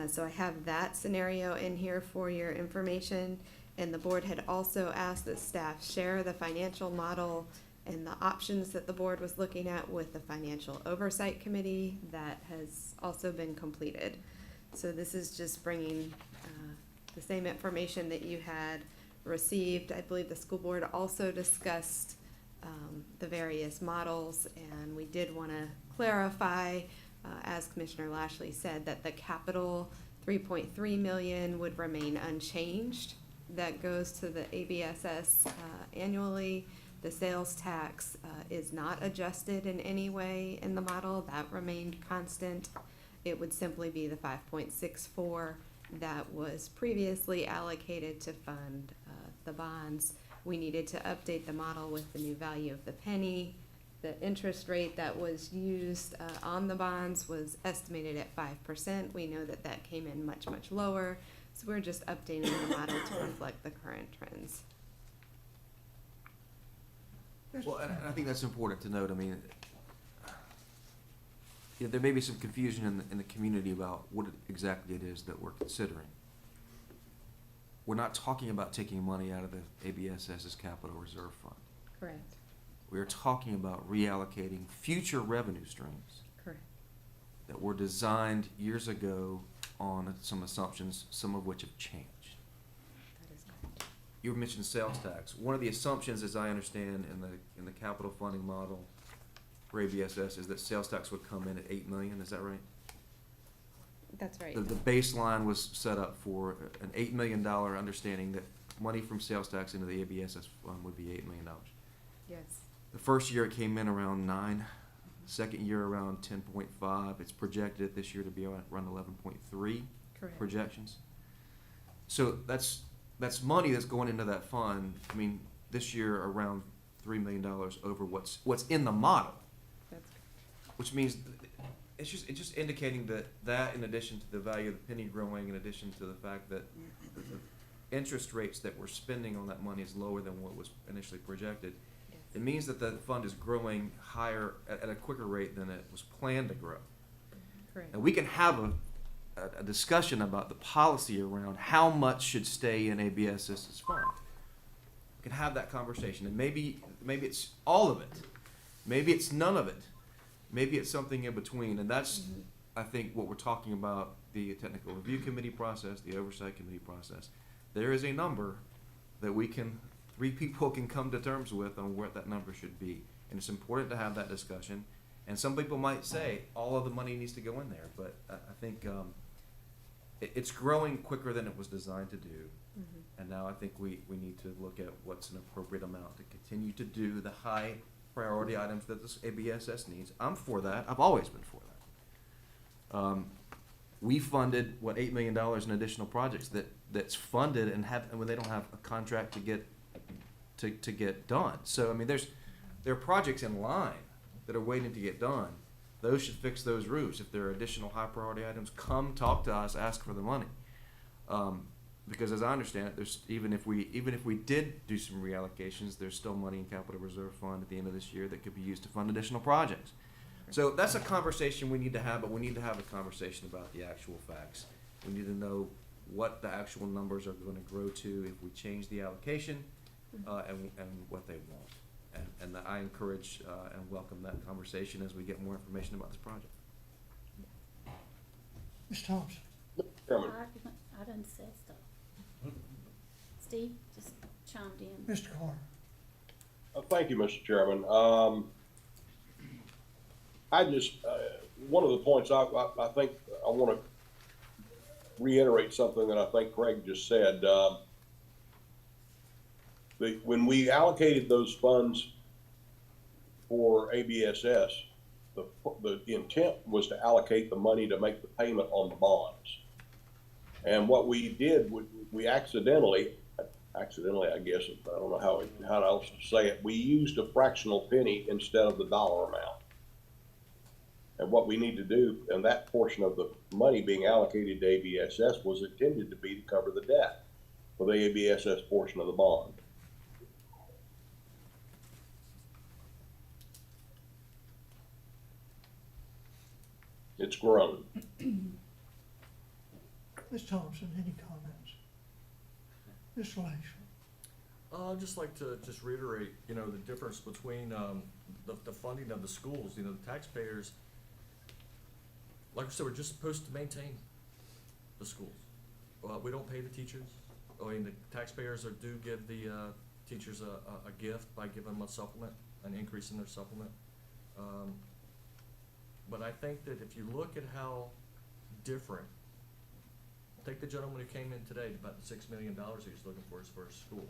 So I have that scenario in here for your information. And the board had also asked that staff share the financial model and the options that the board was looking at with the Financial Oversight Committee. That has also been completed. So this is just bringing the same information that you had received. I believe the school board also discussed the various models, and we did want to clarify, as Commissioner Lashley said, that the capital 3.3 million would remain unchanged. That goes to the ABSS annually. The sales tax is not adjusted in any way in the model. That remained constant. It would simply be the 5.64 that was previously allocated to fund the bonds. We needed to update the model with the new value of the penny. The interest rate that was used on the bonds was estimated at 5%. We know that that came in much, much lower. So we're just updating the model to reflect the current trends. Well, and I think that's important to note. I mean, there may be some confusion in the community about what exactly it is that we're considering. We're not talking about taking money out of the ABSS's capital reserve fund. Correct. We are talking about reallocating future revenue streams Correct. that were designed years ago on some assumptions, some of which have changed. That is correct. You mentioned sales tax. One of the assumptions, as I understand, in the capital funding model for ABSS is that sales tax would come in at 8 million. Is that right? That's right. The baseline was set up for an $8 million understanding that money from sales tax into the ABSS fund would be $8 million. Yes. The first year it came in around 9. Second year around 10.5. It's projected this year to be around 11.3 Correct. projections. So that's money that's going into that fund. I mean, this year around $3 million over what's in the model, That's which means it's just indicating that in addition to the value of the penny growing, in addition to the fact that the interest rates that we're spending on that money is lower than what was initially projected. yes. It means that the fund is growing higher at a quicker rate than it was planned to grow. Correct. And we can have a discussion about the policy around how much should stay in ABSS's fund. We can have that conversation, and maybe it's all of it. Maybe it's none of it. Maybe it's something in between, and that's, I think, what we're talking about, the technical review committee process, the oversight committee process. There is a number that three people can come to terms with on what that number should be. And it's important to have that discussion. And some people might say all of the money needs to go in there, but I think it's growing quicker than it was designed to do. Mm-hmm. And now I think we need to look at what's an appropriate amount to continue to do the high priority items that this ABSS needs. I'm for that. I've always been for that. We funded, $8 million in additional projects that's funded and when they don't have a contract to get done. So, I mean, there are projects in line that are waiting to get done. Those should fix those roofs. If there are additional high priority items, come talk to us, ask for the money. Because as I understand it, there's even if we did do some reallocations, there's still money in capital reserve fund at the end of this year that could be used to fund additional projects. So that's a conversation we need to have, but we need to have a conversation about the actual facts. We need to know what the actual numbers are going to grow to if we change the allocation, and what they want. And I encourage and welcome that conversation as we get more information about this project. Yes. Ms. Thompson? Chairman, I done said stuff. Steve just chimed in. Mr. Carter? thank you, Mr. Chairman. I just, one of the points I think I want to reiterate something that I think Craig just said. When we allocated those funds for ABSS, the intent was to allocate the money to make the payment on the bonds. And what we did, we accidentally, I guess, I don't know how else to say it, we used a fractional penny instead of the dollar amount. And what we need to do, and that portion of the money being allocated to ABSS was intended to be to cover the debt for the ABSS portion of the bond. It's grown. Ms. Thompson, any comments? Mr. Langstrom? I'd just like to just reiterate, you know, the difference between the funding of the schools. You know, the taxpayers, like I said, we're just supposed to maintain the schools. We don't pay the teachers. I mean, the taxpayers do give the teachers a gift by giving them a supplement, an increase in their supplement. But I think that if you look at how different, take the gentleman who came in today about the $6 million he's looking for his first school.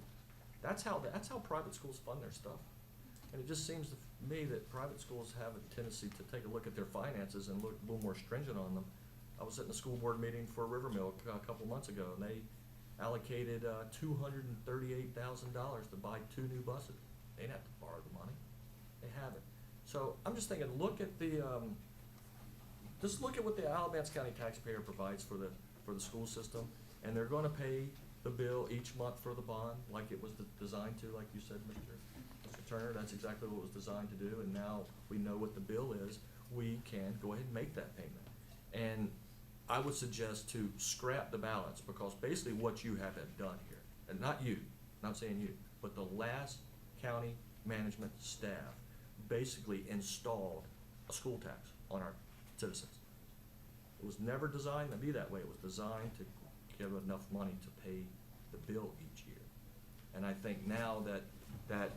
That's how private schools fund their stuff. And it just seems to me that private schools have a tendency to take a look at their finances and look a little more stringent on them. I was at the school board meeting for Rivermill a couple months ago, and they allocated $238,000 to buy 2 new buses. They didn't have to borrow the money. They have it. So I'm just thinking, look at the, just look at what the Alamance County taxpayer provides for the school system, and they're gonna pay the bill each month for the bond, like it was designed to, like you said, Mr. Turner. That's exactly what it was designed to do, and now we know what the bill is. We can go ahead and make that payment. And I would suggest to scrap the balance, because basically what you have done here, and not you, not saying you, but the last county management staff basically installed a school tax on our citizens. It was never designed to be that way. It was designed to give enough money to pay the bill each year. And I think now that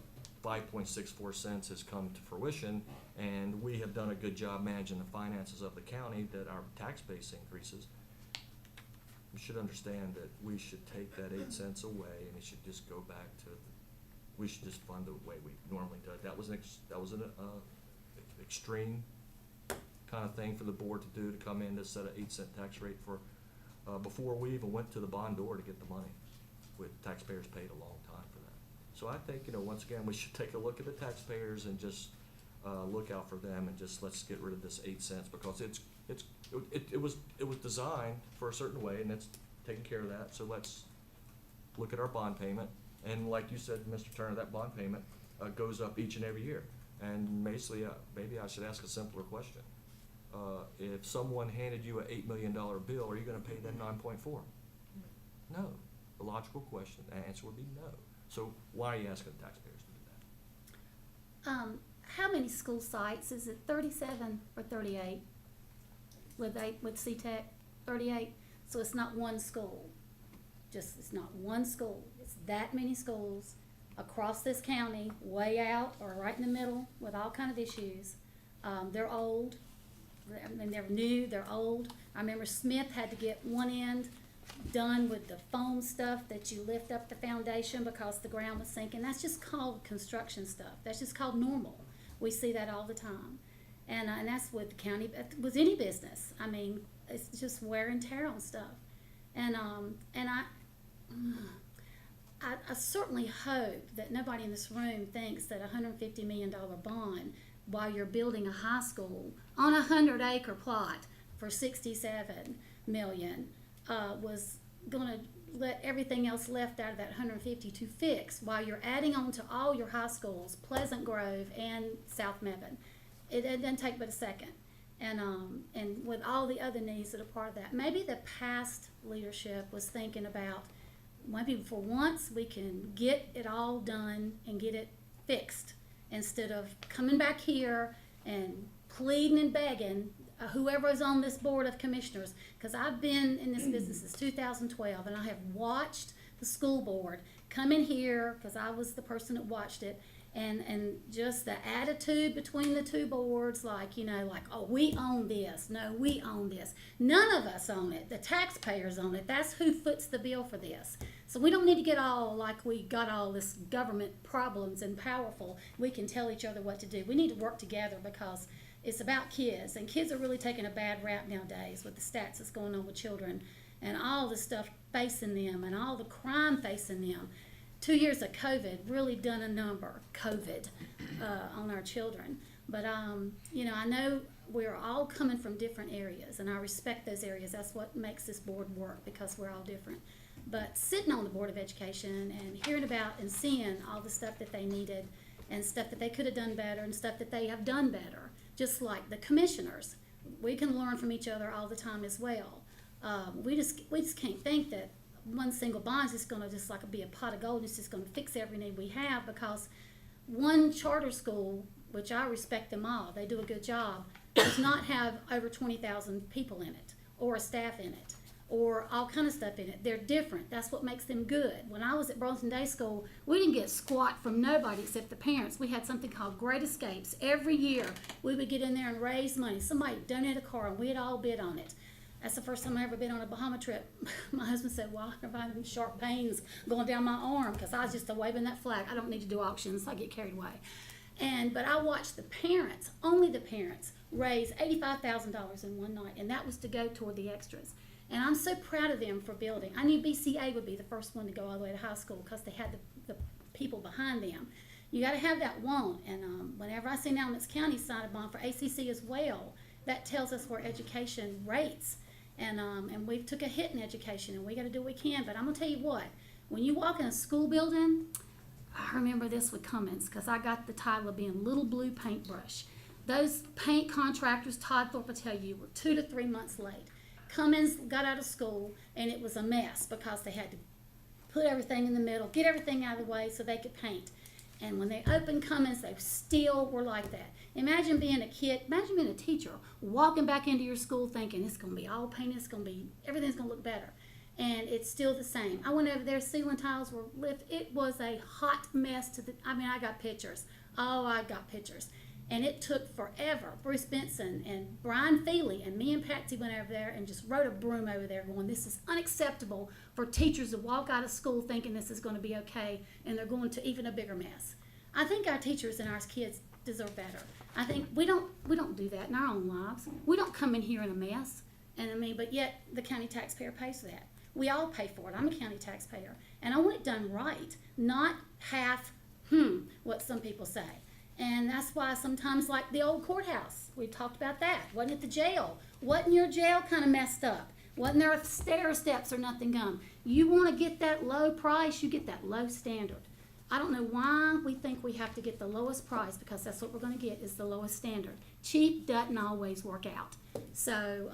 5.64 cents has come to fruition, and we have done a good job managing the finances of the county, that our tax base increases, we should understand that we should take that 8 cents away, and it should just go back to, we should just fund the way we normally do it. That was an extreme kind of thing for the board to do, to come in to set an 8-cent tax rate for, before we even went to the bond door to get the money. With taxpayers paid a long time for that. So I think, you know, once again, we should take a look at the taxpayers and just look out for them, and just let's get rid of this 8 cents, because it was designed for a certain way, and it's taking care of that. So let's look at our bond payment, and like you said, Mr. Turner, that bond payment goes up each and every year. And basically, maybe I should ask a simpler question. If someone handed you an $8 million bill, are you going to pay them 9.4? No. The logical question, the answer would be no. So why are you asking the taxpayers to do that? How many school sites? Is it 37 or 38 with CTEC? 38. So it's not one school. It's not one school. It's that many schools across this county, way out or right in the middle, with all kind of issues. They're old. I mean, they're new. They're old. I remember Smith had to get one end done with the foam stuff that you lift up the foundation because the ground was sinking. That's just called construction stuff. That's just called normal. We see that all the time. And that's with the county, with any business. I mean, it's just wear and tear on stuff. And I certainly hope that nobody in this room thinks that a $150 million bond, while you're building a high school on a 100-acre plot for $67 million, was going to let everything else left out of that 150 to fix, while you're adding on to all your high schools, Pleasant Grove and South Mebane. It doesn't take but a second. And with all the other needs that are part of that, maybe the past leadership was thinking about, maybe for once we can get it all done and get it fixed, instead of coming back here and pleading and begging whoever is on this board of commissioners, because I've been in this business since 2012, and I have watched the school board come in here, because I was the person that watched it, and just the attitude between the two boards, like, you know, like, oh, we own this. No, we own this. None of us own it. The taxpayers own it. That's who foots the bill for this. So we don't need to get all like we got all this government problems and powerful. We can tell each other what to do. We need to work together, because it's about kids, and kids are really taking a bad rap nowadays with the stats that's going on with children and all the stuff facing them and all the crime facing them. 2 years of COVID really done a number, on our children. But, you know, I know we're all coming from different areas, and I respect those areas. That's what makes this board work, because we're all different. But sitting on the Board of Education and hearing about and seeing all the stuff that they needed and stuff that they could have done better and stuff that they have done better, just like the commissioners, we can learn from each other all the time as well. We just can't think that one single bond is just going to just like be a pot of gold. It's just going to fix every need we have, because one charter school, which I respect them all, they do a good job, does not have over 20,000 people in it, or a staff in it, or all kind of stuff in it. They're different. That's what makes them good. When I was at Burlington Day School, we didn't get squat from nobody except the parents. We had something called Great Escapes. Every year, we would get in there and raise money. Somebody donated a car, and we'd all bid on it. That's the first time I ever been on a Bahama trip. My husband said, "Why am I having sharp pains going down my arm?" Because I was just waving that flag. I don't need to do auctions. I get carried away. But I watched the parents, only the parents, raise $85,000 in one night, and that was to go toward the extras. And I'm so proud of them for building. I knew BCA would be the first one to go all the way to high school, because they had the people behind them. You got to have that want. And whenever I see Alamance County sign a bond for ACC as well, that tells us where education rates. And we took a hit in education, and we got to do what we can. But I'm going to tell you what, when you walk in a school building, I remember this with Cummins, because I got the title of being Little Blue Paintbrush. Those paint contractors, Todd Thorpe will tell you, were 2 to 3 months late. Cummins got out of school, and it was a mess, because they had to put everything in the middle, get everything out of the way so they could paint. And when they opened Cummins, they still were like that. Imagine being a kid, imagine being a teacher, walking back into your school thinking it's going to be all painted, everything's going to look better. And it's still the same. I went over there, ceiling tiles were lifted. It was a hot mess I got pictures. Oh, I got pictures. And it took forever. Bruce Benson and Brian Feely and me and Patsy went over there and just rode a broom over there going, this is unacceptable for teachers to walk out of school thinking this is going to be okay, and they're going to even a bigger mess. I think our teachers and our kids deserve better. I think we don't do that in our own lives. We don't come in here in a mess, but yet the county taxpayer pays for that. We all pay for it. I'm a county taxpayer, and I want it done right, not half what some people say. And that's why sometimes, like the old courthouse, we talked about that. Wasn't it the jail? Wasn't your jail kind of messed up? Wasn't there stair steps or nothing gone? You want to get that low price, you get that low standard. I don't know why we think we have to get the lowest price, because that's what we're going to get, is the lowest standard. Cheap doesn't always work out. So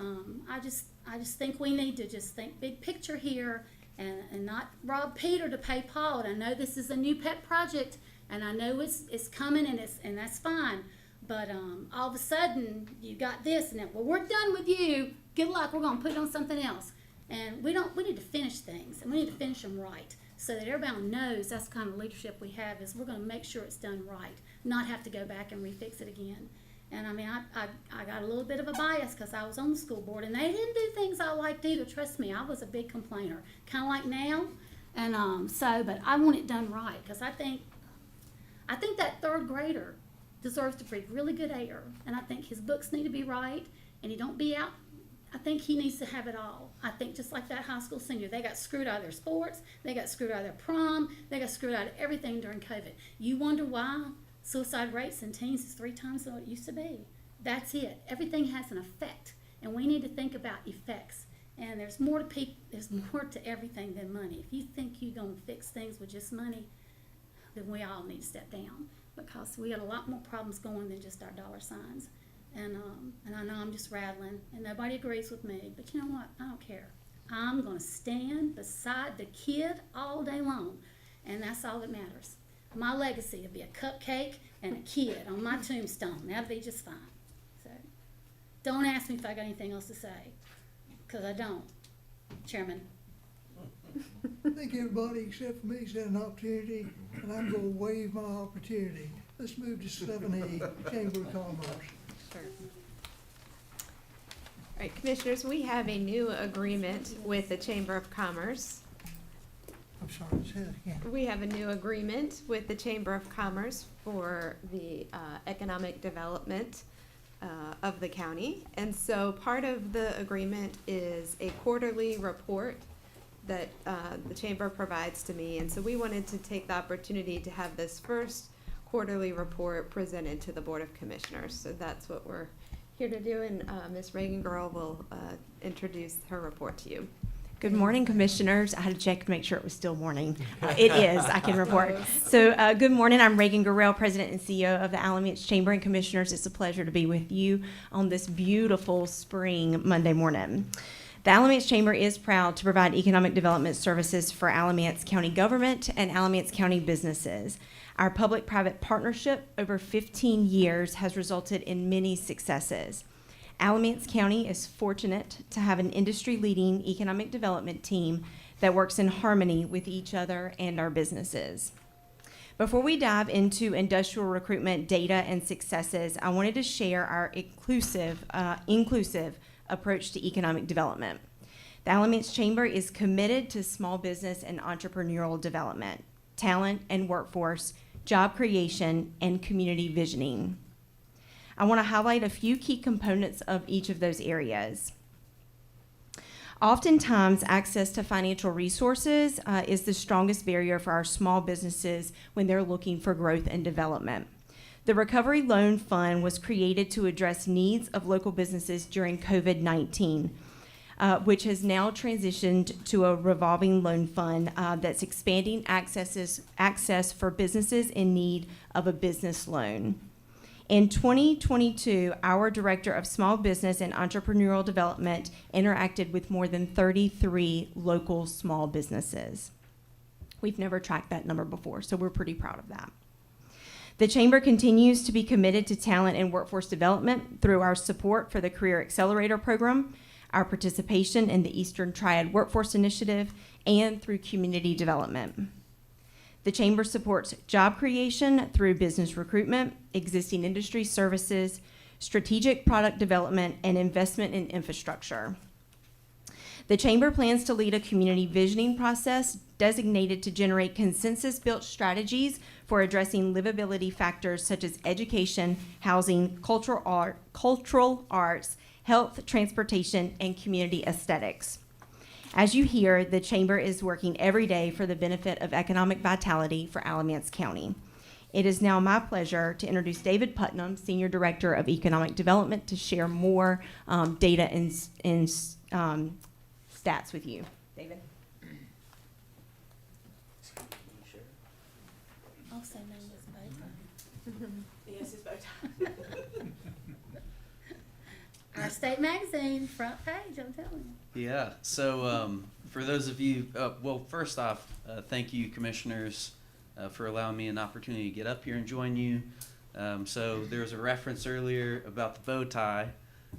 I just think we need to just think big picture here, and not rob Peter to pay Paul. And I know this is a new pet project, and I know it's coming, and that's fine. But all of a sudden you got this, and well, we're done with you. Good luck. We're going to put it on something else. And we need to finish things, and we need to finish them right, so that everybody knows that's the kind of leadership we have, is we're going to make sure it's done right, not have to go back and refix it again. And I mean, I got a little bit of a bias, because I was on the school board, and they didn't do things I liked either. Trust me, I was a big complainer, kind of like now. And but I want it done right, because I think that third grader deserves to breathe really good air, and I think his books need to be right, and he don't be out. I think he needs to have it all. I think just like that high school senior, they got screwed out of their sports, they got screwed out of their prom, they got screwed out of everything during COVID. You wonder why suicide rates in teens is 3 times what it used to be. That's it. Everything has an effect, and we need to think about effects. And there's more to everything than money. If you think you're going to fix things with just money, then we all need to step down, because we got a lot more problems going than just our dollar signs. And I know I'm just rattling, and nobody agrees with me, but you know what? I don't care. I'm going to stand beside the kid all day long, and that's all that matters. My legacy will be a cupcake and a kid on my tombstone. That'll be just fine. So, Don't ask me if I got anything else to say, because I don't, Chairman. I think everybody except for me has had an opportunity, and I'm gonna waive my opportunity. Let's move to 7A, Chamber of Commerce. Sure. All right, Commissioners, we have a new agreement with the Chamber of Commerce. I'm sorry, say that again. We have a new agreement with the Chamber of Commerce for the economic development of the county. And so part of the agreement is a quarterly report that the Chamber provides to me. And so we wanted to take the opportunity to have this first quarterly report presented to the Board of Commissioners. So that's what we're here to do, and Ms. Reagan Girl will introduce her report to you. Good morning, Commissioners. I had to check to make sure it was still morning. It is, I can report. So good morning, I'm Reagan Gurrell, President and CEO of the Alamance Chamber, and Commissioners, it's a pleasure to be with you on this beautiful spring Monday morning. The Alamance Chamber is proud to provide economic development services for Alamance County government and Alamance County businesses. Our public-private partnership over 15 years has resulted in many successes. Alamance County is fortunate to have an industry-leading economic development team that works in harmony with each other and our businesses. Before we dive into industrial recruitment data and successes, I wanted to share our inclusive approach to economic development. The Alamance Chamber is committed to small business and entrepreneurial development, talent and workforce, job creation, and community visioning. I want to highlight a few key components of each of those areas. Oftentimes, access to financial resources is the strongest barrier for our small businesses when they're looking for growth and development. The Recovery Loan Fund was created to address needs of local businesses during COVID-19, which has now transitioned to a revolving loan fund that's expanding access for businesses in need of a business loan. In 2022, our Director of Small Business and Entrepreneurial Development interacted with more than 33 local small businesses. We've never tracked that number before, so we're pretty proud of that. The Chamber continues to be committed to talent and workforce development through our support for the Career Accelerator Program, our participation in the Eastern Triad Workforce Initiative, and through community development. The Chamber supports job creation through business recruitment, existing industry services, strategic product development, and investment in infrastructure. The Chamber plans to lead a community visioning process designated to generate consensus-built strategies for addressing livability factors such as education, housing, cultural arts, health, transportation, and community aesthetics. As you hear, the Chamber is working every day for the benefit of economic vitality for Alamance County. It is now my pleasure to introduce David Putnam, Senior Director of Economic Development, to share more data and stats with you. David? I'll say no, it's bow tie. Yes, it's bow tie. Our state magazine, front page, I'm telling you. Yeah, so for those of you, well, first off, thank you, Commissioners, for allowing me an opportunity to get up here and join you. So there was a reference earlier about the bow tie.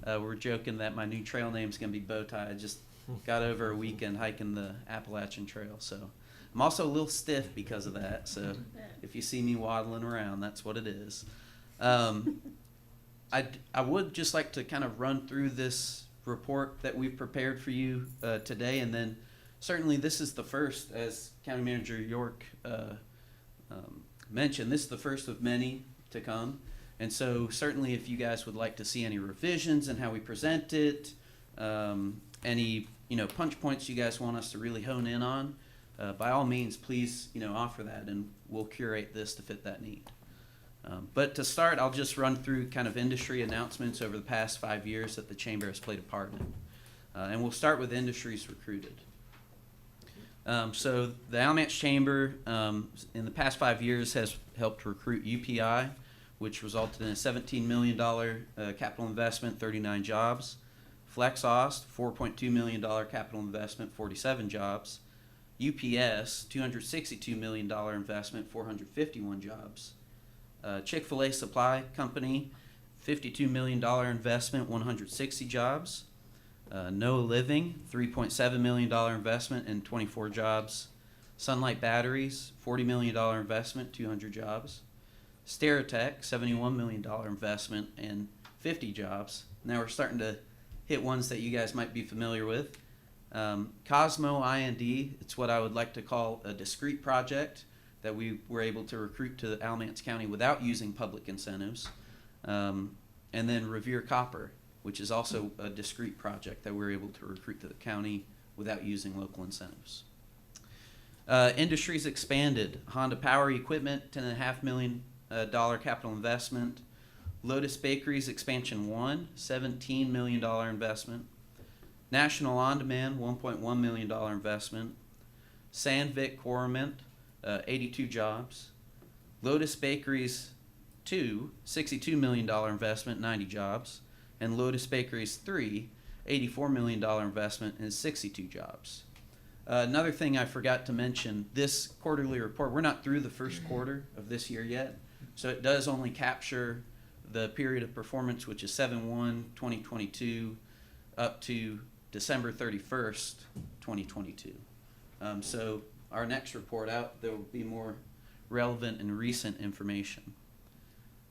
We're joking that my new trail name is going to be Bow Tie. I just got over a weekend hiking the Appalachian Trail, so I'm also a little stiff because of that. So if you see me waddling around, that's what it is. I would just like to kind of run through this report that we've prepared for you today, and then certainly this is the first, as County Manager York mentioned, this is the first of many to come. And so certainly if you guys would like to see any revisions in how we present it, any punch points you guys want us to really hone in on, by all means, please offer that, and we'll curate this to fit that need. But to start, I'll just run through kind of industry announcements over the past 5 years that the Chamber has played a part in. And we'll start with industries recruited. So the Alamance Chamber in the past 5 years has helped recruit UPI, which resulted in a $17 million capital investment, 39 jobs. FlexOst, $4.2 million capital investment, 47 jobs. UPS, $262 million investment, 451 jobs. Chick-fil-A Supply Company, $52 million investment, 160 jobs. Noah Living, $3.7 million investment and 24 jobs. Sunlight Batteries, $40 million investment, 200 jobs. Stereotech, $71 million investment and 50 jobs. Now we're starting to hit ones that you guys might be familiar with. Cosmo I&D, it's what I would like to call a discrete project that we were able to recruit to Alamance County without using public incentives. And then Revere Copper, which is also a discrete project that we're able to recruit to the county without using local incentives. Industries expanded. Honda Power Equipment, $10.5 million capital investment. Lotus Bakeries Expansion 1, $17 million investment. National On Demand, $1.1 million investment. Sandvik Corement, 82 jobs. Lotus Bakeries 2, $62 million investment, 90 jobs. And Lotus Bakeries 3, $84 million investment and 62 jobs. Another thing I forgot to mention, this quarterly report, we're not through the first quarter of this year yet, so it does only capture the period of performance, which is 7/1/2022 up to December 31st, 2022. So our next report out, there will be more relevant and recent information.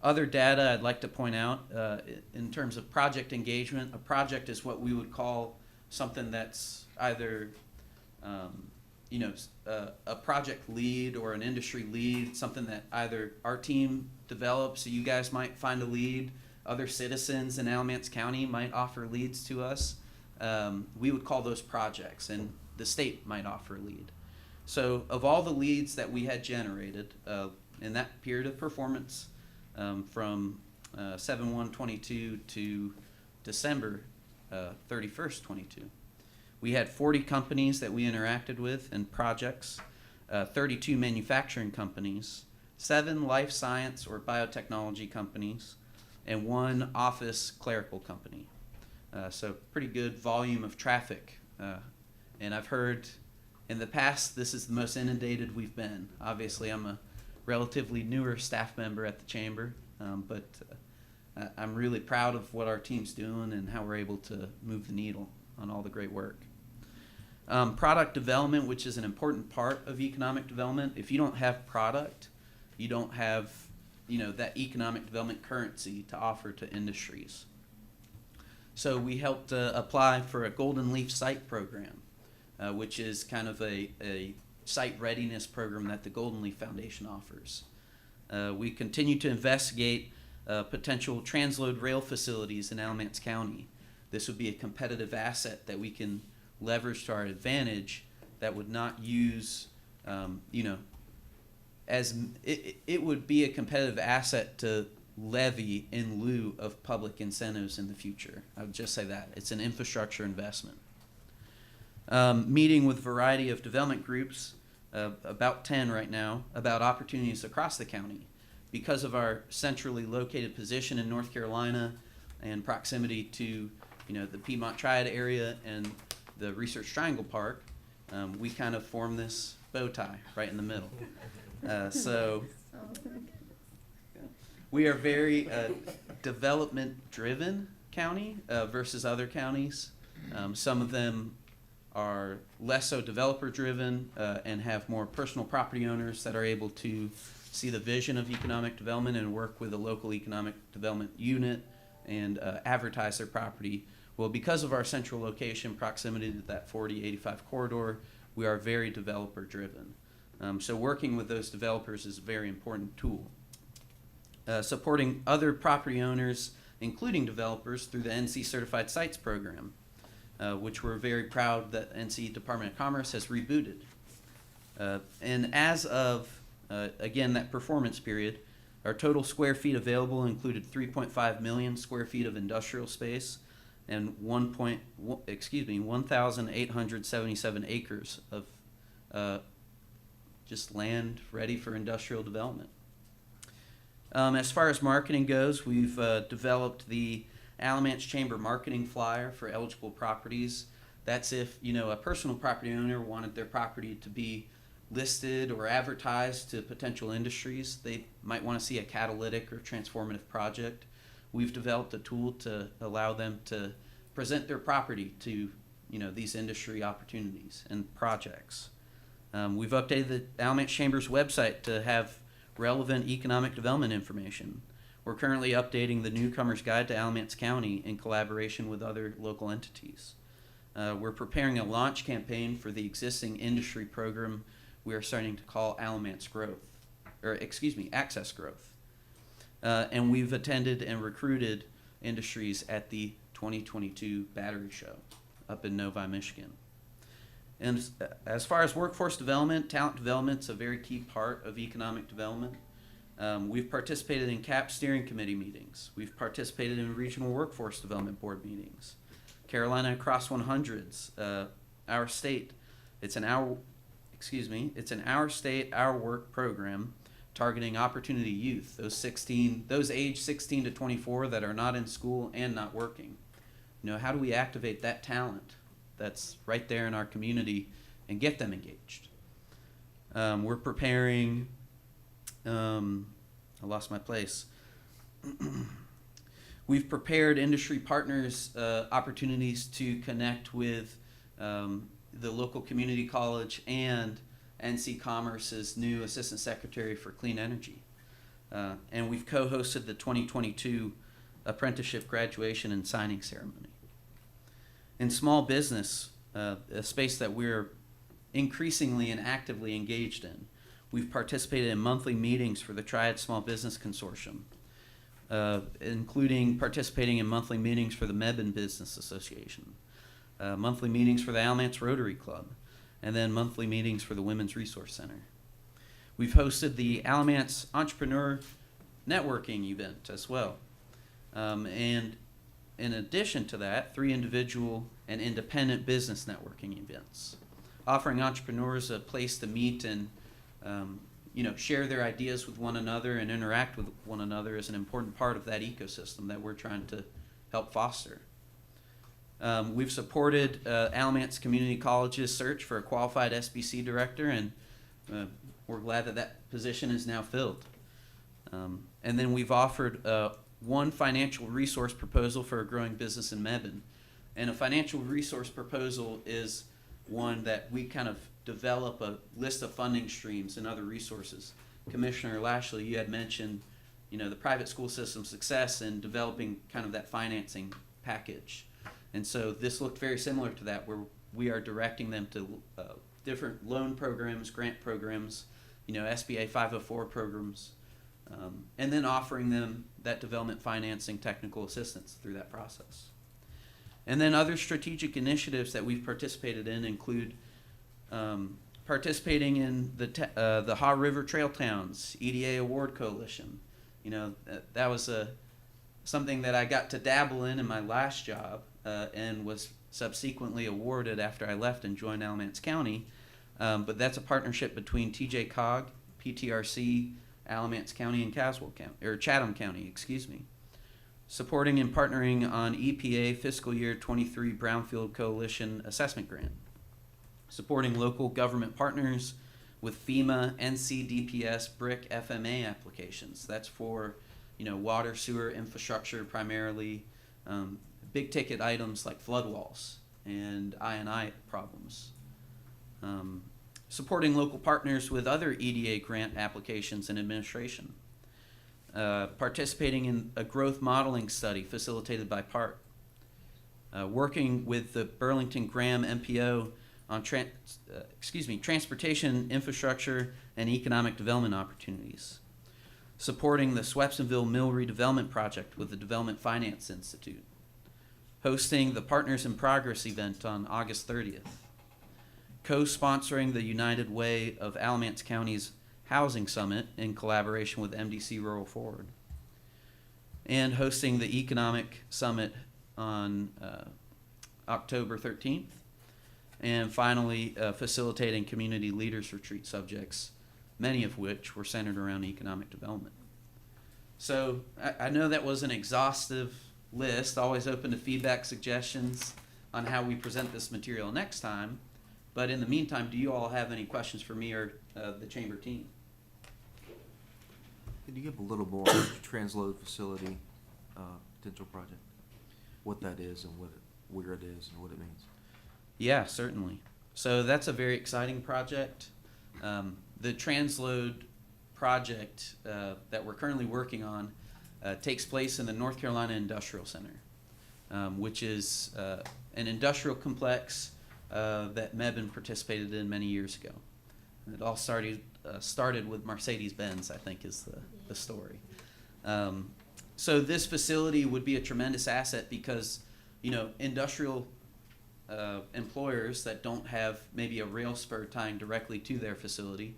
Other data I'd like to point out, in terms of project engagement, a project is what we would call something that's either a project lead or an industry lead, something that either our team develops, so you guys might find a lead, other citizens in Alamance County might offer leads to us. We would call those projects, and the state might offer a lead. So of all the leads that we had generated in that period of performance, from 7/1/22 to December 31st, 22. We had 40 companies that we interacted with and projects, 32 manufacturing companies, 7 life science or biotechnology companies, and 1 office clerical company. So pretty good volume of traffic. And I've heard in the past this is the most inundated we've been. Obviously, I'm a relatively newer staff member at the chamber, but I'm really proud of what our team's doing and how we're able to move the needle on all the great work. Product development, which is an important part of economic development. If you don't have product, you don't have, that economic development currency to offer to industries. So we helped apply for a Golden Leaf Site program, which is kind of a site readiness program that the Golden Leaf Foundation offers. We continue to investigate potential transload rail facilities in Alamance County. This would be a competitive asset that we can leverage to our advantage that would not use, it would be a competitive asset to levy in lieu of public incentives in the future. I would just say that. It's an infrastructure investment. Meeting with a variety of development groups, about 10 right now, about opportunities across the county. Because of our centrally located position in North Carolina and proximity to, the Piedmont Triad area and the Research Triangle Park, we kind of form this bow tie right in the middle. So we are very development-driven county versus other counties. Some of them are less so developer-driven and have more personal property owners that are able to see the vision of economic development and work with a local economic development unit and advertise their property. Well, because of our central location, proximity to that 40-85 corridor, we are very developer-driven. So working with those developers is a very important tool. Supporting other property owners, including developers, through the NC Certified Sites program, which we're very proud that NC Department of Commerce has rebooted. And as of, again, that performance period, our total square feet available included 3.5 million square feet of industrial space and 1,877 acres of just land ready for industrial development. As far as marketing goes, we've developed the Alamance Chamber marketing flyer for eligible properties. That's if, a personal property owner wanted their property to be listed or advertised to potential industries. They might want to see a catalytic or transformative project. we've developed a tool to allow them to present their property to, these industry opportunities and projects. We've updated the Alamance Chamber's website to have relevant economic development information. We're currently updating the Newcomer's Guide to Alamance County in collaboration with other local entities. We're preparing a launch campaign for the existing industry program we are starting to call Alamance Growth, Access Growth. And we've attended and recruited industries at the 2022 Battery Show up in Novi, Michigan. And as far as workforce development, talent development's a very key part of economic development. We've participated in CAP steering committee meetings. We've participated in regional workforce development board meetings. Carolina Cross 100s, Our State. It's an Our State, Our Work program targeting opportunity youth, those age 16 to 24 that are not in school and not working. How do we activate that talent that's right there in our community and get them engaged? We're preparing, I lost my place. We've prepared industry partners opportunities to connect with the local community college and NC Commerce's new Assistant Secretary for Clean Energy. And we've co-hosted the 2022 apprenticeship graduation and signing ceremony. In small business, a space that we're increasingly and actively engaged in, we've participated in monthly meetings for the Triad Small Business Consortium, including participating in monthly meetings for the Mebane Business Association, monthly meetings for the Alamance Rotary Club, and then monthly meetings for the Women's Resource Center. We've hosted the Alamance Entrepreneur Networking event as well. And in addition to that, 3 individual and independent business networking events, offering entrepreneurs a place to meet and share their ideas with one another and interact with one another is an important part of that ecosystem that we're trying to help foster. We've supported Alamance Community College's search for a qualified SBC director, and we're glad that that position is now filled. And then we've offered one financial resource proposal for a growing business in Mebane. And a financial resource proposal is one that we kind of develop a list of funding streams and other resources. Commissioner Lashley, you had mentioned, the private school system success in developing kind of that financing package. And so this looked very similar to that, where we are directing them to different loan programs, grant programs, SBA 504 programs, and then offering them that development financing technical assistance through that process. And then other strategic initiatives that we've participated in include participating in the Haw River Trail Towns EDA Award Coalition. That was something that I got to dabble in my last job and was subsequently awarded after I left and joined Alamance County. But that's a partnership between TJCOG, PTRC, Alamance County, and Chatham County, supporting and partnering on EPA fiscal year 23 Brownfield Coalition Assessment Grant, supporting local government partners with FEMA, NCDPS, BRIC, FMA applications. That's for, water, sewer, infrastructure primarily, big ticket items like flood walls and I&I problems. Supporting local partners with other EDA grant applications and administration. Participating in a growth modeling study facilitated by PART. Working with the Burlington Graham MPO on transportation, infrastructure, and economic development opportunities. Supporting the Swepsonville Mill Redevelopment Project with the Development Finance Institute. Hosting the Partners in Progress event on August 30th. Co-sponsoring the United Way of Alamance County's Housing Summit in collaboration with MDC Rural Forward. And hosting the Economic Summit on October 13th. And finally, facilitating community leaders retreat subjects, many of which were centered around economic development. So I know that was an exhaustive list, always open to feedback, suggestions on how we present this material next time. But in the meantime, do you all have any questions for me or the chamber team? Could you give a little more on the transload facility? potential project? What that is and where it is and what it means? Yeah, certainly. So that's a very exciting project. The transload project that we're currently working on takes place in the North Carolina Industrial Center, which is an industrial complex that Mebane participated in many years ago. And it all started with Mercedes-Benz, I think is the story. So this facility would be a tremendous asset because, you know, industrial employers that don't have maybe a rail spur tying directly to their facility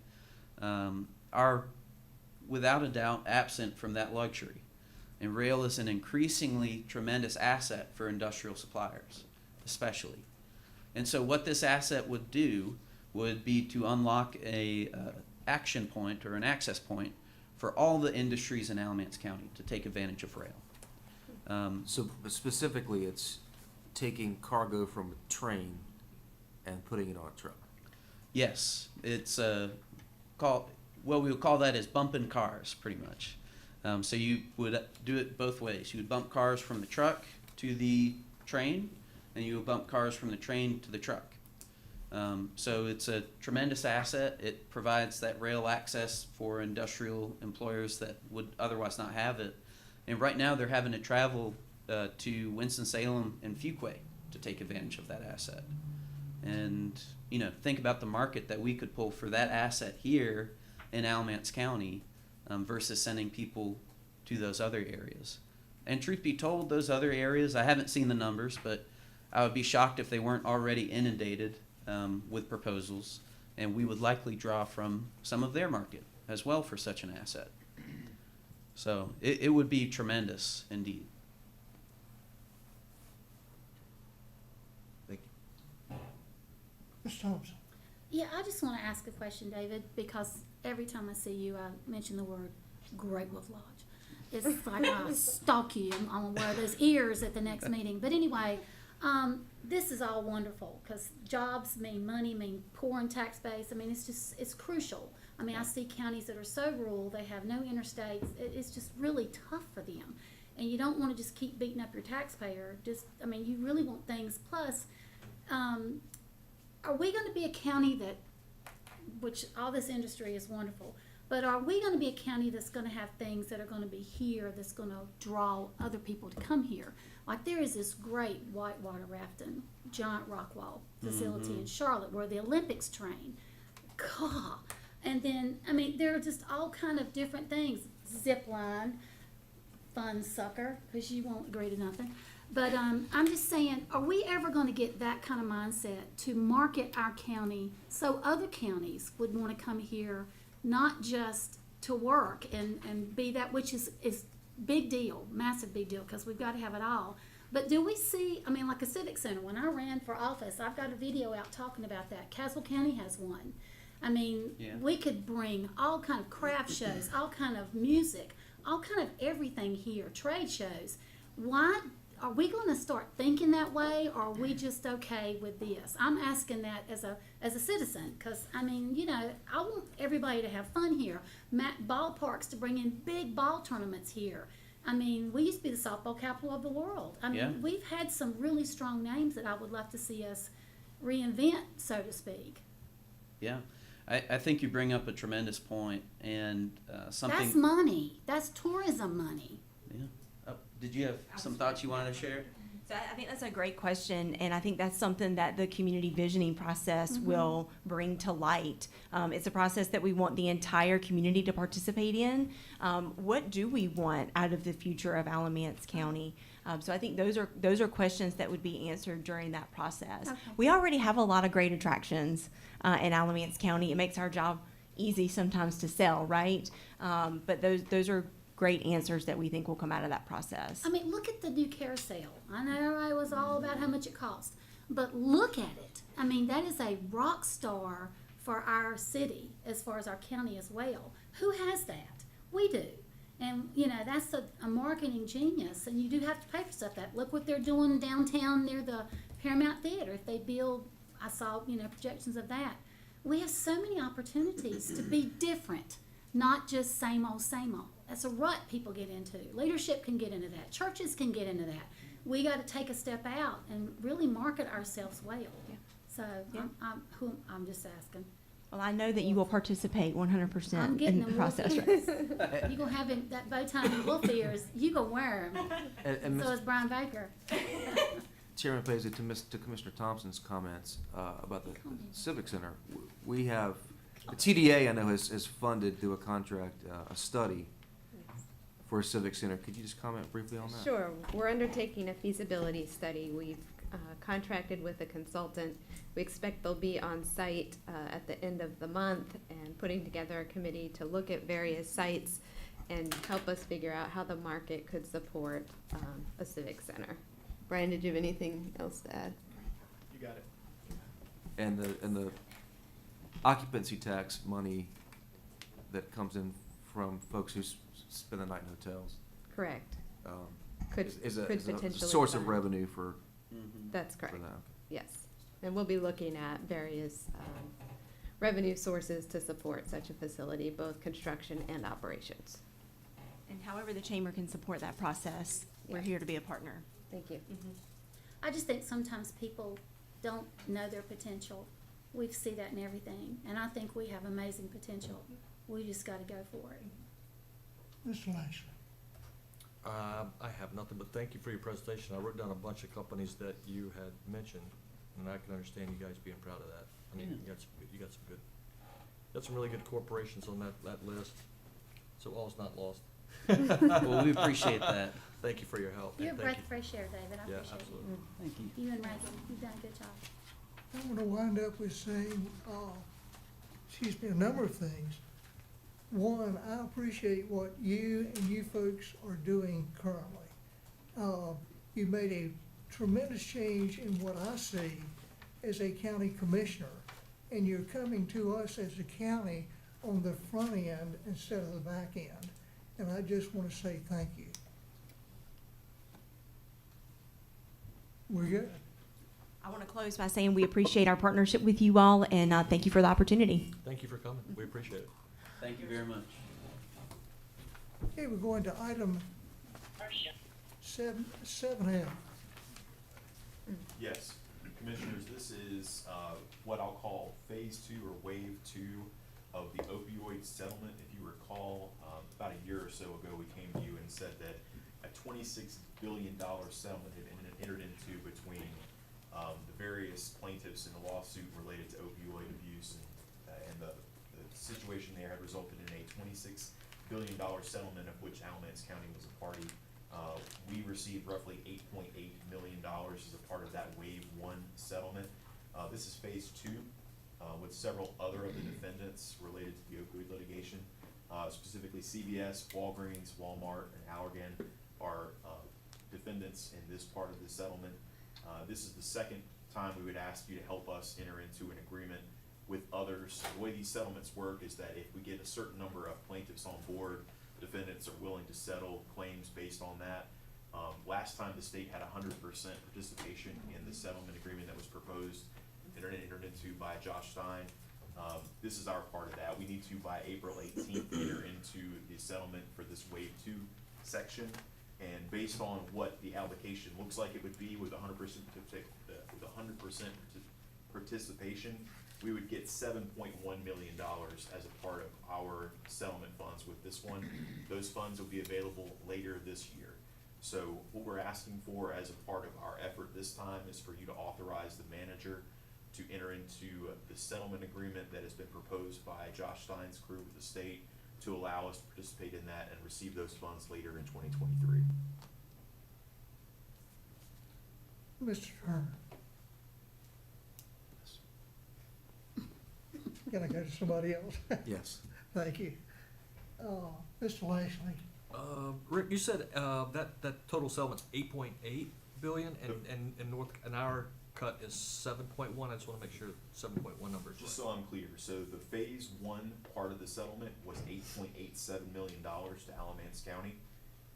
are without a doubt absent from that luxury. And rail is an increasingly tremendous asset for industrial suppliers, especially. And so what this asset would do would be to unlock a action point or an access point for all the industries in Alamance County to take advantage of rail. So specifically, it's taking cargo from a train and putting it on a truck. Yes, it's what we would call that is bumping cars, pretty much. So you would do it both ways. You would bump cars from the truck to the train, and you would bump cars from the train to the truck. So it's a tremendous asset. It provides that rail access for industrial employers that would otherwise not have it. And right now they're having to travel to Winston-Salem and Fuquay to take advantage of that asset. And, you know, think about the market that we could pull for that asset here in Alamance County versus sending people to those other areas. And truth be told, those other areas, I haven't seen the numbers, but I would be shocked if they weren't already inundated with proposals, and we would likely draw from some of their market as well for such an asset. So it would be tremendous indeed. Thank you. Ms. Thompson? Yeah, I just want to ask a question, David, because every time I see you, I mention the word Great Wolf Lodge. It's like I stalk you. I'm gonna wear those ears at the next meeting. But anyway, this is all wonderful because jobs mean money, mean poor and tax base. I mean, it's crucial. I mean, I see counties that are so rural, they have no interstates. It's just really tough for them. And you don't want to just keep beating up your taxpayer. I mean, you really want things. Plus, are we going to be a county that, which all this industry is wonderful, but are we going to be a county that's going to have things that are going to be here that's going to draw other people to come here? Like there is this great whitewater rafting, giant rock wall facility in Charlotte where the Olympics train. God. And then, I mean, there are just all kind of different things. Zip line, fun sucker, because you won't agree to nothing. But I'm just saying, are we ever going to get that kind of mindset to market our county so other counties would want to come here, not just to work and be that, which is big deal, massive big deal, because we've got to have it all. But do we see, I mean, like a civic center, when I ran for office, I've got a video out talking about that. Caswell County has one. I mean, we could bring all kind of craft shows, all kind of music, all kind of everything here, trade shows. Why are we going to start thinking that way, or are we just okay with this? I'm asking that as a citizen, because I mean, you know, I want everybody to have fun here. Ballparks to bring in big ball tournaments here. I mean, we used to be the softball capital of the world. I mean, we've had some really strong names that I would love to see us reinvent, so to speak. Yeah. I think you bring up a tremendous point, and something. That's money. That's tourism money. Yeah. Did you have some thoughts you wanted to share? So I think that's a great question, and I think that's something that the community visioning process will bring to light. It's a process that we want the entire community to participate in. What do we want out of the future of Alamance County? So I think those are questions that would be answered during that process. Okay. We already have a lot of great attractions in Alamance County. It makes our job easy sometimes to sell, right? But those are great answers that we think will come out of that process. I mean, look at the new carousel. I know it was all about how much it cost, but look at it. I mean, that is a rock star for our city as far as our county as well. Who has that? We do. And, you know, that's a marketing genius, and you do have to pay for stuff. That look what they're doing downtown near the Paramount Theater. If they build, I saw, you know, projections of that. We have so many opportunities to be different, not just same old, that's a rut people get into. Leadership can get into that. Churches can get into that. We got to take a step out and really market ourselves well. So I'm just asking. Well, I know that you will participate 100% I'm in getting the them process. wolf ears. You gonna have that bow tie and wolf ears. You gonna wear them. And So is Brian Baker. Chairman Paisley, to Commissioner Thompson's comments about the Civic Center, we have, the TDA, I know, has funded through a contract, a study for a Civic Center. Could you just comment briefly on that? Sure. We're undertaking a feasibility study. We've contracted with a consultant. We expect they'll be on site at the end of the month and putting together a committee to look at various sites and help us figure out how the market could support a civic center. Brian, did you have anything else to add? You got it. And the occupancy tax money that comes in from folks who spend the night in hotels. Correct. Could is a potentially source of fund. revenue for. That's correct. For that. Yes. And we'll be looking at various revenue sources to support such a facility, both construction and operations. And however the chamber can support that process, we're Yeah. here to be a partner. Thank you. I just think sometimes people don't know their potential. We see that in everything, and I think we have amazing potential. We just got to go for it. Mr. Lashley. I have nothing but thank you for your presentation. I wrote down a bunch of companies that you had mentioned, and I can understand you guys being proud of that. I mean, you got some really good corporations on that list, so all's not lost. Well, we appreciate that. Thank you for your help. You're a and breath thank of fresh air, David. I Yeah, appreciate absolutely. you. Thank you. You and Reagan, you've done a good job. I want to wind up with saying, a number of things. One, I appreciate what you and you folks are doing currently. You made a tremendous change in what I see as a county commissioner, and you're coming to us as a county on the front end instead of the back end. And I just want to say thank you. We're good. I want to close by saying we appreciate our partnership with you all, and thank you for the opportunity. Thank you for coming. We appreciate it. Thank you very much. Okay, we're going to item 7F. Yes, Commissioners, this is what I'll call Phase 2 or Wave 2 of the opioid settlement. If you recall, about a year or so ago, we came to you and said that a $26 billion settlement had been entered into between the various plaintiffs in the lawsuit related to opioid abuse, and the situation there had resulted in a $26 billion settlement, of which Alamance County was a party. We received roughly $8.8 million as a part of that Wave 1 settlement. This is Phase 2, with several other of the defendants related to the opioid litigation. Specifically CVS, Walgreens, Walmart, and Allergan are defendants in this part of the settlement. This is the second time we would ask you to help us enter into an agreement with others. The way these settlements work is that if we get a certain number of plaintiffs on board, defendants are willing to settle claims based on that. Last time the state had 100% participation in the settlement agreement that was proposed and entered into by Josh Stein. This is our part of that. We need to, by April 18th, enter into the settlement for this Wave 2 section. And based on what the allocation looks like it would be with 100% participation, we would get $7.1 million as a part of our settlement funds with this one. Those funds will be available later this year. So what we're asking for as a part of our effort this time is for you to authorize the manager to enter into the settlement agreement that has been proposed by Josh Stein's crew with the state to allow us to participate in that and receive those funds later in 2023. Mr. Turner. Can I go to somebody else? Yes. Thank you. Mr. Lashley. Rick, you said that total settlement's 8.8 billion, and our cut is 7.1. I just want to make sure 7.1 numbers. Just so I'm clear, so the Phase 1 part of the settlement was $8.87 million to Alamance County.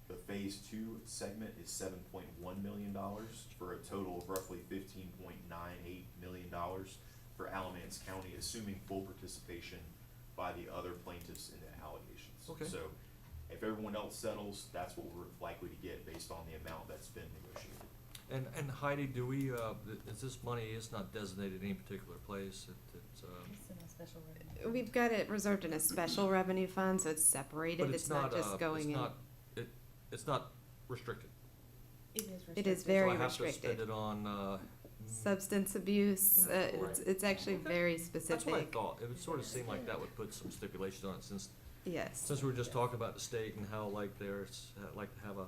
The Phase 2 segment is $7.1 million for a total of roughly $15.98 million for Alamance County, assuming full participation by the other plaintiffs in the allegations. Okay. So, If everyone else settles, that's what we're likely to get based on the amount that's been negotiated. And Heidi, do we, is this money is not designated in any particular place? We've got it reserved in a special revenue fund, so it's separated. But It's not just going in. It's not restricted. It is very So I have to restricted. spend it on, Substance abuse, Right. it's actually very That's what I specific. thought. It would sort of seem like that would put some stipulation on it Yes. since we were just talking about the state and how like there's, like to have a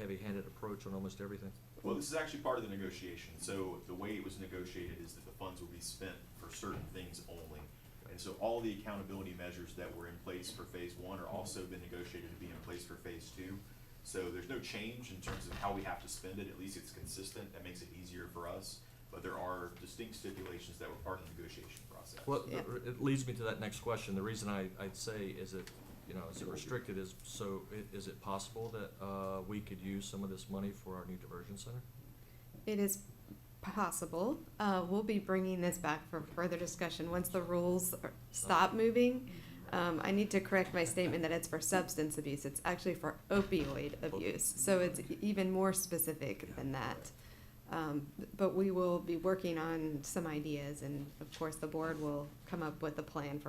heavy-handed approach on almost everything. Well, this is actually part of the negotiation. So the way it was negotiated is that the funds will be spent for certain things only. And so all the accountability measures that were in place for phase one are also been negotiated to be in place for phase two. So there's no change in terms of how we have to spend it. At least it's consistent. That makes it easier for us. But there are distinct stipulations that were part of the negotiation process. Well, it leads me to that next question. The reason I'd say is it, you know, is it restricted is, so is it possible that, we could use some of this money for our new diversion center? It is possible. We'll be bringing this back for further discussion once the rules stop moving. I need to correct my statement that it's for substance abuse. It's actually for opioid abuse. So it's even more specific than that. But we will be working on some ideas, and of course, the board will come up with a plan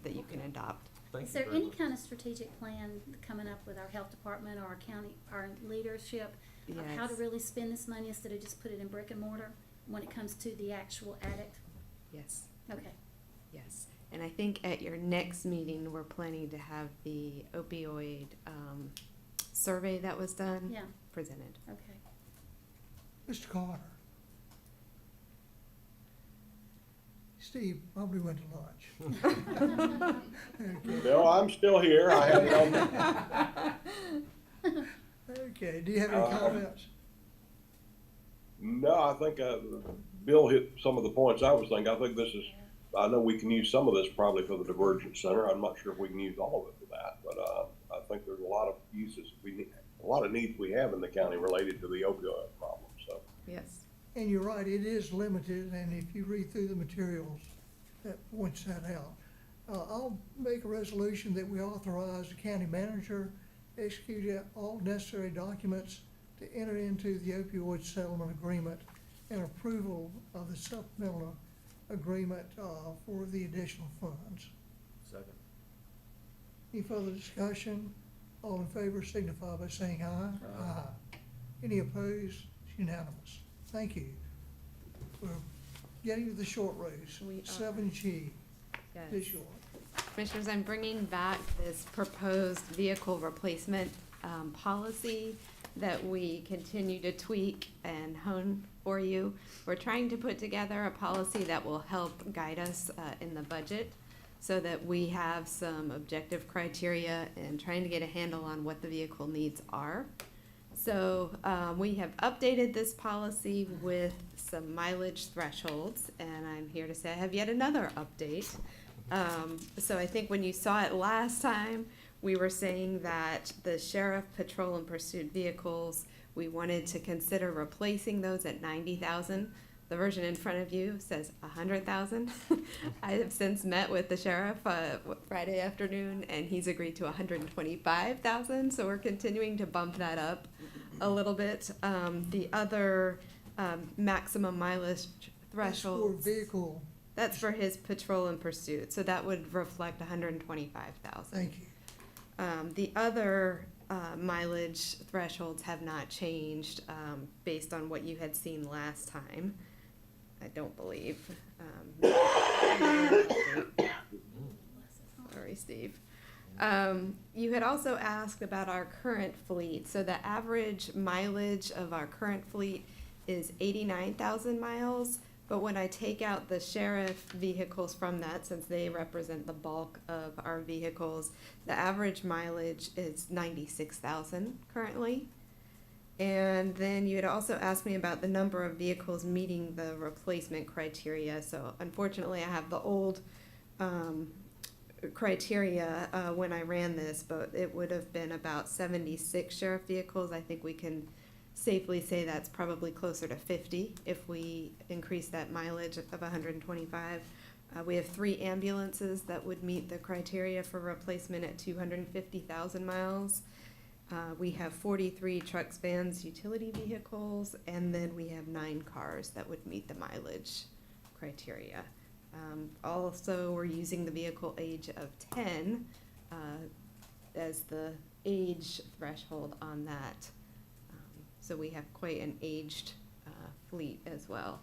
that you can adopt. Is there any kind of strategic plan coming up with our health department or our county, our leadership of how to Yes. really spend this money instead of just put it in brick and mortar when it comes to the actual addict? Yes. Okay. Yes, and I think at your next meeting, we're planning to have the opioid survey that was done Yeah. presented. Okay. Mr. Carter. Steve probably went to lunch. Okay. No, I'm still here. I have no. Okay, do you have any comments? No, I think Bill hit some of the points I was thinking. I think this is, I know we can use some of this probably for the divergent center. I'm not sure if we can use all of it for that, but I think there's a lot of uses we need, a lot of needs we have in the county related to the opioid problem. So Yes. And you're right, it is limited, and if you read through the materials, that points that out. I'll make a resolution that we authorize the county manager execute all necessary documents to enter into the opioid settlement agreement and approval of the supplemental agreement for the additional funds. Second. Any further discussion? All in favor signify by saying aye. Aye. Any opposed? It's unanimous. Thank you. We're getting to the short race. We are. 7G, Yes. visual. Commissioners, I'm bringing back this proposed vehicle replacement policy that we continue to tweak and hone for you. We're trying to put together a policy that will help guide us in the budget so that we have some objective criteria and trying to get a handle on what the vehicle needs are. So we have updated this policy with some mileage thresholds, and I'm here to say I have yet another update. So I think when you saw it last time, we were saying that the sheriff, patrol, and pursuit vehicles, we wanted to consider replacing those at 90,000. The version in front of you says 100,000. I have since met with the sheriff Friday afternoon, and he's agreed to 125,000. So we're continuing to bump that up a little bit. The other maximum mileage threshold. For vehicle, That's for his patrol and pursuit, so that would reflect 125,000. thank you. The other mileage thresholds have not changed based on what you had seen last time. I don't believe. Sorry, Steve. You had also asked about our current fleet. So the average mileage of our current fleet is 89,000 miles. But when I take out the sheriff vehicles from that, since they represent the bulk of our vehicles, the average mileage is 96,000 currently. And then you had also asked me about the number of vehicles meeting the replacement criteria. So unfortunately, I have the old criteria when I ran this, but it would have been about 76 sheriff vehicles. I think we can safely say that's probably closer to 50 if we increase that mileage of 125. We have 3 ambulances that would meet the criteria for replacement at 250,000 miles. We have 43 trucks, vans, utility vehicles, and then we have 9 cars that would meet the mileage criteria. Also, we're using the vehicle age of 10 as the age threshold on that. So we have quite an aged fleet as well.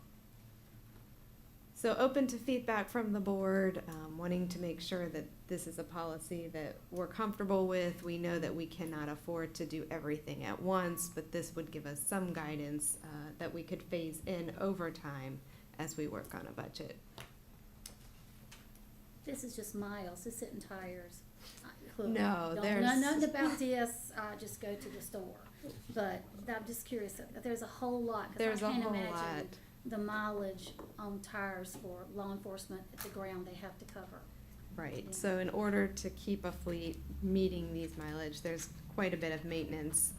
So open to feedback from the board, wanting to make sure that this is a policy that we're comfortable with. We know that we cannot afford to do everything at once, but this would give us some guidance that we could phase in over time as we work on a budget. This is just miles, this isn't tires. Look, No, don't there's- know nothing about this, just go to the store. But I'm just curious, there's a whole lot, 'cause There's a I can't whole imagine lot. the mileage on tires for law enforcement at the ground they have to cover. Right, Yeah. so in order to keep a fleet meeting these mileage, there's quite a bit of maintenance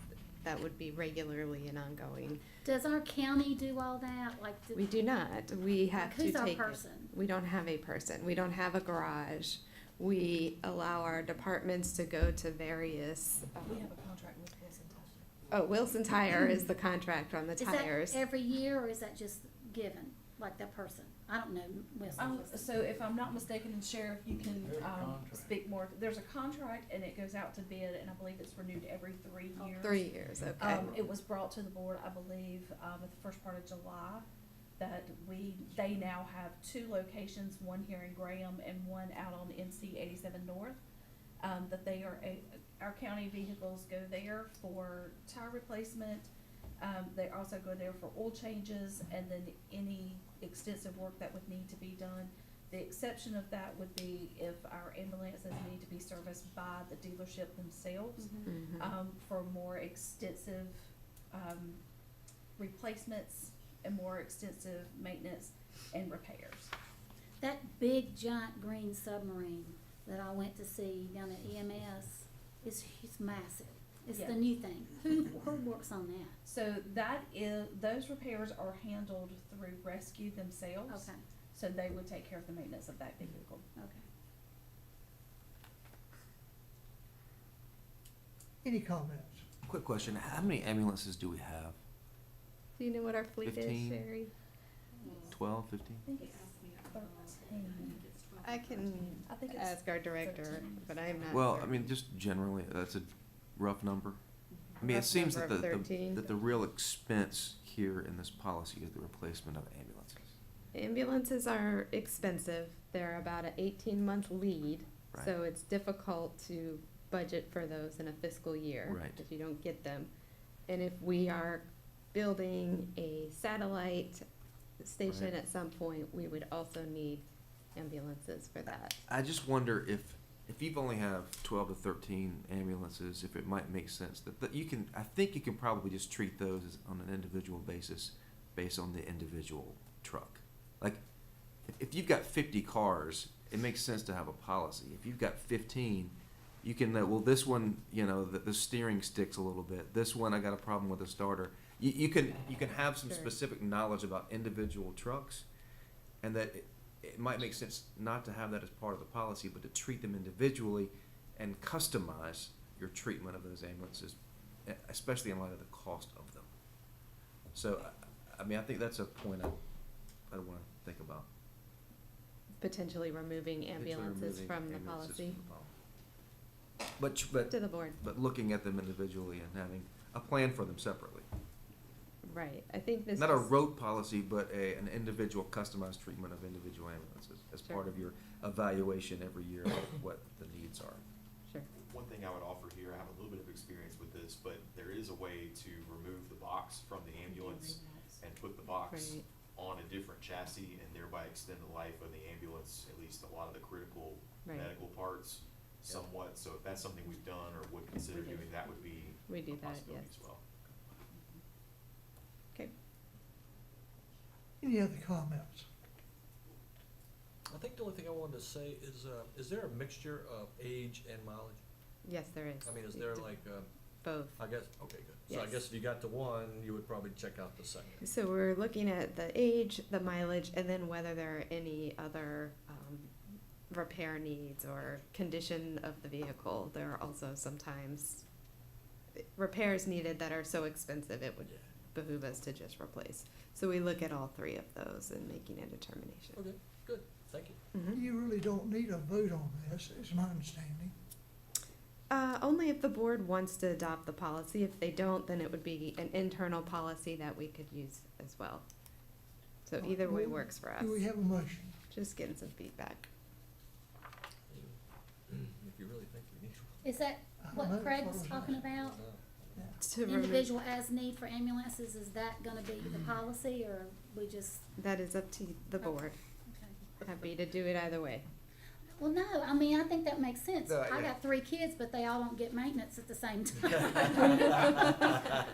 that would be regularly and ongoing. Does our county do all that, like? We do not, we have to Who's take our it. person? We don't have a person, we don't have a garage. We allow our departments to go to various. We have a contract with Wilson Tire. Oh, Wilson Tire is the contract on the Is tires. that every year, or is that just given, like that person? I don't know, Wilson. So if I'm not mistaken, and Sheriff, you can, speak more, there's a contract and it goes out to bid, and I believe it's renewed every 3 years. 3 years, okay. It was brought to the board, I believe, at the first part of July, that they now have 2 locations, one here in Graham and one out on NC 87 North. That they are, our county vehicles go there for tire replacement. They also go there for oil changes and then any extensive work that would need to be done. The exception of that would be if our ambulances need to be serviced by the dealership themselves, for more extensive, replacements and more extensive maintenance and repairs. That big giant green submarine that I went to see down at EMS it's massive. It's Yeah. the new thing. Who works on that? So that is, those repairs are handled through Rescue themselves. Okay, So they would take care of the maintenance of that vehicle. okay. Any comments? Quick question, how many ambulances do we have? Do you know what our fleet 15? is, Sherry? 12, 15? I think it's 13. I can I think it's ask our director, 13. but I'm not Well, I certain. mean, just generally, that's a rough number. I mean, it Rough seems number that of 13. that the real expense here in this policy is the replacement of ambulances. Ambulances are expensive. They're about an 18-month lead, Right. so it's difficult to budget for those in a fiscal year Right. if you don't get them. And if we are building a satellite station Right. at some point, we would also need ambulances for that. I just wonder if you only have 12 to 13 ambulances, if it might make sense that you can, I think you can probably just treat those as on an individual basis based on the individual truck. Like, if you've got 50 cars, it makes sense to have a policy. If you've got 15, you can, well, this one, you know, the steering sticks a little bit. This one, I got a problem with the starter. You can have some Sure. specific knowledge about individual trucks, and that it might make sense not to have that as part of the policy, but to treat them individually and customize your treatment of those ambulances, especially in light of the cost of them. So, I mean, I think that's a point I want to think about. Potentially removing ambulances Removing from the ambulances policy. from the policy. But To the board. But looking at them individually and having a plan for them separately. Right, I think this Not a is- rote policy, but an individual customized treatment of individual ambulances as part Sure. of your evaluation every year of what the needs are. Sure. One thing I would offer here, I have a little bit of experience with this, but there is a way to remove the box from the ambulance and put the box Right. on a different chassis and thereby extend the life of the ambulance, at least a lot of the critical Right. medical parts somewhat. So if that's something we've done or would consider We do. doing, that would be We do a that, possibility yes. as well. Okay. Any other comments? I think the only thing I wanted to say is there a mixture of age and mileage? Yes, there is. I mean, is there like, both. I guess, okay, good. So I Yes. guess if you got to one, you would probably check out the second. So we're looking at the age, the mileage, and then whether there are any other repair needs or condition of the vehicle. There are also sometimes repairs needed that are so expensive it would Yeah. behoove us to just replace. So we look at all three of those in making a determination. Okay, good, thank you. Mhm. You really don't need a vote on this, is my understanding. Only if the board wants to adopt the policy. If they don't, then it would be an internal policy that we could use as well. So either way works for us. Do we have a motion? Just getting some feedback. If you really think you need one. Is that what know, Craig that's was what I was talking about? To remove- Individual as need for ambulances, is that gonna be the policy, or we just, That is up to the board. okay? Happy to do it either way. Well, no, I mean, I think that makes sense. No, I yeah. got 3 kids, but they all don't get maintenance at the same time.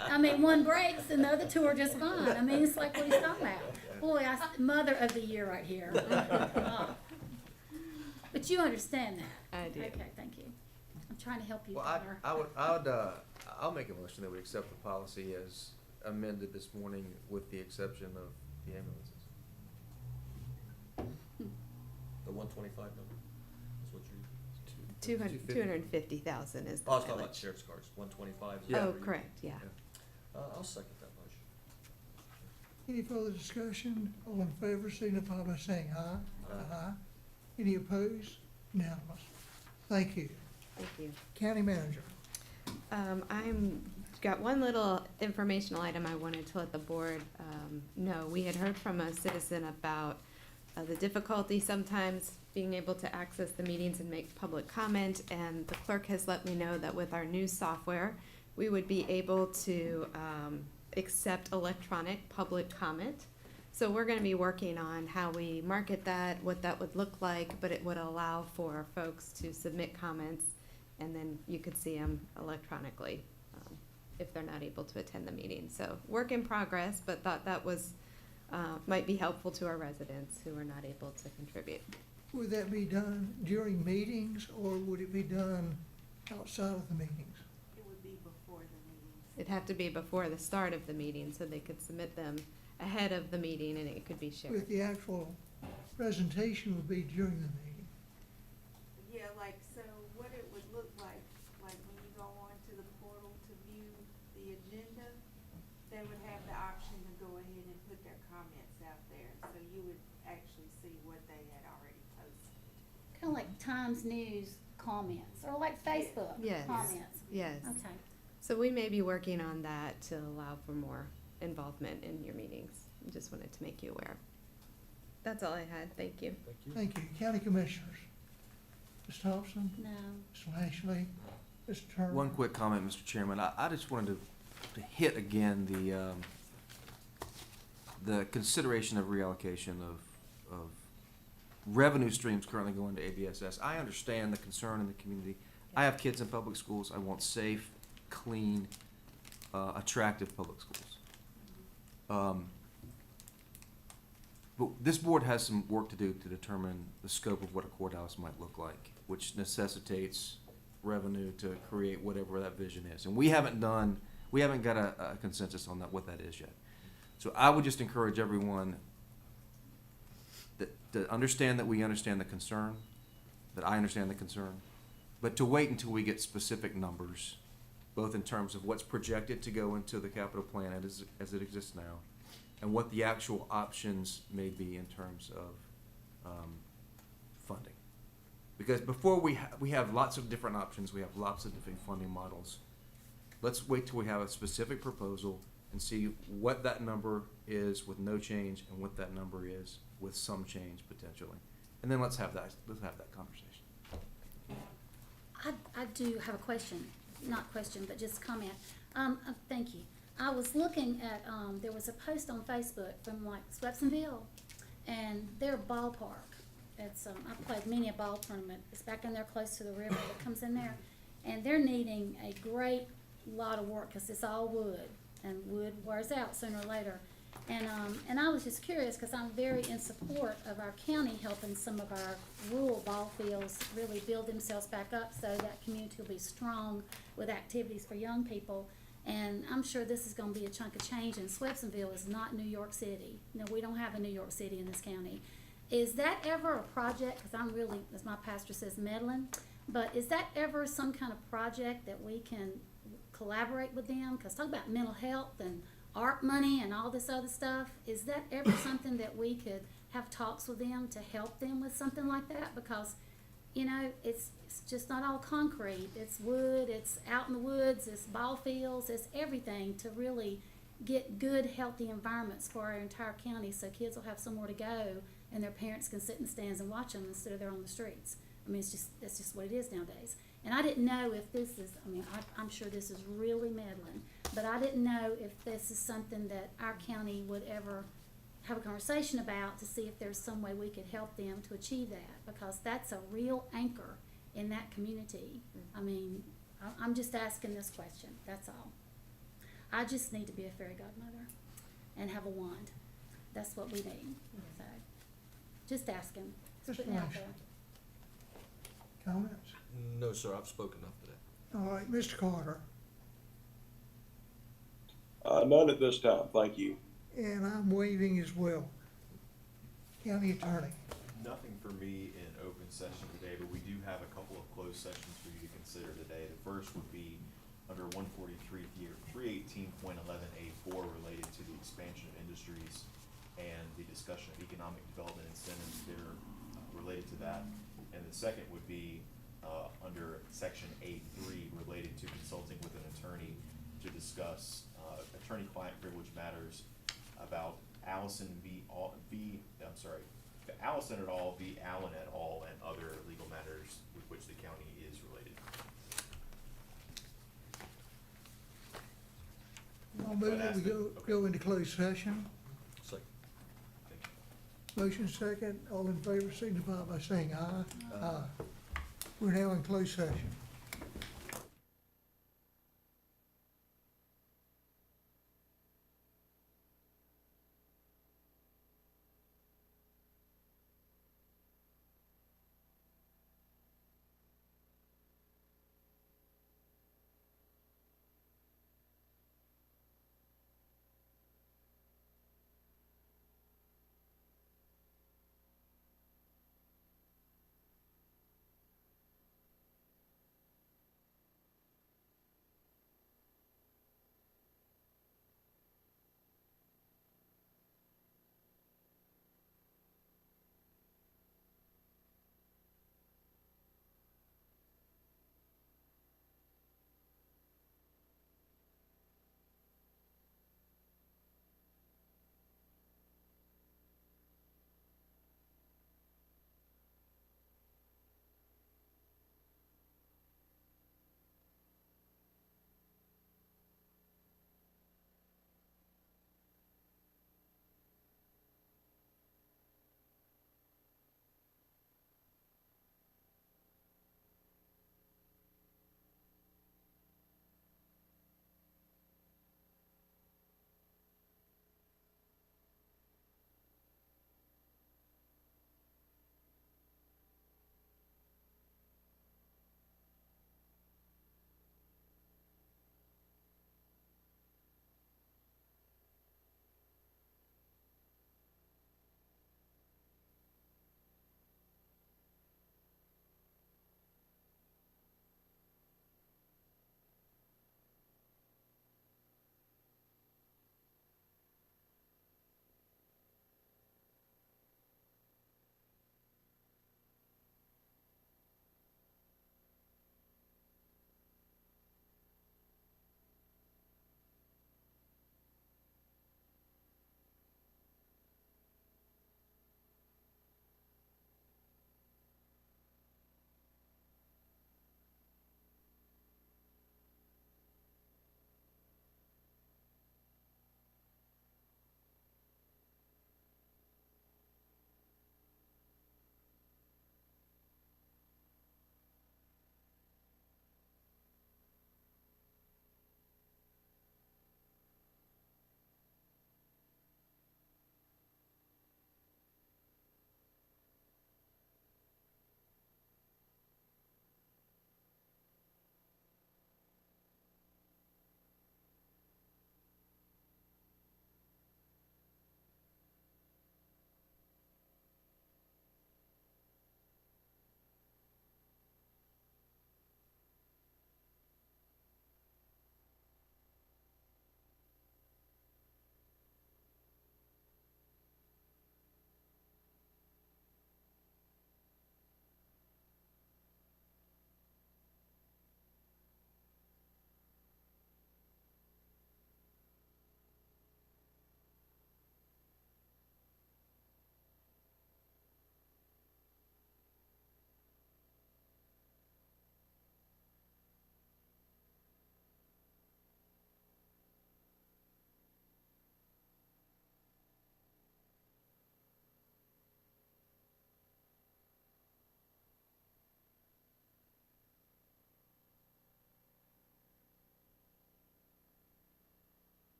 I mean, one breaks and the other 2 are just fine. I mean, it's like, what he's talking about. Boy, mother of the year right here. But you understand that? I do. Okay, thank you. I'm trying to help you, Well, Connor. I'll make a motion that we accept the policy as amended this morning with the exception of the ambulances. The 125 number is what you. 250,000 is the Oh, I was talking about mileage. sheriff's cars, 125 is. Yeah. Oh, correct, yeah. I'll second that motion. Any further discussion? All in favor signify by saying aye. Aye. Any opposed? Unanimous. Thank you. Thank you. County manager. Got one little informational item I wanted to let the board know. We had heard from a citizen about the difficulty sometimes being able to access the meetings and make public comment, and the clerk has let me know that with our new software, we would be able to accept electronic public comment. So we're gonna be working on how we market that, what that would look like, but it would allow for folks to submit comments, and then you could see them electronically if they're not able to attend the meeting. So work in progress, but thought that was, might be helpful to our residents who are not able to contribute. Would that be done during meetings, or would it be done outside of the meetings? It would be before the meeting. It'd have to be before the start of the meeting, so they could submit them ahead of the meeting and it could be shared. With the actual presentation would be during the meeting. Yeah, like, so what it would look like when you go onto the portal to view the agenda, they would have the option to go ahead and put their comments out there. So you would actually see what they had already posted. Kind of like Times News comments, or like Facebook Yes. comments. Yes. Okay. So we may be working on that to allow for more involvement in your meetings. Just wanted to make you aware. That's all I had. Thank you. Thank you. Thank you. County commissioners. Ms. Thompson, No. Ms. Lashley, Mr. Turner. One quick comment, Mr. Chairman. I just wanted to hit again the consideration of reallocation of revenue streams currently going to ABSS. I understand the concern in the community. I have kids in public schools. I want safe, clean, attractive public schools. But this board has some work to do to determine the scope of what a courthouse might look like, which necessitates revenue to create whatever that vision is. And we haven't got a consensus on that, what that is yet. So I would just encourage everyone to understand that we understand the concern, that I understand the concern, but to wait until we get specific numbers, both in terms of what's projected to go into the capital plan as it exists now, and what the actual options may be in terms of funding. Because before we have lots of different options, we have lots of different funding models. Let's wait till we have a specific proposal and see what that number is with no change and what that number is with some change potentially. And then let's have that conversation. I do have a question, not question, but just comment. Thank you. I was looking at, there was a post on Facebook from like Swepsonville, and their ballpark, it's, I've played many a ball tournament, it's back in there close to the river that comes in there, and they're needing a great lot of work, cause it's all wood, and wood wears out sooner or later. And I was just curious, because I'm very in support of our county helping some of our rural ball fields really build themselves back up so that community will be strong with activities for young people. And I'm sure this is gonna be a chunk of change, and Swepsonville is not New York City. No, we don't have a New York City in this county. Is that ever a project, because I'm really, as my pastor says, meddling, but is that ever some kind of project that we can collaborate with them? Because talk about mental health and art money and all this other stuff, is that ever something that we could have talks with them to help them with something like that? Because, you know, it's just not all concrete, it's wood, it's out in the woods, it's ball fields, it's everything to really get good, healthy environments for our entire county, so kids will have somewhere to go and their parents can sit in the stands and watch them instead of they're on the streets. I mean, that's just what it is nowadays. And I didn't know if this is, I mean, I'm sure this is really meddling, but I didn't know if this is something that our county would ever have a conversation about to see if there's some way we could help them to achieve that, because that's a real anchor in that community. I mean, I'm just asking this question, that's all. I just need to be a fairy godmother and have a wand. That's what we need, so, just asking, just putting it out there. Comments? No, sir, I've spoken enough today. All right, Mr. Carter, None at this time, thank you. and I'm waiving as well. County Attorney. Nothing for me in open session today, but we do have a couple of closed sessions for you to consider today. The first would be under 318.11A4 related to the expansion of industries and the discussion of economic development incentives that are related to that. And the second would be under section A3 related to consulting with an attorney to discuss attorney-client privilege matters about Allison Allison et al. V. Allen et al. And other legal matters with which the county is related. I'll move that we go into closed session. Second. Motion second, all in favor signify by saying aye. Aye. We're now in closed session.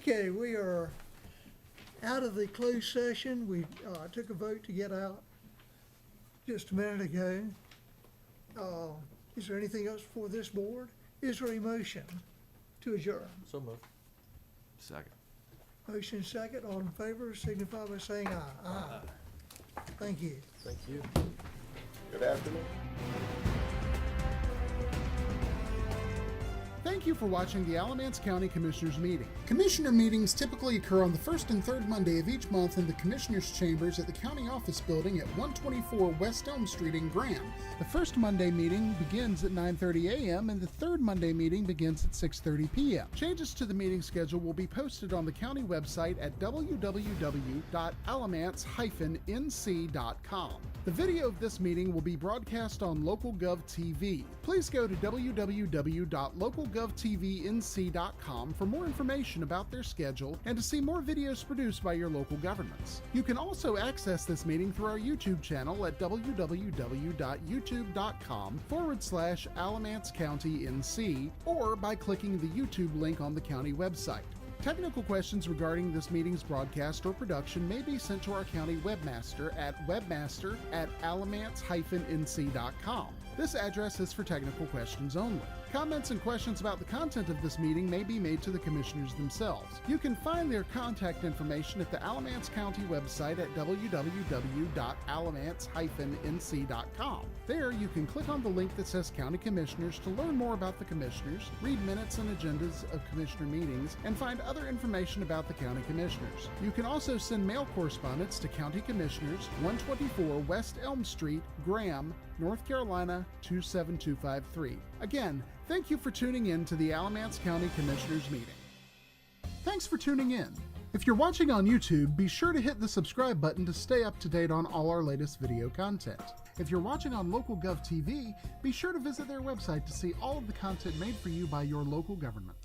Okay, we are out of the closed session. We took a vote to get out just a minute ago. Is there anything else for this board? Is there a motion to adjourn? So moved. Second. Motion second, all in favor signify by saying aye. Aye. Thank you. Thank you. Good afternoon. Thank you for watching the Alamance County Commissioners Meeting. Commissioner meetings typically occur on the first and third Monday of each month in the Commissioners' Chambers at the County Office Building at 124 West Elm Street in Graham. The first Monday meeting begins at 9:30 a.m. and the third Monday meeting begins at 6:30 p.m. Changes to the meeting schedule will be posted on the county website at www.alamance-nc.com. The video of this meeting will be broadcast on LocalGov TV. Please go to www.localgovtvnc.com for more information about their schedule and to see more videos produced by your local governments. You can also access this meeting through our YouTube channel at www.youtube.com/Alamance County NC or by clicking the YouTube link on the county website. Technical questions regarding this meeting's broadcast or production may be sent to our county webmaster at webmaster@alamance-nc.com. This address is for technical questions only. Comments and questions about the content of this meeting may be made to the commissioners themselves. You can find their contact information at the Alamance County website at www.alamance-nc.com. There, you can click on the link that says County Commissioners to learn more about the commissioners, read minutes and agendas of commissioner meetings, and find other information about the county commissioners. You can also send mail correspondence to County Commissioners, 124 West Elm Street, Graham, North Carolina 27253. Again, thank you for tuning in to the Alamance County Commissioners Meeting. Thanks for tuning in. If you're watching on YouTube, be sure to hit the subscribe button to stay up to date on all our latest video content. If you're watching on LocalGov TV, be sure to visit their website to see all of the content made for you by your local governments.